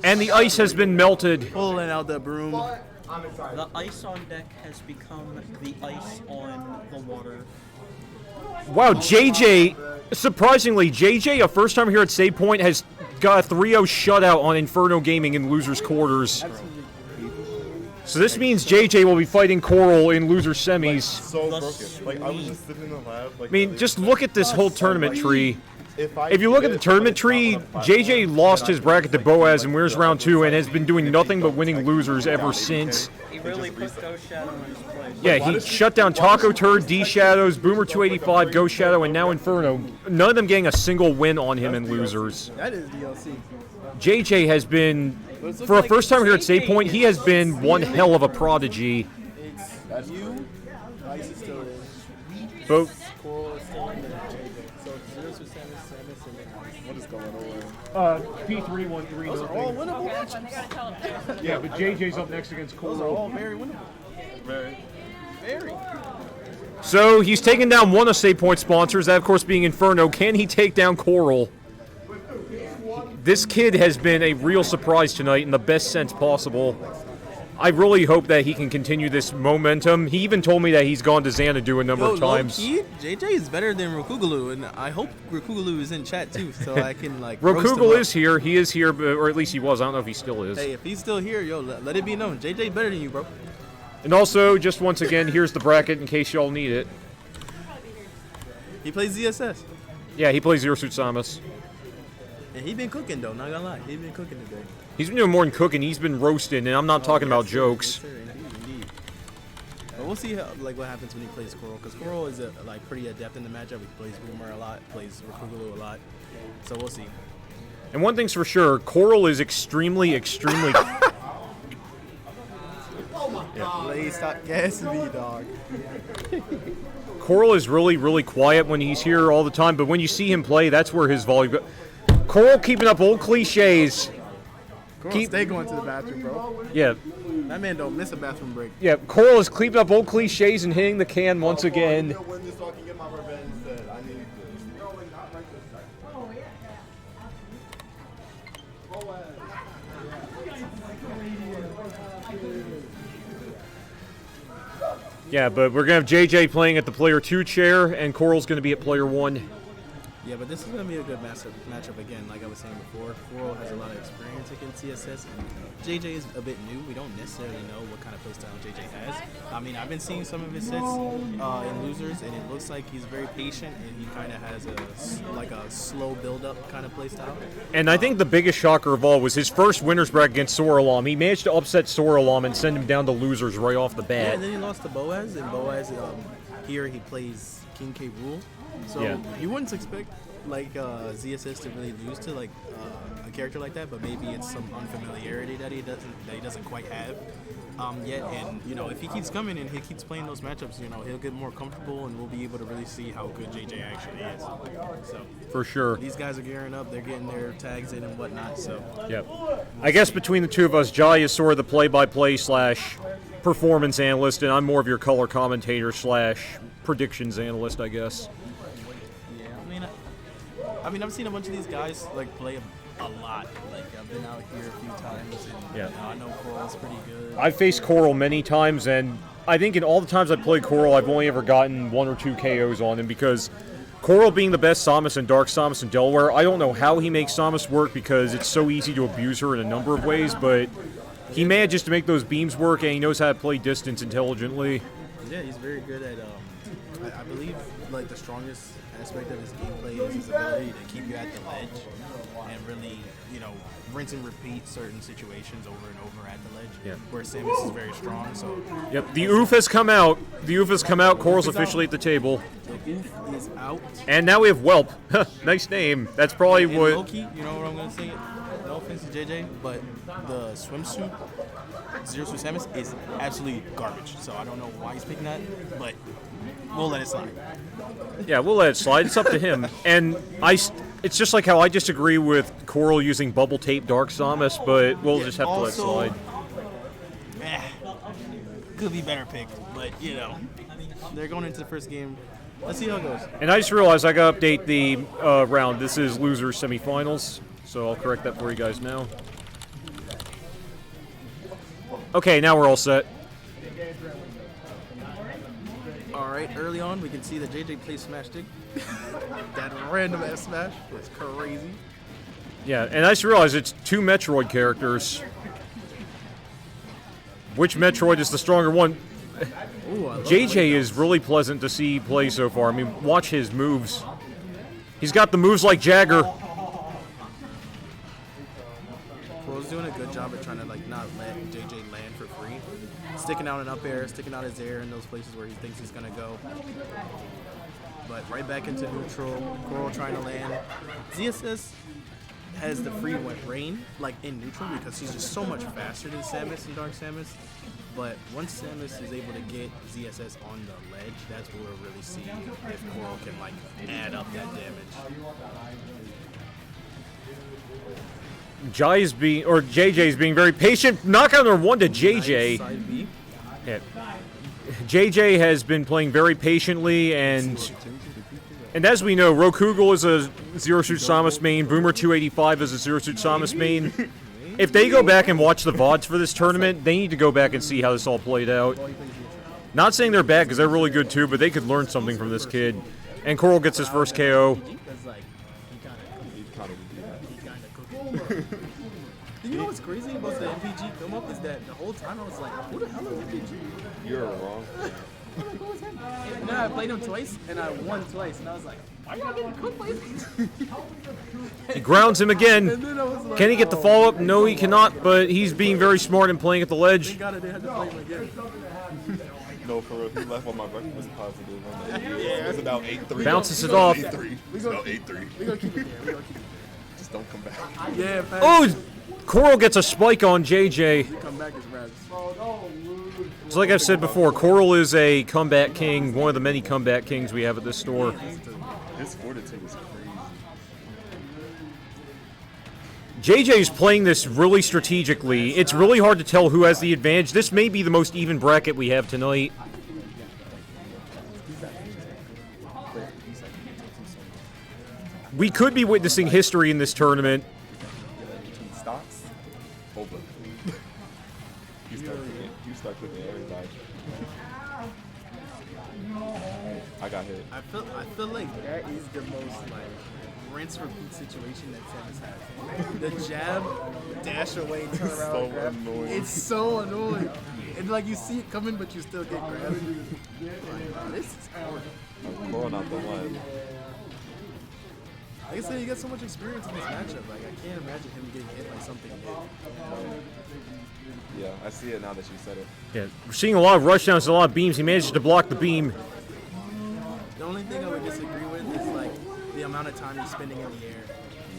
And the ice has been melted. Pulling out the broom. The ice on deck has become the ice on the water. Wow, JJ, surprisingly, JJ, a first time here at Save Point, has got a 3-0 shutout on Inferno Gaming in losers quarters. So this means JJ will be fighting Coral in loser semis. So broken. Like, I was just sitting in the lab. Like, I mean, just look at this whole tournament tree. If you look at the tournament tree, JJ lost his bracket to Boaz in Winners Round 2 and has been doing nothing but winning losers ever since. He really put Ghost Shadow in his place. Yeah, he shut down Taco Turd, D Shadows, Boomer 285, Ghost Shadow, and now Inferno. None of them getting a single win on him in losers. That is DLC. JJ has been, for a first time here at Save Point, he has been one hell of a prodigy. It's you. Ice is still in. Both. Coral is still in. So Zeus with Samus, and what is going on? P3 won 3. Those are all winnable matches. Yeah, but JJ's up next against Coral. Those are all very winnable. Very. So he's taken down one of Save Point sponsors, that of course being Inferno. Can he take down Coral? This kid has been a real surprise tonight in the best sense possible. I really hope that he can continue this momentum. He even told me that he's gone to Xanadu a number of times. Low-key, JJ is better than Rokugalu, and I hope Rokugalu is in chat too, so I can like. roast him Rokugal up. is here. He is here, or at least he was. I don't know if he still is. Hey, if he's still here, yo, let it be known. JJ better than you, bro. And also, just once again, here's the bracket in case y'all need it. He plays ZSS. Yeah, he plays Zero Suit Samus. And he been cooking though, not gonna lie. He been cooking today. He's been doing more than cooking. He's been roasting, and I'm not talking about jokes. Yes, sir, indeed. But we'll see how, like what happens when he plays Coral, because Coral is like pretty adept in the matchup. He plays Boomer a lot, plays Rokugalu a lot. So we'll see. And one thing's for sure, Coral is extremely. Please stop gassing me, dog. Coral is really quiet when he's here all the time, but when you see him play, that's where his volume goes. Coral keeping up old cliches. Coral stay going to the bathroom, bro. Yeah. That man don't miss a bathroom break. Yeah, Coral is keeping up old cliches and hitting the can once again. Yeah, but we're going to have JJ playing at the player 2 chair, and Coral's going to be at player 1. Yeah, but this is going to be a good matchup again. Like I was saying before, Coral has a lot of experience against CSS, and JJ is a bit new. We don't necessarily know what kind of playstyle JJ has. I mean, I've been seeing some of his sets in losers, and it looks like he's very patient, and he kind of has a slow build-up kind of playstyle. And I think the biggest shocker of all was his first winner's bracket against Soralam. He managed to upset Soralam and send him down to losers right off the bat. Yeah, and then he lost to Boaz, and Boaz here he plays King K. Rool. So Yeah. you wouldn't expect like ZSS to really lose to like a character like that, but maybe it's some unfamiliarity that he doesn't quite have yet. And you know, if he keeps coming and he keeps playing those matchups, you know, he'll get more comfortable, and we'll be able to really see how good JJ actually is. So For sure. these guys are gearing up; they're getting their tags in and whatnot. So Yep. I guess between the two of us, Jai is sort of the play-by-play / performance analyst, and I'm more of your color commentator / predictions analyst, I guess. I mean, I've seen a bunch of these guys like play a lot. Like I've been out here a few times, and Yeah. you know, I know Coral's pretty good. I've faced Coral many times, and I think in all the times I've played Coral, I've only ever gotten 1 or 2 KOs on him because Coral being the best Samus and Dark Samus in Delaware, I don't know how he makes Samus work because it's so easy to abuse her in a number of ways, but he manages to make those beams work, and he knows how to play distance intelligently. Yeah, he's very good at. I believe like the strongest aspect of his gameplay is his ability to keep you at the ledge and really, you know, rinse and repeat certain situations over and over at the ledge. Yeah. Where Samus is very strong. So. Yep, the oof has come out. The oof has come out. Coral's officially at the table. The oof is out. And now we have Whelp. Nice name. That's probably And what... low-key, you know what I'm gonna say? No offense to JJ, but the swimsuit Zero Suit Samus is absolutely garbage. So I don't know why he's picking that, but we'll let it slide. Yeah, we'll let it slide. It's up to him. And it's just like how I disagree with Coral using bubble tape Dark Samus, but we'll just have to let it slide. Could be better picked, but you know, they're going into the first game. Let's see how it goes. And I just realized I gotta update the round. This is losers semifinals, so I'll correct that for you guys now. Okay, now we're all set. Alright, early on we can see that JJ plays Smash Dig. That random ass smash was crazy. Yeah, and I just realized it's 2 Metroid characters. Which Metroid is the stronger one? Ooh, I love JJ is really pleasant to see play so far. I mean, watch his moves. He's got the moves like Jagger. Coral's doing a good job at trying to like not let JJ land for free. Sticking out an up air, sticking out his air in those places where he thinks he's gonna go. But right back into neutral. Coral trying to land. ZSS has the free rain like in neutral because he's just so much faster than Samus and Dark Samus. But once Samus is able to get ZSS on the ledge, that's where we'll really see if Coral can like add up that damage. JJ is being very patient. Knockout number 1 to JJ. Nice side B. Yeah. JJ has been playing very patiently, and as we know, Rokugel is a Zero Suit Samus main. Boomer 285 is a Zero Suit Samus main. If they go back and watch the VODs for this tournament, they need to go back and see how this all played out. Not saying they're bad, because they're really good too, but they could learn something from this kid. And Coral gets his first KO. You know what's crazy about the MPG come up is that the whole time I was like, who the hell is MPG? You're wrong. And then I played him twice and I won twice, and I was like, why y'all getting cooked by He grounds him again. And then I was like, Can he get the follow-up? No, he cannot, but he's being very smart and playing at the ledge. Thank God they had to play him again. No, for real. He left on my breakfast positive. It's about 8-3. Bounces it off. 8-3. It's about 8-3. We're going to keep it there. We're going to keep it Just don't come back. there. Yeah, Oh, Coral gets a spike on JJ. come back as Raz. So like I've said before, Coral is a comeback king, one of the many comeback kings we have at this store. His fortitude is crazy. JJ's playing this really strategically. It's really hard to tell who has the advantage. This may be the most even bracket we have tonight. We could be witnessing history in this tournament. Stocks? Over. You start cooking everybody. got hit. I feel like that is the most like rinse repeat situation that Samus has. The jab, dash away, turn around, So grab. annoying. It's so annoying. And like you see it coming, but you still get grabbed. Like, this is hard. I'm pulling out the one. Like I said, you got so much experience in this matchup. Like I can't imagine him getting hit by something big. Yeah, I see it now that you said it. Yeah, we're seeing a lot of rushdowns and a lot of beams. He manages to block the beam. The only thing I would disagree with is like the amount of time he's spending in the air.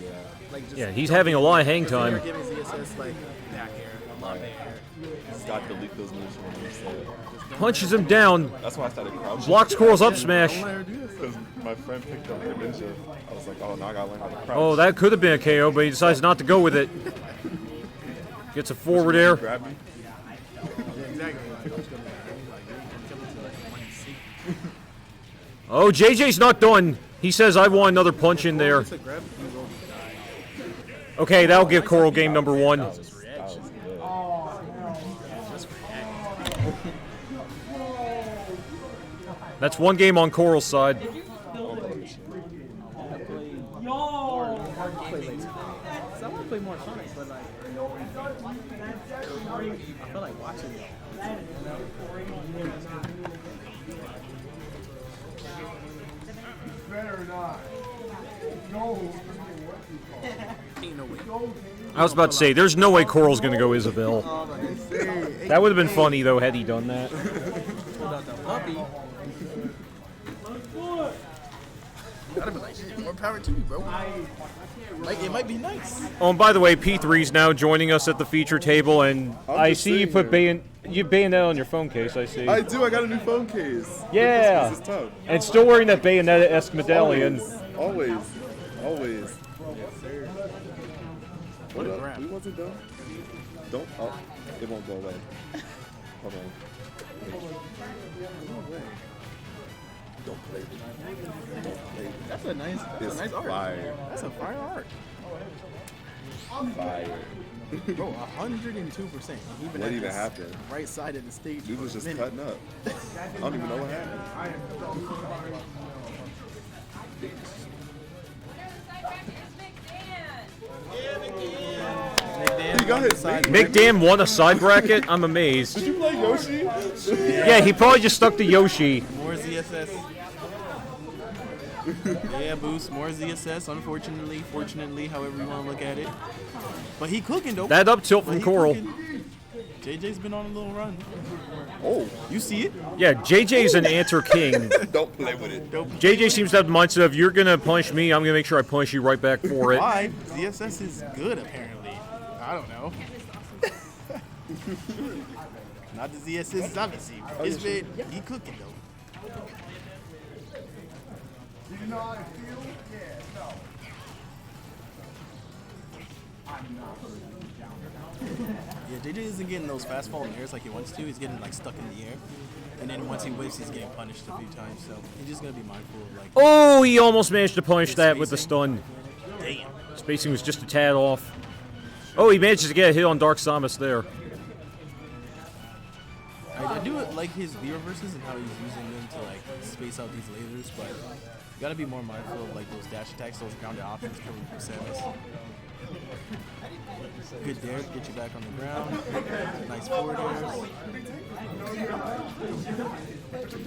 Yeah. Like just Yeah, he's having a lot of hang if they were time. giving ZSS like back air, love air. He's got to delete those moves from when you said it. Punches him down. That's why I started crouching. Blocks Coral's up smash. Because my friend picked up Greninja. I was like, oh, now I gotta learn how to crouch. Oh, that could have been a KO, but he decides not to go with it. Gets a forward air. Grab me. Yeah, exactly. Like, I was gonna, like, coming to like 1C. Oh, JJ's not done. He says, I want another punch in there. It's a grab, he will die. Okay, that'll give Coral game number 1. Just reaction. Just react. That's 1 game on Coral's side. Play later. So I want to play more Sonic, but like, I feel like watching it. Ain't no way. I was about to say, there's no way Coral's going to go Isabel. That would have been funny, though, had he done that. Pulled out the puppy. Gotta be like, shit, more power to you, bro. Like, it might be nice. Oh, and by the way, P3's now joining us at the feature table, and I just see you sitting put here. Bayonetta on your phone case, I see. I do. I got a new phone case. Yeah. This is tough. And still wearing that Bayonetta-esque medallion. Always. Always. Yes, sir. What a up? grab. We wasn't done. Don't. Oh, it won't go away. Hold on. Don't play with me. Don't play with me. That's a nice It's art. fire. That's a fire art. Fire. Bro, 102%. Even What at even this happened? right side of the stage. Dude was for a just minute. cutting up. I don't even know what happened. He got his side. Mick Dam won a side bracket? I'm amazed. Did you play Yoshi? Yeah, he probably just stuck to Yoshi. More ZSS. Yeah, Boost, more ZSS, unfortunately, fortunately, however you want to look at it. But he cooking, though. That up tilt But from he Coral. cooking. JJ's been on a little run. Oh, you see it? Yeah, JJ's an answer king. Don't play with it. JJ seems to have the mindset of, you're going to punish me, I'm going to make sure I punish you right back for it. Why? ZSS is good, apparently. I don't know. Not the ZSS, obviously. This man, he cooking, though. Yeah, JJ isn't getting those fast falling airs like he wants to. He's getting like stuck in the air. And then once he whiffs, he's getting punished a few times. So he's just going to be mindful of like... Oh, he almost managed to punish that with the stun. Damn. Spacing was just a tad off. Oh, he manages to get a hit on Dark Samus there. I do like his V reverses and how he's using them to like space out these lasers, but you gotta be more mindful of like those dash attacks, those grounded options coming from Samus. Good dare to get you back on the ground. Nice forward airs.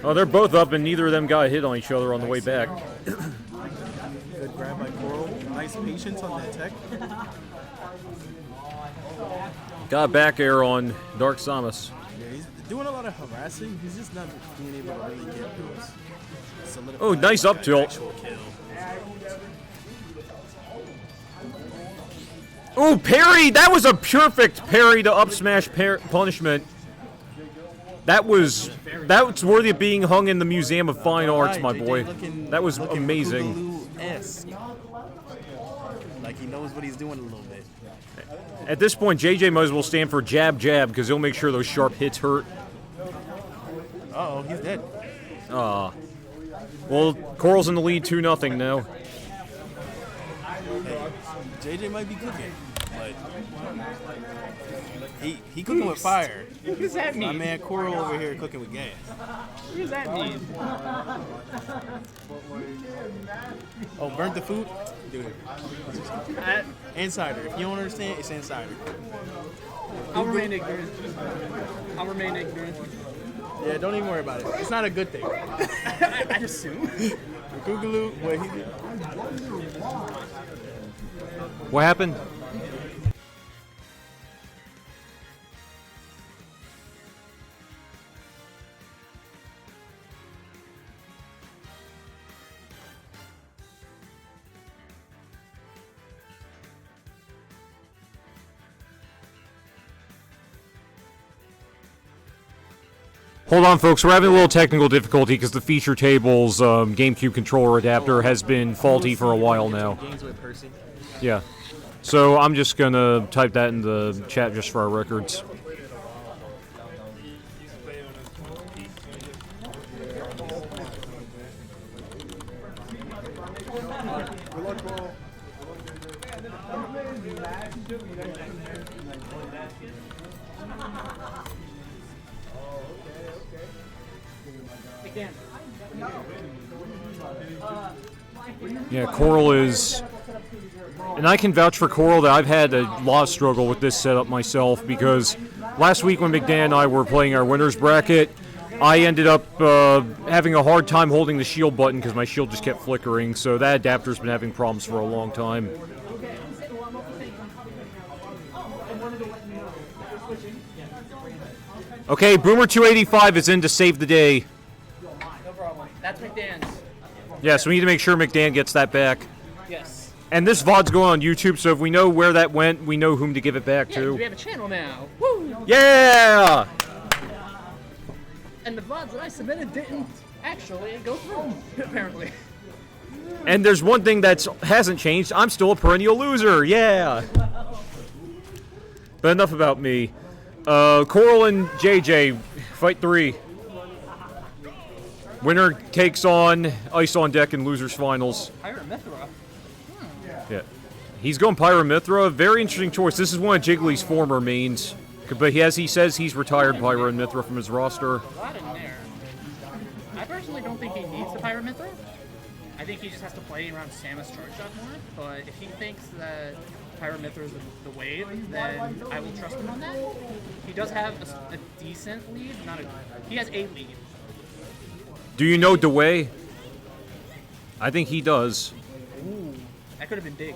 Oh, they're both up, and neither of them got a hit on each other on the way back. Good grab by Coral. Nice patience on that tech. Got a back air on Dark Samus. Yeah, he's doing a lot of harassing. He's just not being able to really get those. Solidify Oh, nice up that tilt. actual kill. Oh, parry! That was a perfect parry to up smash punishment. That's worthy of being hung in the Museum of Fine Arts, my boy. That was amazing. Boogaloo-esque. Like he knows what he's doing a little bit. At this point, JJ might as well stand for jab, jab, because he'll make sure those sharp hits hurt. Uh-oh, he's dead. Well, Coral's in the lead 2-0 now. Hey, JJ might be cooking. Like, but he cooking with fire. What does that mean? My man Coral over here cooking with gas. What does that mean? Oh, burnt the food? Dude. Insider. If you don't understand, it's insider. I'll remain ignorant. Yeah, don't even worry about it. It's not a good thing. I assume. Googaloo, what he did. What happened? Hold on, folks. We're having a little technical difficulty because the feature table's GameCube controller adapter has been faulty for a while now. Games with Percy. Yeah. So I'm just going to type that in the chat just for our records. Yeah, Coral is... And I can vouch for Coral that I've had a lot of struggle with this setup myself because last week when McDan and I were playing our winner's bracket, I ended up having a hard time holding the shield button because my shield just kept flickering, so that adapter's been having problems for a long time. Okay, Boomer 285 is in to save the day. No problem. That's McDan's. Yeah, so we need to make sure McDan gets that back. Yes. And this VOD's going on YouTube, so if we know where that went, we know whom to give it back Yeah, to. we have a channel now. Woo! Yeah! And the VODs that I submitted didn't actually go through, apparently. And there's one thing that hasn't changed. I'm still a perennial loser. Yeah! But enough about me. Coral and JJ, fight 3. Winner takes on Ice on Deck in Losers Finals. Pyramithra. Yeah. He's going Pyramithra. Very interesting choice. This is one of Jiggly's former mains. But he says he's retired Pyramithra from his roster. A lot in there. I personally don't think he needs the Pyramithra. I think he just has to play around Samus Charge Shot more. But if he thinks that Pyramithra is the wave, then I will trust him on that. He does have a decent lead. He has a lead. Do you know DeWay? I think he does. Ooh, that could have been big.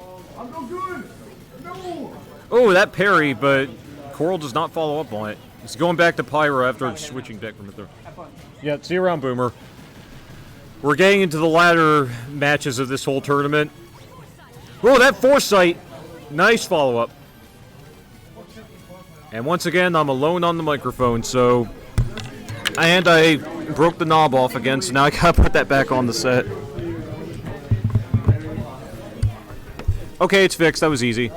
Oh, that parry, but Coral does not follow up on it. He's going back to Pyra after switching back from it there. Yeah, see you around, Boomer. We're getting into the latter matches of this whole tournament. Oh, that foresight. Nice follow-up. And once again, I'm alone on the microphone, so... And I broke the knob off again, so now I gotta put that back on the set. Okay, it's fixed. That was easy.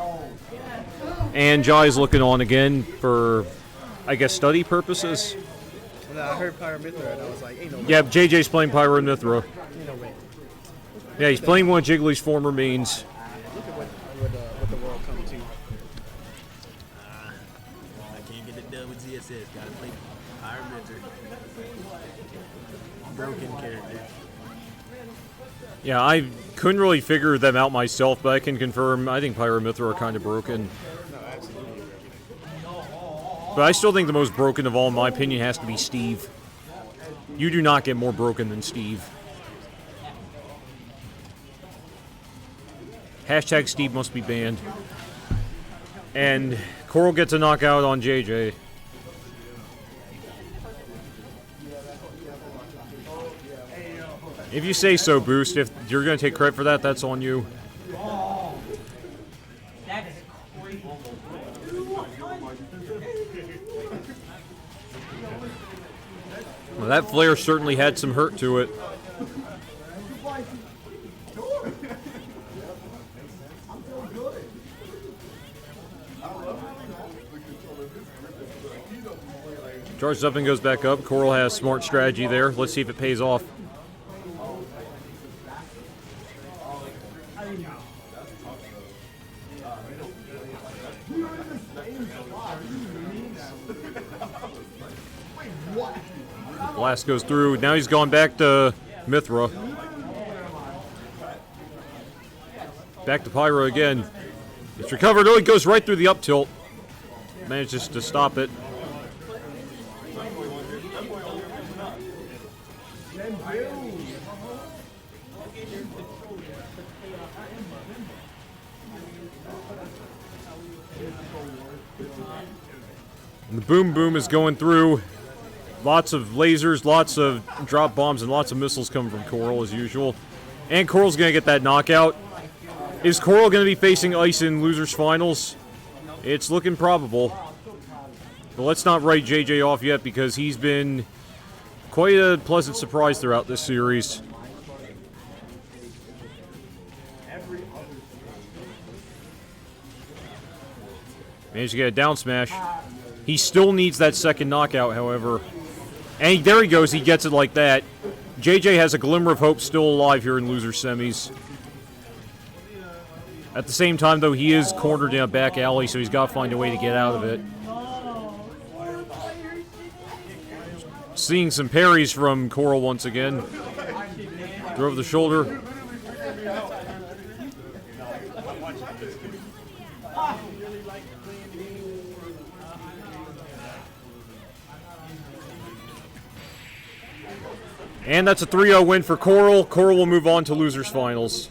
And Jai's looking on again for, I guess, study purposes. No, I heard Pyramithra and I was like, ain't no way. Yeah, JJ's playing Pyramithra. Ain't no way. Yeah, he's playing one of Jiggly's former mains. Look at what the world come to. I can't get it done with ZSS. Gotta play Pyramithra. Broken character. Yeah, I couldn't really figure them out myself, but I can confirm I think Pyramithra are kind of broken. No, absolutely. But I still think the most broken of all, in my opinion, has to be Steve. You do not get more broken than Steve. Hashtag Steve must be banned. And Coral gets a knockout on JJ. If you say so, Boost. If you're going to take credit for that, that's on you. Well, that flare certainly had some hurt to it. Charges up and goes back up. Coral has smart strategy there. Let's see if it pays off. Blast goes through. Now he's gone back to Mithra. Back to Pyra again. It's recovered. Oh, he goes right through the up tilt. Manages to stop it. And the boom boom is going through. Lots of lasers, lots of drop bombs, and lots of missiles coming from Coral as usual. And Coral's going to get that knockout. Is Coral going to be facing Ice in losers finals? It's looking probable. But let's not write JJ off yet because he's been quite a pleasant surprise throughout this series. Managed to get a down smash. He still needs that second knockout, however. And there he goes, he gets it like that. JJ has a glimmer of hope still alive here in loser semis. At the same time, though, he is cornered in a back alley, so he's got to find a way to get out of it. Seeing some parries from Coral once again. Throw over the shoulder. And that's a 3-0 win for Coral. Coral will move on to losers finals.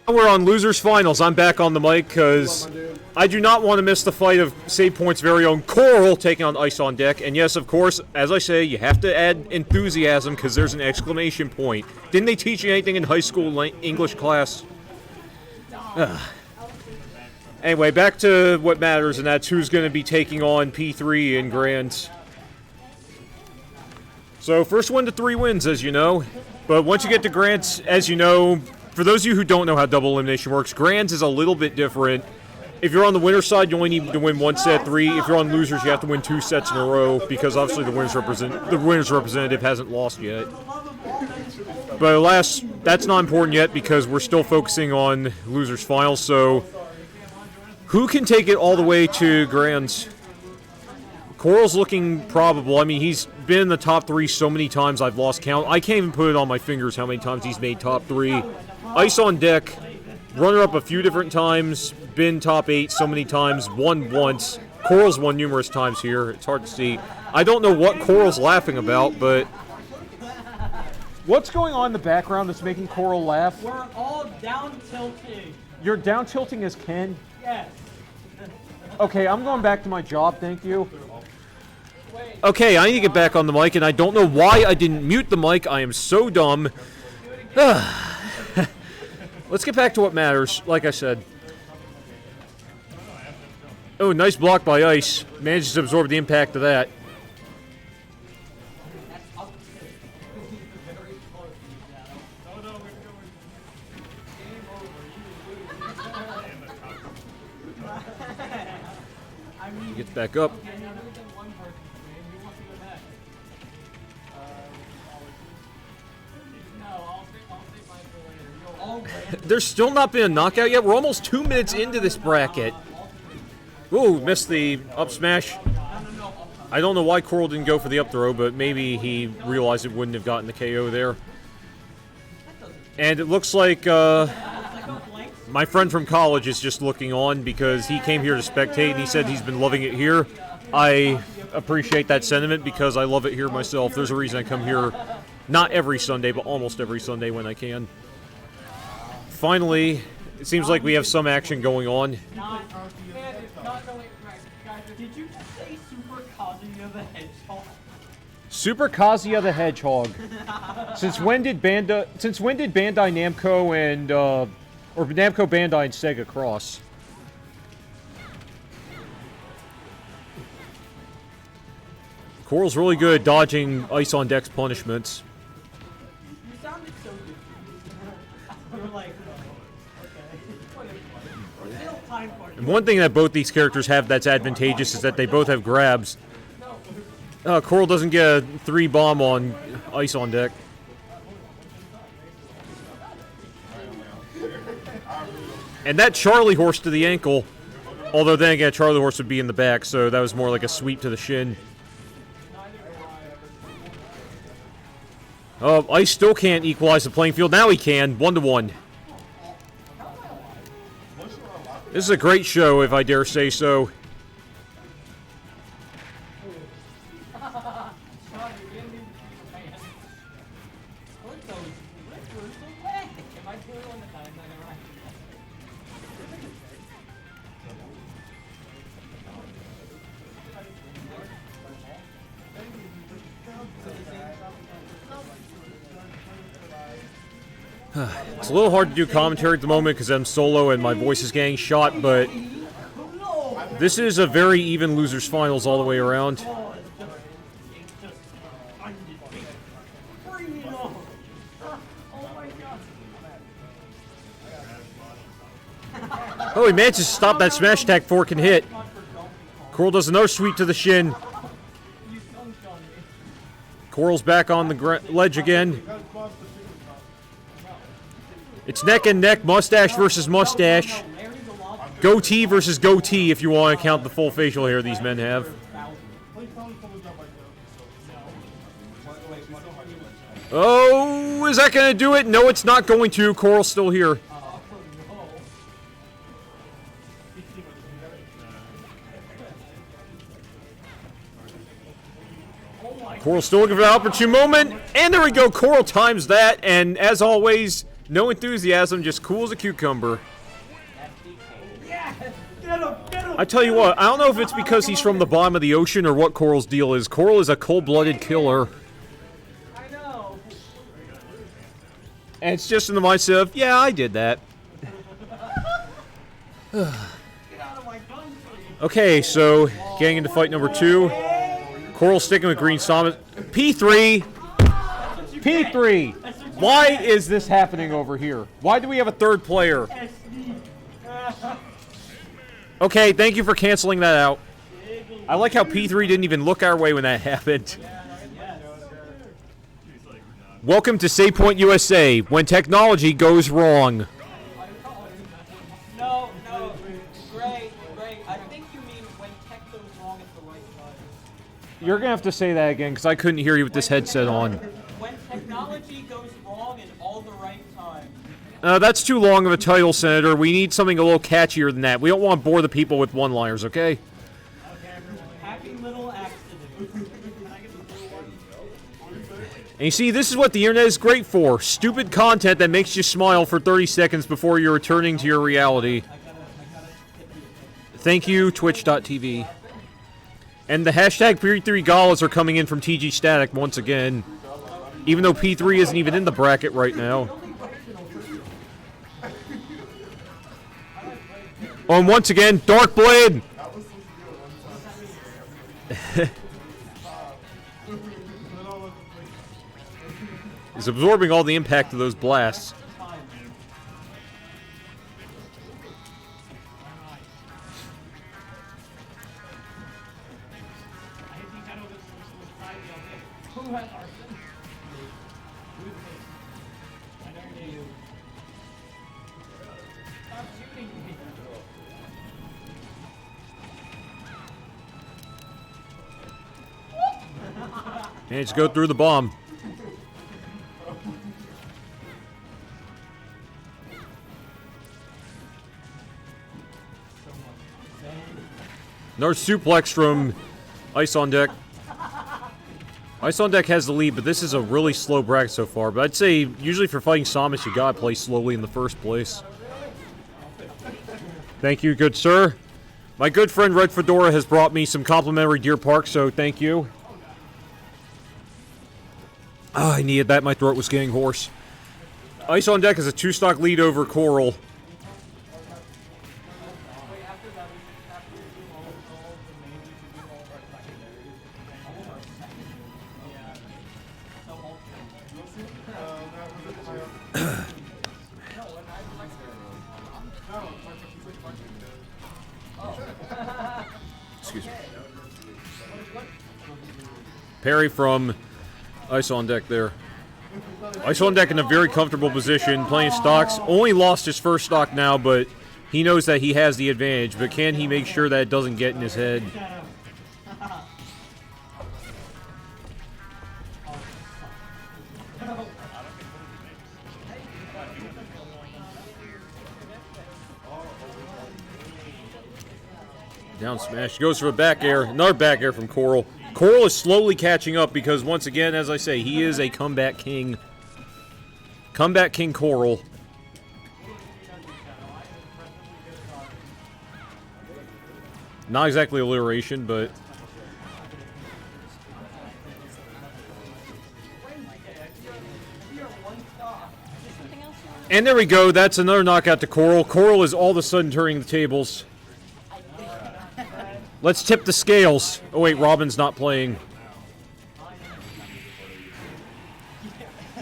We're on losers finals. I'm back on the mic because I do not want to miss the fight of Save Point's very own Coral taking on Ice on Deck. And yes, of course, as I say, you have to add enthusiasm because there's an exclamation point. Didn't they teach you anything in high school English class? Anyway, back to what matters, and that's who's going to be taking on P3 in Grands. So first 1 to 3 wins, as you know. But once you get to Grands, as you know, for those of you who don't know how double elimination works, Grands is a little bit different. If you're on the winner's side, you only need to win 1 set 3. If you're on losers, you have to win 2 sets in a row because obviously the winner's representative hasn't lost yet. But alas, that's not important yet because we're still focusing on losers finals. So who can take it all the way to Grands? Coral's looking probable. I mean, he's been in the top 3 so many times I've lost count. I can't even put it on my fingers how many times he's made top 3. Ice on Deck, runner-up a few different times, been top 8 so many times, won once. Coral's won numerous times here. It's hard to see. I don't know what Coral's laughing about, but... What's going on in the background that's making Coral laugh? We're all down tilting. You're down tilting as Ken? Yes. Okay, I'm going back to my job, thank you. Okay, I need to get back on the mic, and I don't know why I didn't mute the mic. I am so dumb. Let's get back to what matters, like I said. Oh, nice block by Ice. Manages to absorb the impact of that. He gets back up. There's still not been a knockout yet. We're almost 2 minutes into this bracket. Ooh, missed the up smash. I don't know why Coral didn't go for the up throw, but maybe he realized it wouldn't have gotten the KO there. And it looks like my friend from college is just looking on because he came here to spectate and he said he's been loving it here. I appreciate that sentiment because I love it here myself. There's a reason I come here not every Sunday, but almost every Sunday when I can. Finally, it seems like we have some action going on. Did you just say Super Kazuya the Hedgehog? Super Kazuya the Hedgehog. Since when did Bandai Namco and or Namco Bandai and Sega cross? Coral's really good at dodging Ice on Deck's punishments. You sounded so good. We were like, And one thing that both these characters have that's advantageous is that they both have grabs. Coral doesn't get a 3 bomb on Ice on Deck. And that Charlie horse to the ankle. Although then again, Charlie horse would be in the back, so that was more like a sweep to the shin. Ice still can't equalize the playing field. Now he can, 1-1. This is a great show, if I dare say so. It's a little hard to do commentary at the moment because I'm solo and my voice is getting shot, but this is a very even losers finals all the way around. Oh, he manages to stop that smash attack before it can hit. Coral does another sweep to the shin. Coral's back on the ledge again. It's neck and neck, mustache versus mustache. Goatee versus goatee, if you want to count the full facial hair these men have. Oh, is that going to do it? No, it's not going to. Coral's still here. Coral still looking for that opportune moment. And there we go. Coral times that. And as always, No enthusiasm, just cool as a cucumber. I tell you what, I don't know if it's because he's from the bottom of the ocean or what Coral's deal is. Coral is a cold-blooded killer. I know. And it's just in the mindset of, yeah, I did that. Okay, so getting into fight number 2. Coral sticking with Green Summit. P3! P3! Why is this happening over here? Why do we have a third player? Okay, thank you for canceling that out. I like how P3 didn't even look our way when that happened. Welcome to Save Point USA, when technology goes wrong. No, Gray, I think you mean when tech goes wrong at the right time. You're gonna have to say that again, because I couldn't hear you with this headset on. When technology goes wrong at all the right time. That's too long of a title, Senator. We need something a little catchier than that. We don't want to bore the people with one-liners, okay? Happy little accident. And you see, this is what the internet is great for. Stupid content that makes you smile for 30 seconds before you're returning to your reality. Thank you, Twitch.tv. And the hashtag P3 Galas are coming in from TG Static once again. Even though P3 isn't even in the bracket right now. Oh, and once again, Dark Blade! He's absorbing all the impact of those blasts. Managed to go through the bomb. Another suplex from Ice on Deck. Ice on Deck has the lead, but this is a really slow bracket so far. But I'd say, usually for fighting Samus, you gotta play slowly in the first place. Thank you, good sir. My good friend Red Fedora has brought me some complimentary Deer Park, so thank you. Oh, I needed that. My throat was getting hoarse. Ice on Deck has a 2-stock lead over Coral. Excuse me. Parry from Ice on Deck there. Ice on Deck in a very comfortable position, playing stocks. Only lost his first stock now, but he knows that he has the advantage. But can he make sure that it doesn't get in his head? Down smash. Goes for a back air. Another back air from Coral. Coral is slowly catching up because, once again, as I say, he is a comeback king. Comeback king Coral. Not exactly alliteration, but... And there we go. That's another knockout to Coral. Coral is all of a sudden turning the tables. Let's tip the scales. Oh wait, Robin's not playing.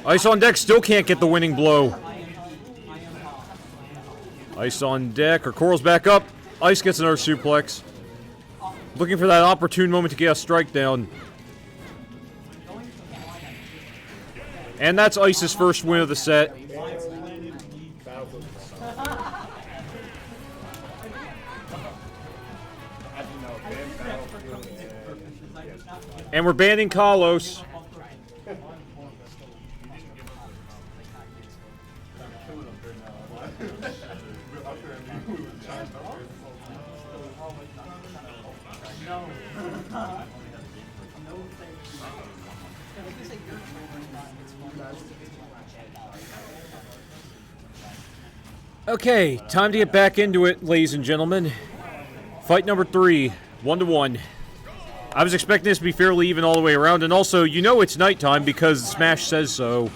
Ice on Deck still can't get the winning blow. Ice on Deck, or Coral's back up. Ice gets another suplex. Looking for that opportune moment to get a strike down. And that's Ice's first win of the set. And we're banning Kalos. Okay, time to get back into it, ladies and gentlemen. Fight number 3, 1-1. I was expecting this to be fairly even all the way around, and also, you know it's nighttime because Smash says so.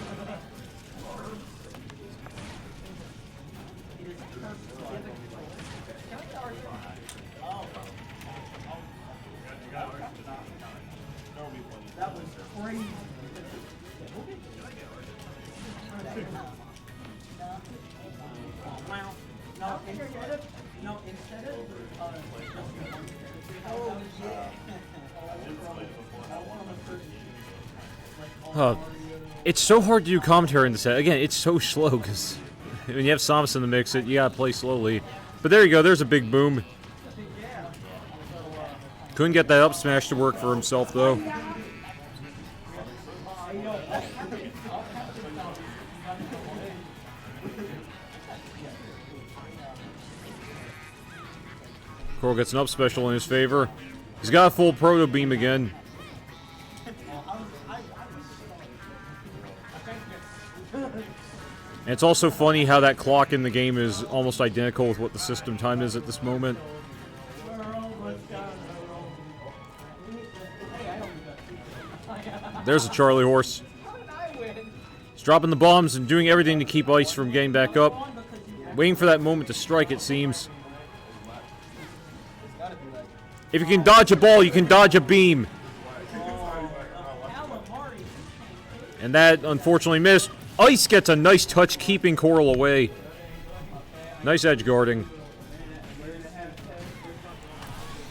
It's so hard to do commentary in the set. Again, it's so slow because when you have Samus in the mix, you gotta play slowly. But there you go, there's a big boom. Couldn't get that up smash to work for himself, though. Coral gets an up special in his favor. He's got a full proto beam again. And it's also funny how that clock in the game is almost identical with what the system time is at this moment. There's a Charlie horse. He's dropping the bombs and doing everything to keep Ice from getting back up. Waiting for that moment to strike, it seems. If you can dodge a ball, you can dodge a beam. And that, unfortunately, missed. Ice gets a nice touch, keeping Coral away. Nice edge guarding.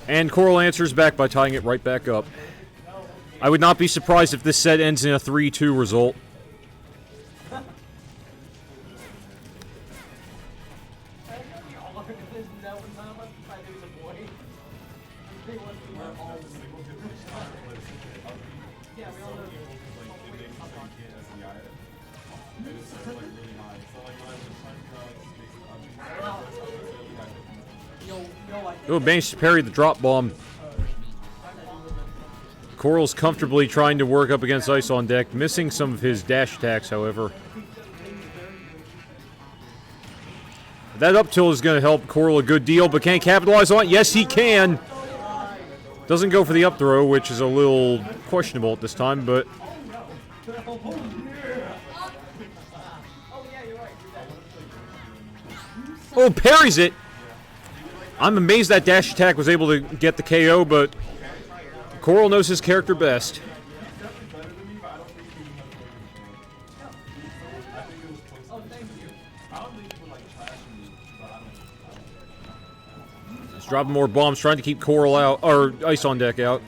And Coral answers back by tying it right back up. I would not be surprised if this set ends in a 3-2 result. Oh, managed to parry the drop bomb. Coral's comfortably trying to work up against Ice on deck, missing some of his dash attacks, however. That up tilt is going to help Coral a good deal, but can't capitalize on it. Yes, he can. Doesn't go for the up throw, which is a little questionable at this time, but... Oh, parries it! I'm amazed that dash attack was able to get the KO, but Coral knows his character best. He's dropping more bombs, trying to keep Coral out, or Ice on deck out.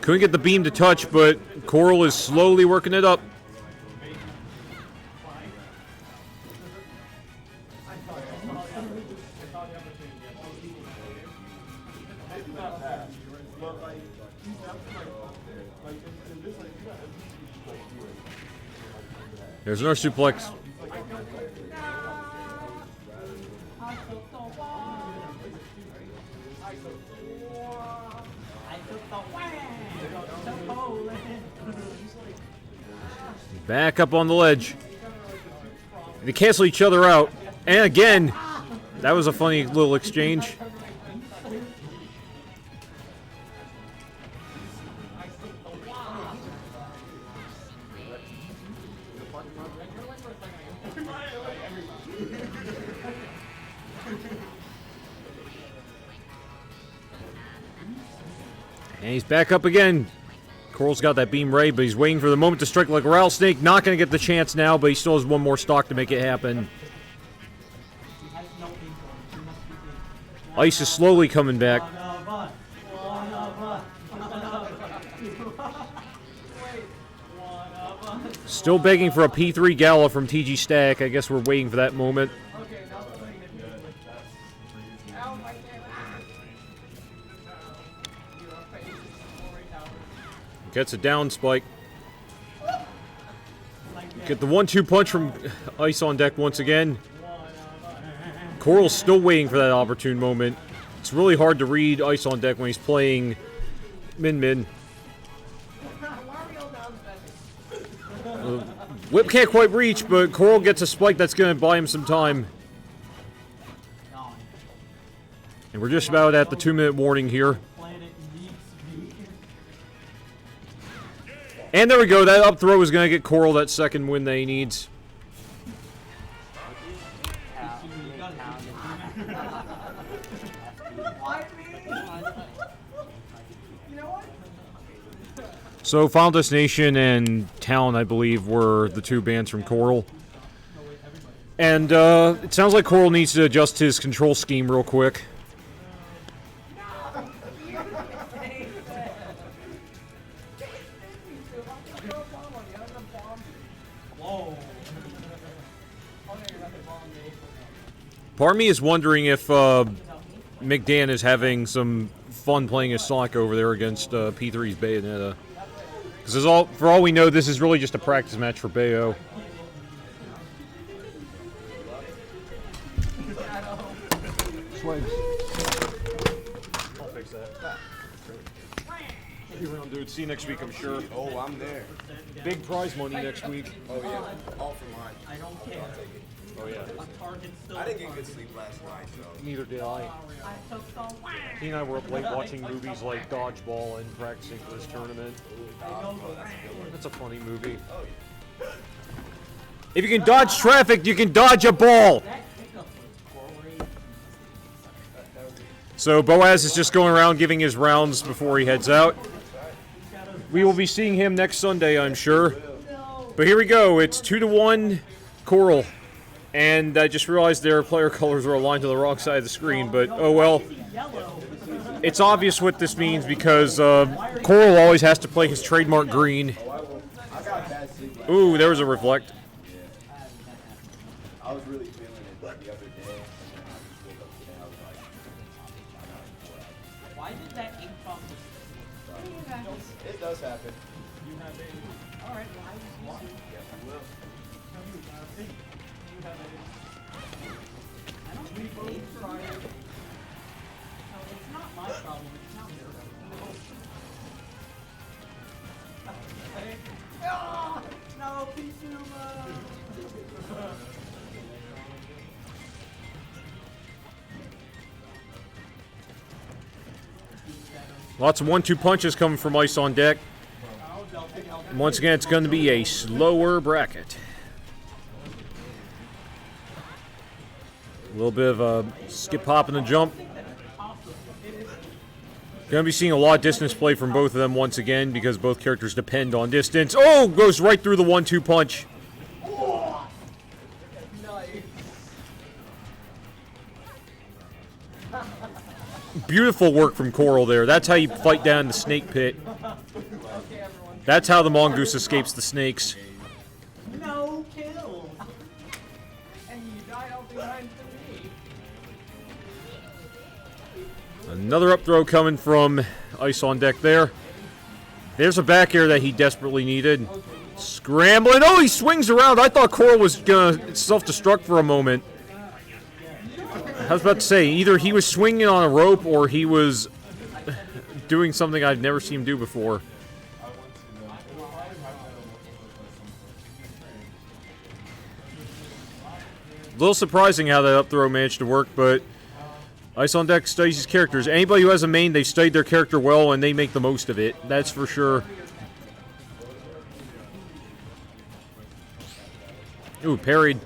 Couldn't get the beam to touch, but Coral is slowly working it up. There's another suplex. Back up on the ledge. They cancel each other out. And again, that was a funny little exchange. And he's back up again. Coral's got that beam ray, but he's waiting for the moment to strike like a rattlesnake. Not going to get the chance now, but he still has one more stock to make it happen. Ice is slowly coming back. Still begging for a P3 Gala from TG Stack. I guess we're waiting for that moment. Gets a down spike. Get the 1-2 punch from Ice on deck once again. Coral's still waiting for that opportune moment. It's really hard to read Ice on deck when he's playing Min Min. Whip can't quite reach, but Coral gets a spike that's going to buy him some time. And we're just about at the 2-minute warning here. And there we go. That up throw is going to get Coral that second win that he needs. So Final Destination and Talon, I believe, were the two bans from Coral. And it sounds like Coral needs to adjust his control scheme real quick. Part of me is wondering if McDan is having some fun playing as Sonic over there against P3's Bayonetta. Because for all we know, this is really just a practice match for Bayo. Swags. I'll fix that. Around, dude. See you next week, I'm sure. Oh, I'm there. Big prize money next week. Oh yeah, all for mine. I don't care. I'll take it. Oh yeah. I didn't get good sleep last night, so. Neither did I. He and I were up late watching movies like Dodgeball and practicing for this tournament. That's a funny movie. If you can dodge traffic, you can dodge a ball! So Boaz is just going around giving his rounds before he heads out. We will be seeing him next Sunday, I'm sure. But here we go. It's 2-1 Coral. And I just realized their player colors are aligned to the wrong side of the screen, but oh well. It's obvious what this means because Coral always has to play his trademark green. Ooh, there was a reflect. I was really feeling it the other day. Why did that ink bomb? It does happen. Alright, I don't think they tried. No, it's not my problem, it's not their problem. No, Pizuma! Lots of 1-2 punches coming from Ice on deck. And once again, it's going to be a slower bracket. A little bit of a skip, hop, and a jump. Going to be seeing a lot of distance play from both of them once again because both characters depend on distance. Oh, goes right through the 1-2 punch. Beautiful work from Coral there. That's how you fight down the snake pit. That's how the mongoose escapes the snakes. No kill! And you die all behind me. Another up throw coming from Ice on deck there. There's a back air that he desperately needed. Scrambling. Oh, he swings around. I thought Coral was going to self-destruct for a moment. I was about to say, either he was swinging on a rope or he was doing something I've never seen him do before. A little surprising how that up throw managed to work, but Ice on deck studies his characters. Anybody who has a main, they studied their character well and they make the most of it. That's for sure. Ooh, parried.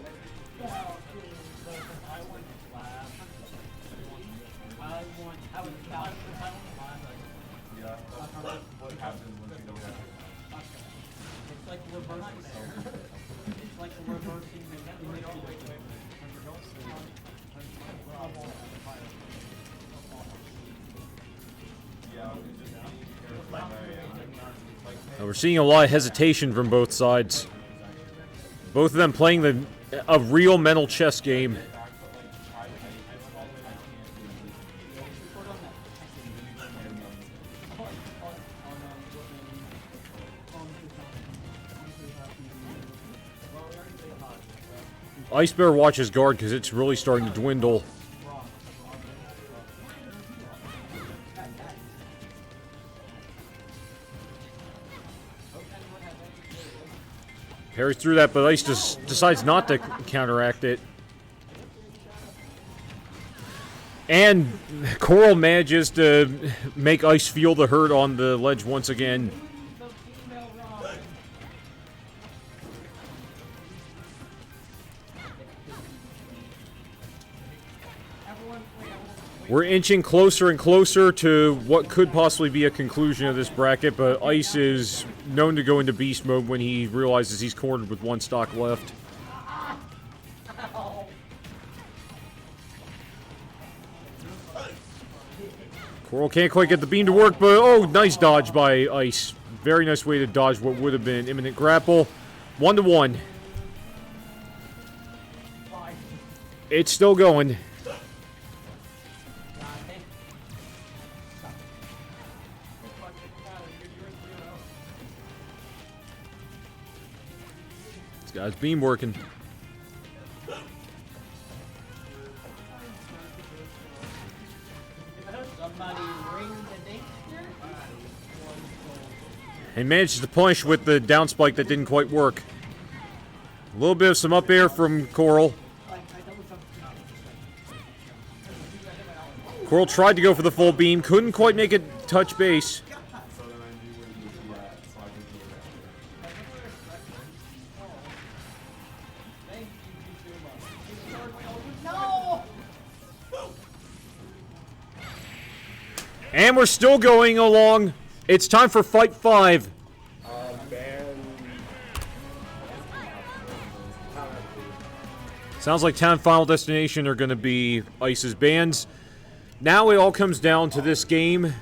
We're seeing a lot of hesitation from both sides. Both of them playing a real mental chess game. Ice Bear watches guard because it's really starting to dwindle. Parries through that, but Ice just decides not to counteract it. And Coral manages to make Ice feel the hurt on the ledge once again. We're inching closer and closer to what could possibly be a conclusion of this bracket, but Ice is known to go into beast mode when he realizes he's cornered with one stock left. Coral can't quite get the beam to work, but oh, nice dodge by Ice. Very nice way to dodge what would have been an imminent grapple. 1-1. It's still going. This guy's beam working. He manages to punish with the down spike that didn't quite work. A little bit of some up air from Coral. Coral tried to go for the full beam, couldn't quite make it touch base. And we're still going along. It's time for Fight 5. Sounds like Town Final Destination are going to be Ice's bans. Now it all comes down to this game.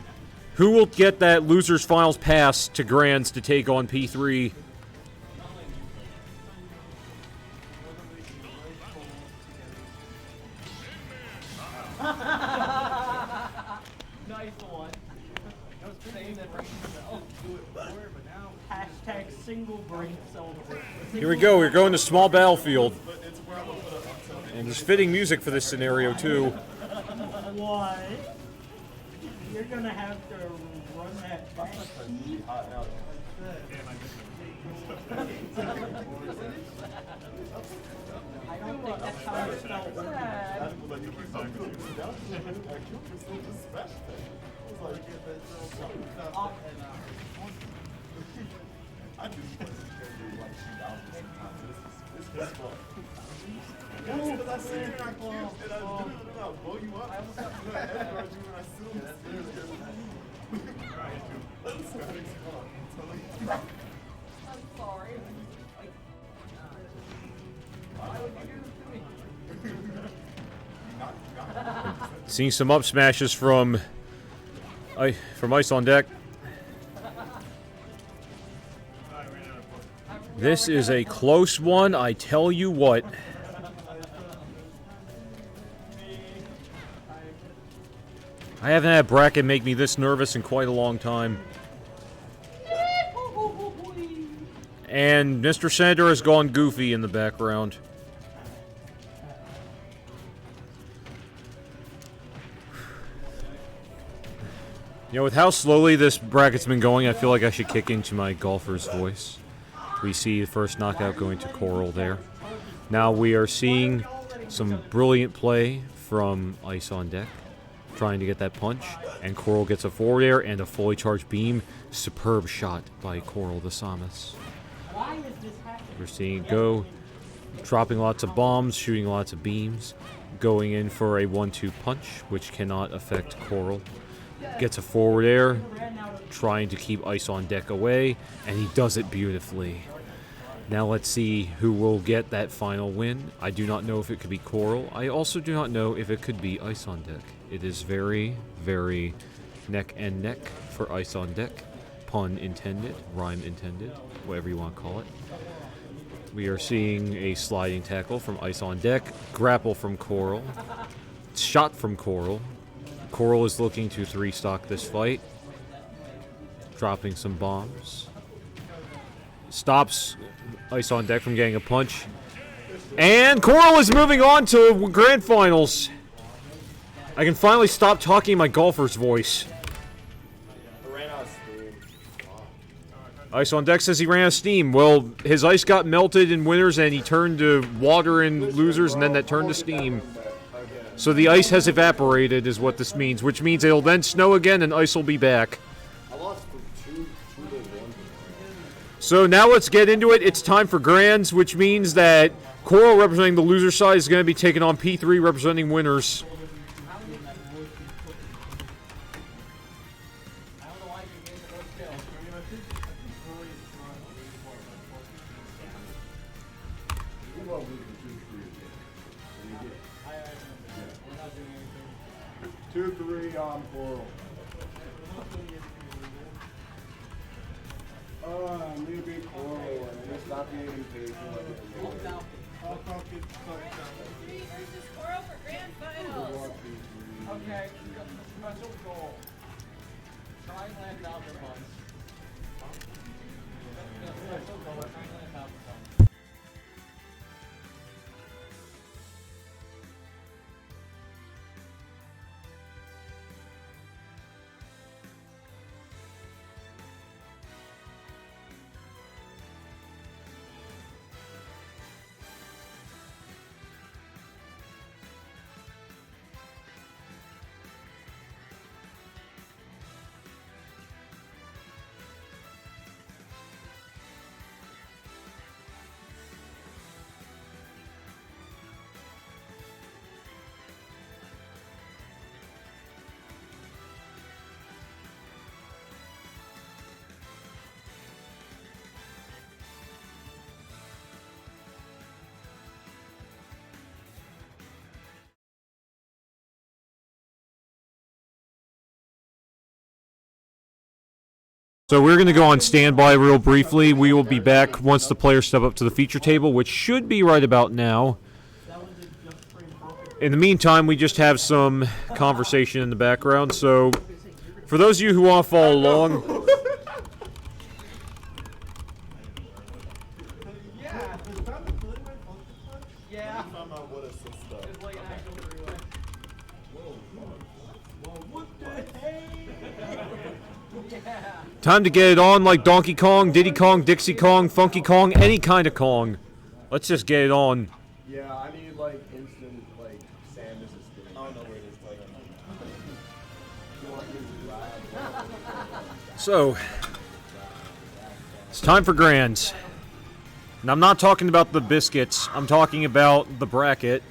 Who will get that loser's finals pass to Grands to take on P3? Nice one. I was saying that right now. Do it before, but now hashtag single brain celebration. Here we go. We're going to Small Battlefield. And there's fitting music for this scenario, too. What? You're gonna have to run that back. I don't think that's how it's spelled. Seeing some up smashes from Ice on deck. This is a close one, I tell you what. I haven't had a bracket make me this nervous in quite a long time. And Mr. Senator has gone goofy in the background. You know, with how slowly this bracket's been going, I feel like I should kick into my golfer's voice. We see the first knockout going to Coral there. Now we are seeing some brilliant play from Ice on deck, trying to get that punch, and Coral gets a forward air and a fully charged beam. Superb shot by Coral the Samus. We're seeing it go, dropping lots of bombs, shooting lots of beams, going in for a 1-2 punch, which cannot affect Coral. Gets a forward air, trying to keep Ice on deck away, and he does it beautifully. Now let's see who will get that final win. I do not know if it could be Coral. I also do not know if it could be Ice on deck. It is very, very neck and neck for Ice on deck. Pun intended, rhyme intended, whatever you want to call it. We are seeing a sliding tackle from Ice on deck, grapple from Coral, shot from Coral. Coral is looking to 3-stock this fight, dropping some bombs. Stops Ice on deck from getting a punch. And Coral is moving on to Grand Finals. I can finally stop talking my golfer's voice. Ice on deck says he ran out of steam. Well, his ice got melted in winners, and he turned to water in losers, and then that turned to steam. So the ice has evaporated, is what this means, which means it'll then snow again, and ice will be back. So now let's get into it. It's time for grands, which means that Coral, representing the loser side, is going to be taking on P3, representing winners. Coral. Maybe Coral, and just not being impatient. Coral for grand finals. Okay, special goal. Try and land out the months. Special goal, try and land out the months. So we're going to go on standby real briefly. We will be back once the players step up to the feature table, which should be right about now. In the meantime, we just have some conversation in the background. So for those of you who want to follow along, time to get it on like Donkey Kong, Diddy Kong, Dixie Kong, Funky Kong, any kind of Kong. Let's just get it on. Yeah, I need like instant like Samus is good. I don't know where it is. So it's time for grands. And I'm not talking about the biscuits. I'm talking about the bracket.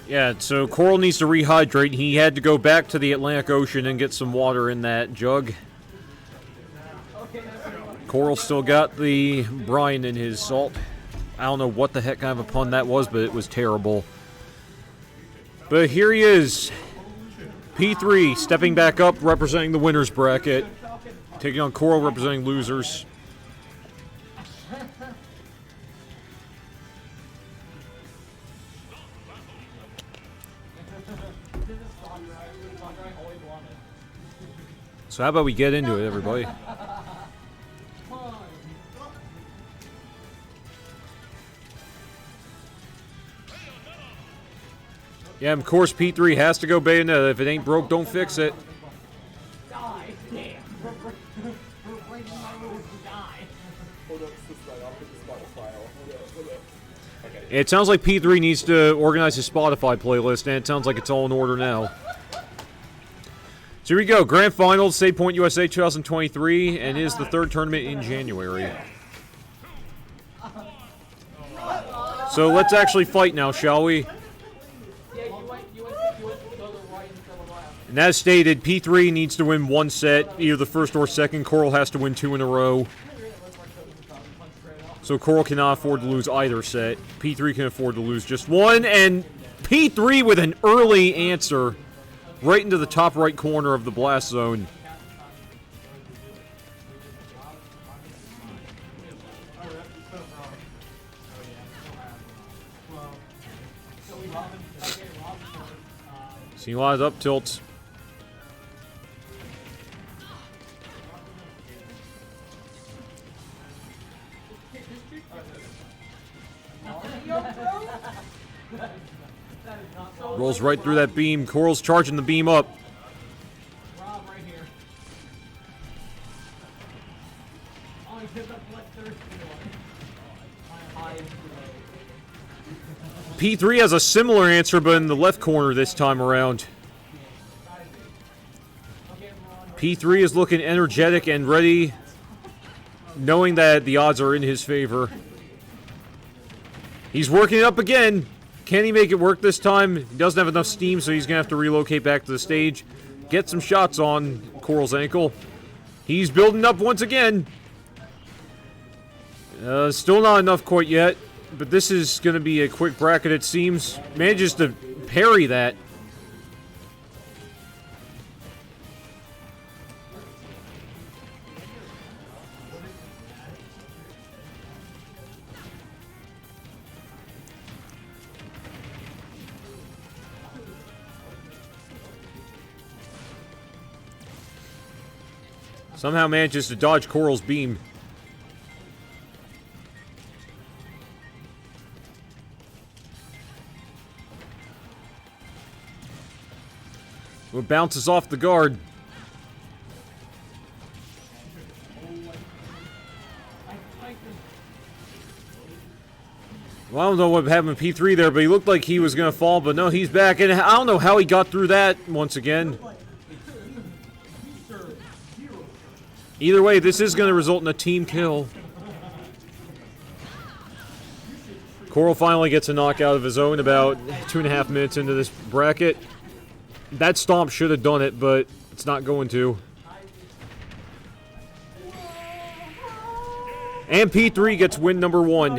Yeah, so Coral needs to rehydrate. He had to go back to the Atlantic Ocean and get some water in that jug. Coral still got the brine in his salt. I don't know what the heck kind of a pun that was, but it was terrible. But here he is. P3 stepping back up, representing the winners bracket. Taking on Coral, representing losers. So how about we get into it, everybody? Yeah, of course P3 has to go Bayonetta. If it ain't broke, don't fix it. Die, damn. We're breaking my rules to die. Hold up, I'll put the Spotify. Hold up. Okay. It sounds like P3 needs to organize his Spotify playlist, and it sounds like it's all in order now. So here we go, Grand Finals, Save Point USA 2023, and is the third tournament in January. So let's actually fight now, shall we? And as stated, P3 needs to win one set, either the first or second. Coral has to win 2 in a row. So Coral cannot afford to lose either set. P3 can afford to lose just one, and P3 with an early answer. Right into the top right corner of the blast zone. See a lot of up tilts. Rolls right through that beam. Coral's charging the beam up. Rob right here. Oh, he picked up what Thursday P3 has a similar answer, but in the left corner this time around. P3 is looking energetic and ready, knowing that the odds are in his favor. He's working it up again. Can he make it work this time? He doesn't have enough steam, so he's going to have to relocate back to the stage. Get some shots on Coral's ankle. He's building up once again. Still not enough quite yet, but this is going to be a quick bracket, it seems. Manages to parry that. Somehow manages to dodge Coral's beam. It bounces off the guard. Well, I don't know what happened with P3 there, but he looked like he was going to fall, but no, he's back. And I don't know how he got through that once again. Either way, this is going to result in a team kill. Coral finally gets a knockout of his own about 2.5 minutes into this bracket. That stomp should have done it, but it's not going to. And P3 gets win number 1.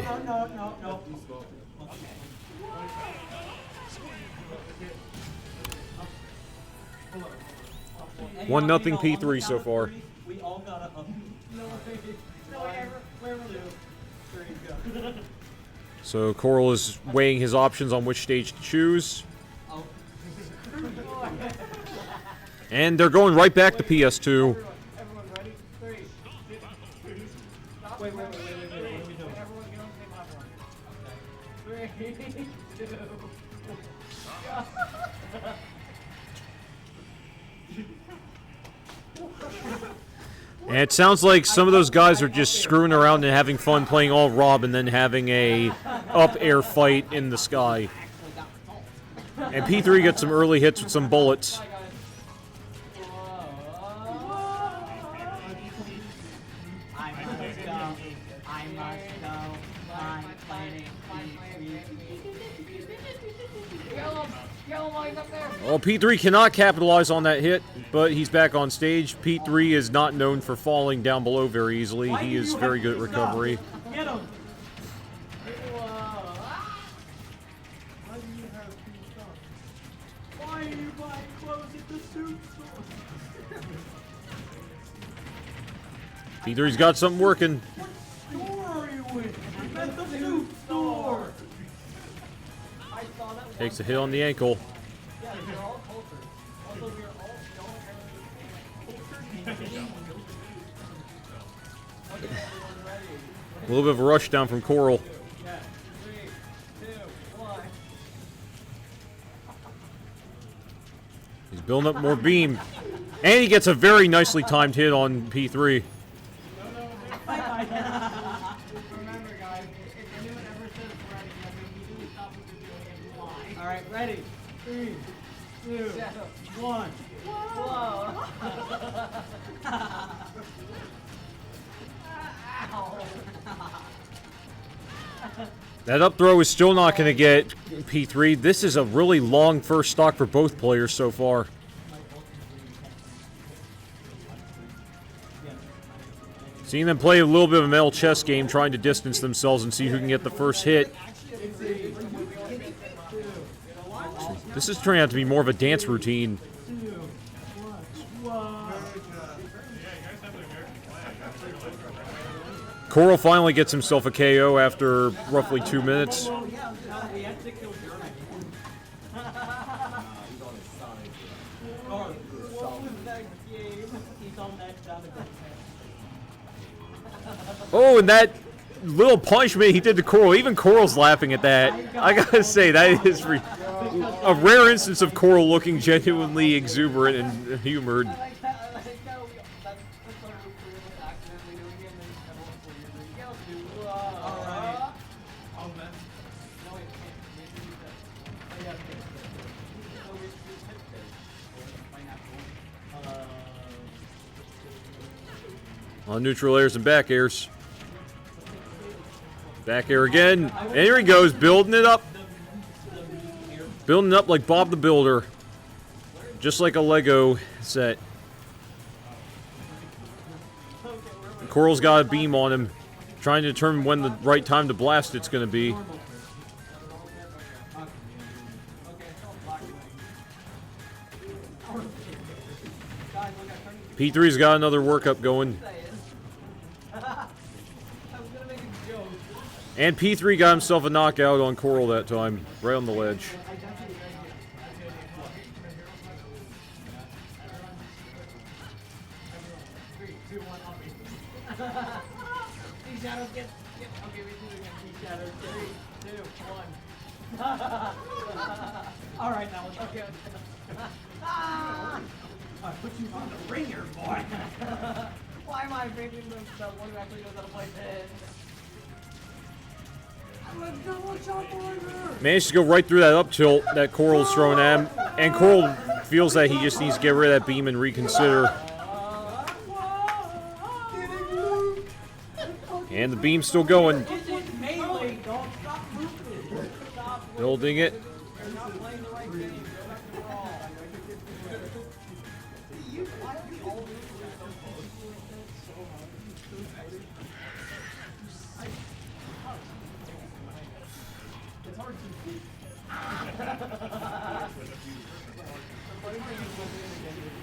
One nothing P3 so far. We all got a So Coral is weighing his options on which stage to choose. And they're going right back to PS2. Everyone ready? 3, 2, wait. What are we doing? Everyone get on the same platform. Okay. 3, 2. And it sounds like some of those guys are just screwing around and having fun playing all Rob and then having a up air fight in the sky. And P3 gets some early hits with some bullets. Well, P3 cannot capitalize on that hit, but he's back on stage. P3 is not known for falling down below very easily. He is very good at recovery. Get him! Why are you buying clothes at the suit store? P3's got something working. What store are you in? I'm at the suit store! Takes a hit on the ankle. Yeah, they're all cultured. Also, we are all A little bit of a rush down from Coral. Yeah. 3, 2, 1. He's building up more beam. And he gets a very nicely timed hit on P3. Remember, guys, if anyone ever says ready, then we immediately stop what you're doing and fly. All right, ready? 3, 2, 1. Whoa! That up throw is still not going to get P3. This is a really long first stock for both players so far. Seeing them play a little bit of a mental chess game, trying to distance themselves and see who can get the first hit. This is turning out to be more of a dance routine. Coral finally gets himself a KO after roughly 2 minutes. Oh, and that little punishment he did to Coral, even Coral's laughing at that. I gotta say, that is a rare instance of Coral looking genuinely exuberant and humored. On neutral airs and back airs. Back air again. And here he goes, building it up. Building it up like Bob the Builder. Just like a Lego set. Coral's got a beam on him. Trying to determine when the right time to blast it's going to be. P3's got another workup going. And P3 got himself a knockout on Coral that time, right on the ledge. All right, now let's okay. I put you on the ringer, boy. Why am I making the one who actually knows how to play pin? Managed to go right through that up tilt that Coral's throwing at him. And Coral feels that he just needs to get rid of that beam and reconsider. And the beam's still going. Building it.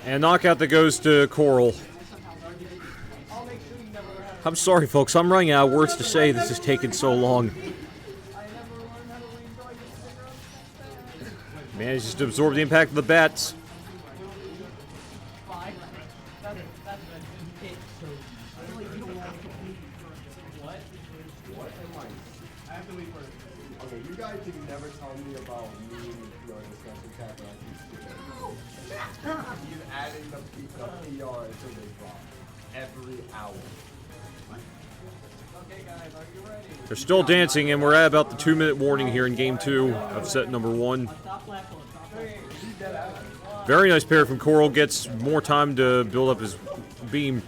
And knockout that goes to Coral. I'm sorry, folks. I'm running out of words to say. This is taking so long. Manages to absorb the impact of the bats. Okay, you guys can never tell me about me and your discussion chat, but I keep He's adding the PR until they drop every hour. Okay, guys, are you ready? They're still dancing, and we're at about the 2-minute warning here in Game 2 of set number 1. Very nice pair from Coral. Gets more time to build up his beam.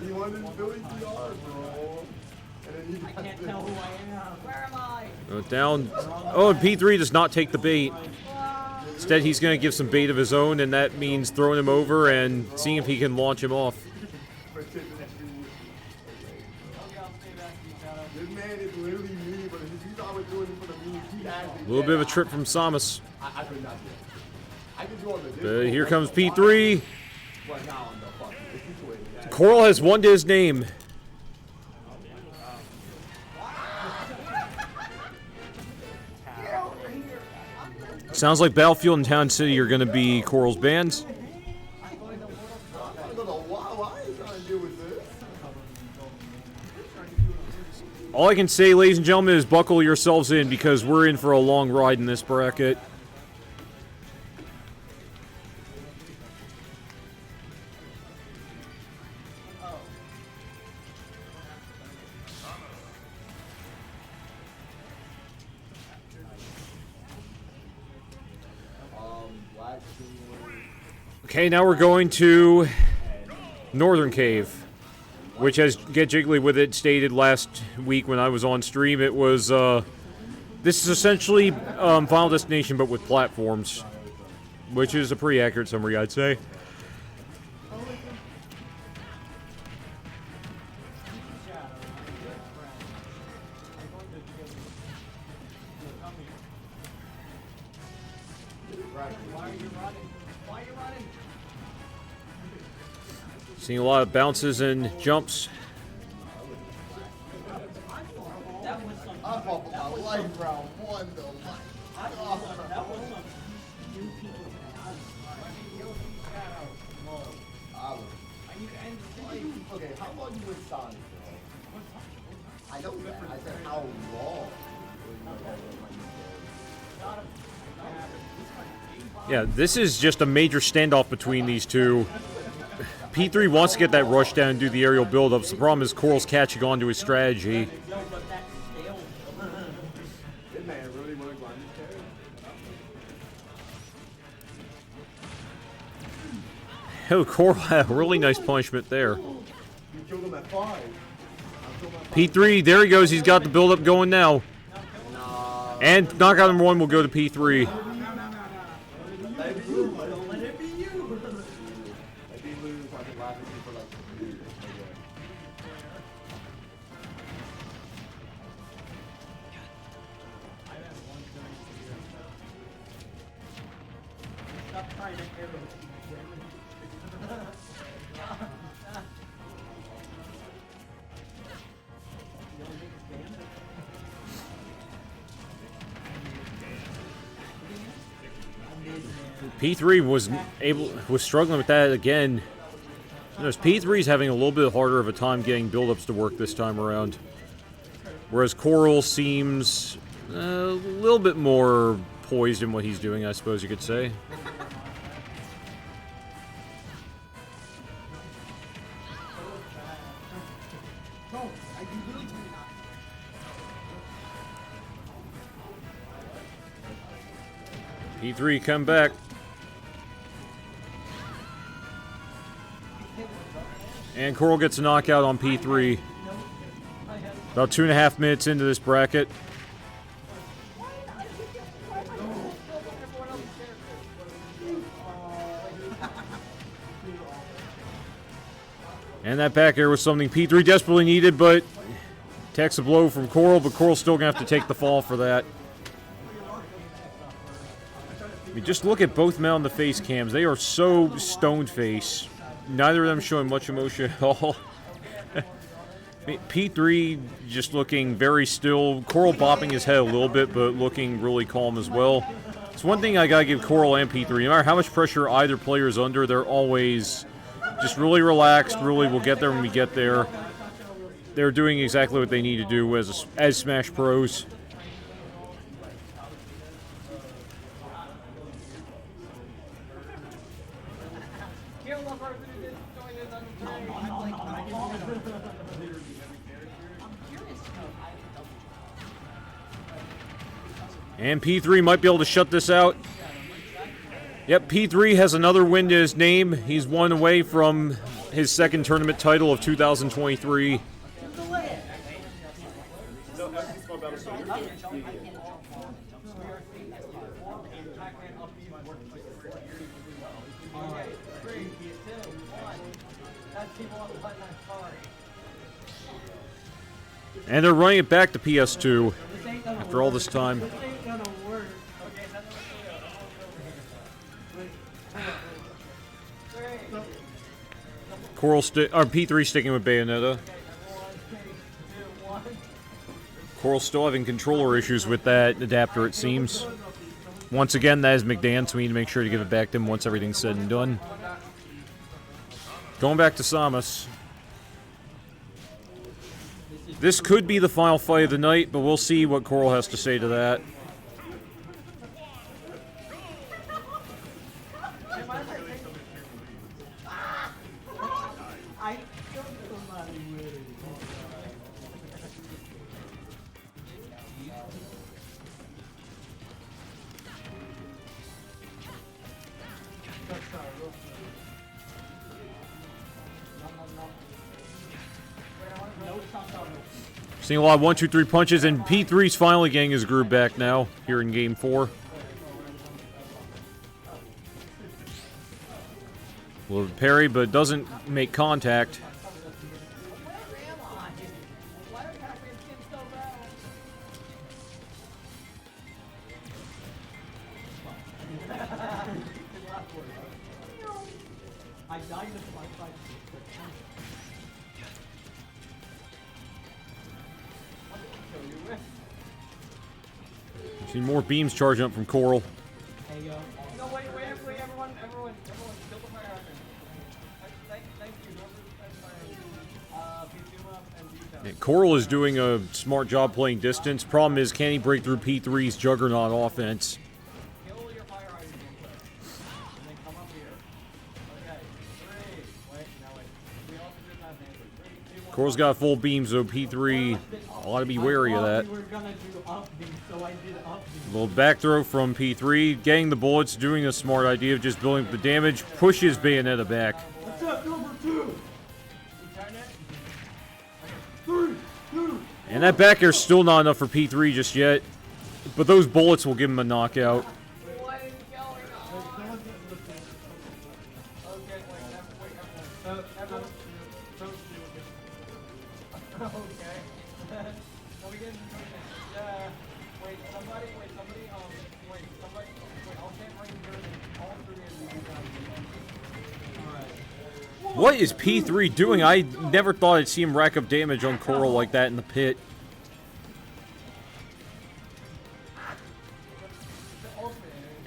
He wanted Billy PR, bro. And then he I can't tell who I am. Where am I? Down. Oh, and P3 does not take the bait. Instead, he's going to give some bait of his own, and that means throwing him over and seeing if he can launch him off. This man is literally me, but if you thought I was doing it for the memes, he has A little bit of a trip from Samus. I could not do it. I could do all the Here comes P3. But now I'm the fucking situation. Coral has one to his name. Sounds like Battlefield and Town City are going to be Coral's bands. All I can say, ladies and gentlemen, is buckle yourselves in because we're in for a long ride in this bracket. Okay, now we're going to Northern Cave, which, as Get Jiggly With It stated last week when I was on stream, it was, this is essentially Final Destination but with platforms, which is a pretty accurate summary, I'd say. Seeing a lot of bounces and jumps. Okay, how long you in Sonic? I know that. I said how long. Yeah, this is just a major standoff between these two. P3 wants to get that rush down and do the aerial build-ups. The problem is Coral's catching on to his strategy. Oh, Coral had a really nice punishment there. P3, there he goes. He's got the build-up going now. And knockout number 1 will go to P3. P3 was struggling with that again. Notice P3's having a little bit harder of a time getting build-ups to work this time around. Whereas Coral seems a little bit more poised in what he's doing, I suppose you could say. P3 come back. And Coral gets a knockout on P3. About 2.5 minutes into this bracket. And that back air was something P3 desperately needed, but takes a blow from Coral, but Coral's still going to have to take the fall for that. I mean, just look at both men on the face cams. They are so stoned face. Neither of them showing much emotion at all. P3 just looking very still. Coral bopping his head a little bit, but looking really calm as well. It's one thing I gotta give Coral and P3. No matter how much pressure either player is under, they're always just really relaxed. Really, we'll get there when we get there. They're doing exactly what they need to do as Smash pros. And P3 might be able to shut this out. Yep, P3 has another win to his name. He's one away from his second tournament title of 2023. And they're running it back to PS2 after all this time. P3 sticking with Bayonetta. Coral still having controller issues with that adapter, it seems. Once again, that is McDan, so we need to make sure to give it back to him once everything's said and done. Going back to Samus. This could be the final fight of the night, but we'll see what Coral has to say to that. Seeing a lot of 1, 2, 3 punches, and P3's finally getting his groove back now, here in Game 4. Will parry, but doesn't make contact. See more beams charging up from Coral. No, wait, everyone, kill the fire Thank you. Yeah, Coral is doing a smart job playing distance. Problem is, can he break through P3's juggernaut offense? Coral's got full beam, so P3 ought to be wary of that. A little back throw from P3, getting the bullets, doing a smart idea of just building up the damage, pushes Bayonetta back. What's up, number 2? And that back air's still not enough for P3 just yet, but those bullets will give him a knockout. What is P3 doing? I never thought I'd see him rack up damage on Coral like that in the pit.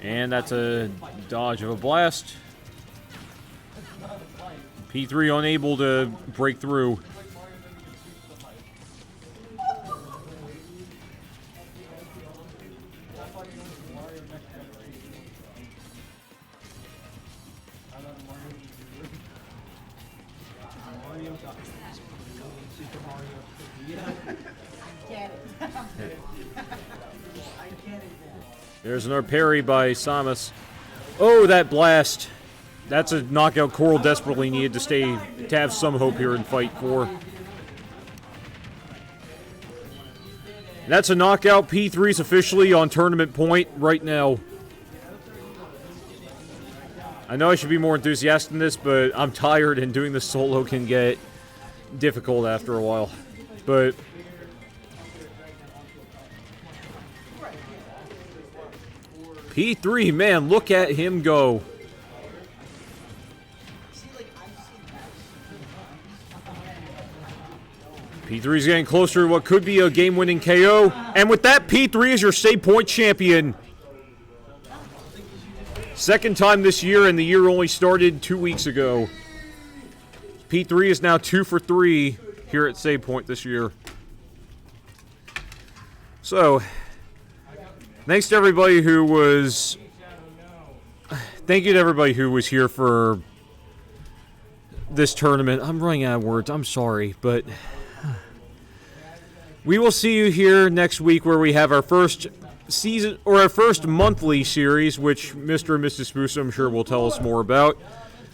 And that's a dodge of a blast. P3 unable to break through. There's another parry by Samus. Oh, that blast. That's a knockout Coral desperately needed to have some hope here in Fight 4. And that's a knockout. P3's officially on tournament point right now. I know I should be more enthusiastic than this, but I'm tired and doing this solo can get difficult after a while. But P3, man, look at him go. P3's getting closer to what could be a game-winning KO. And with that, P3 is your save point champion. Second time this year, and the year only started 2 weeks ago. P3 is now 2 for 3 here at save point this year. So, thanks to everybody who was... Thank you to everybody who was here for this tournament. I'm running out of words. I'm sorry, but... We will see you here next week where we have our first season, or our first monthly series, which Mr. and Mrs. Spoose, I'm sure, will tell us more about,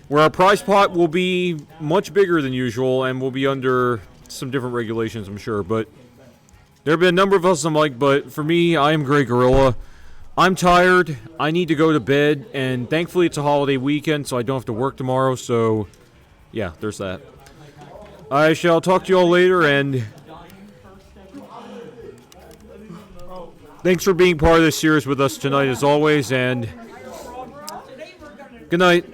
where our prize pot will be much bigger than usual and will be under some different regulations, I'm sure. But there have been a number of us on the mic, but for me, I am Grey Gorilla. I'm tired. I need to go to bed, and thankfully it's a holiday weekend, so I don't have to work tomorrow, so yeah, there's that. I shall talk to you all later, and thanks for being part of this series with us tonight, as always, and good night.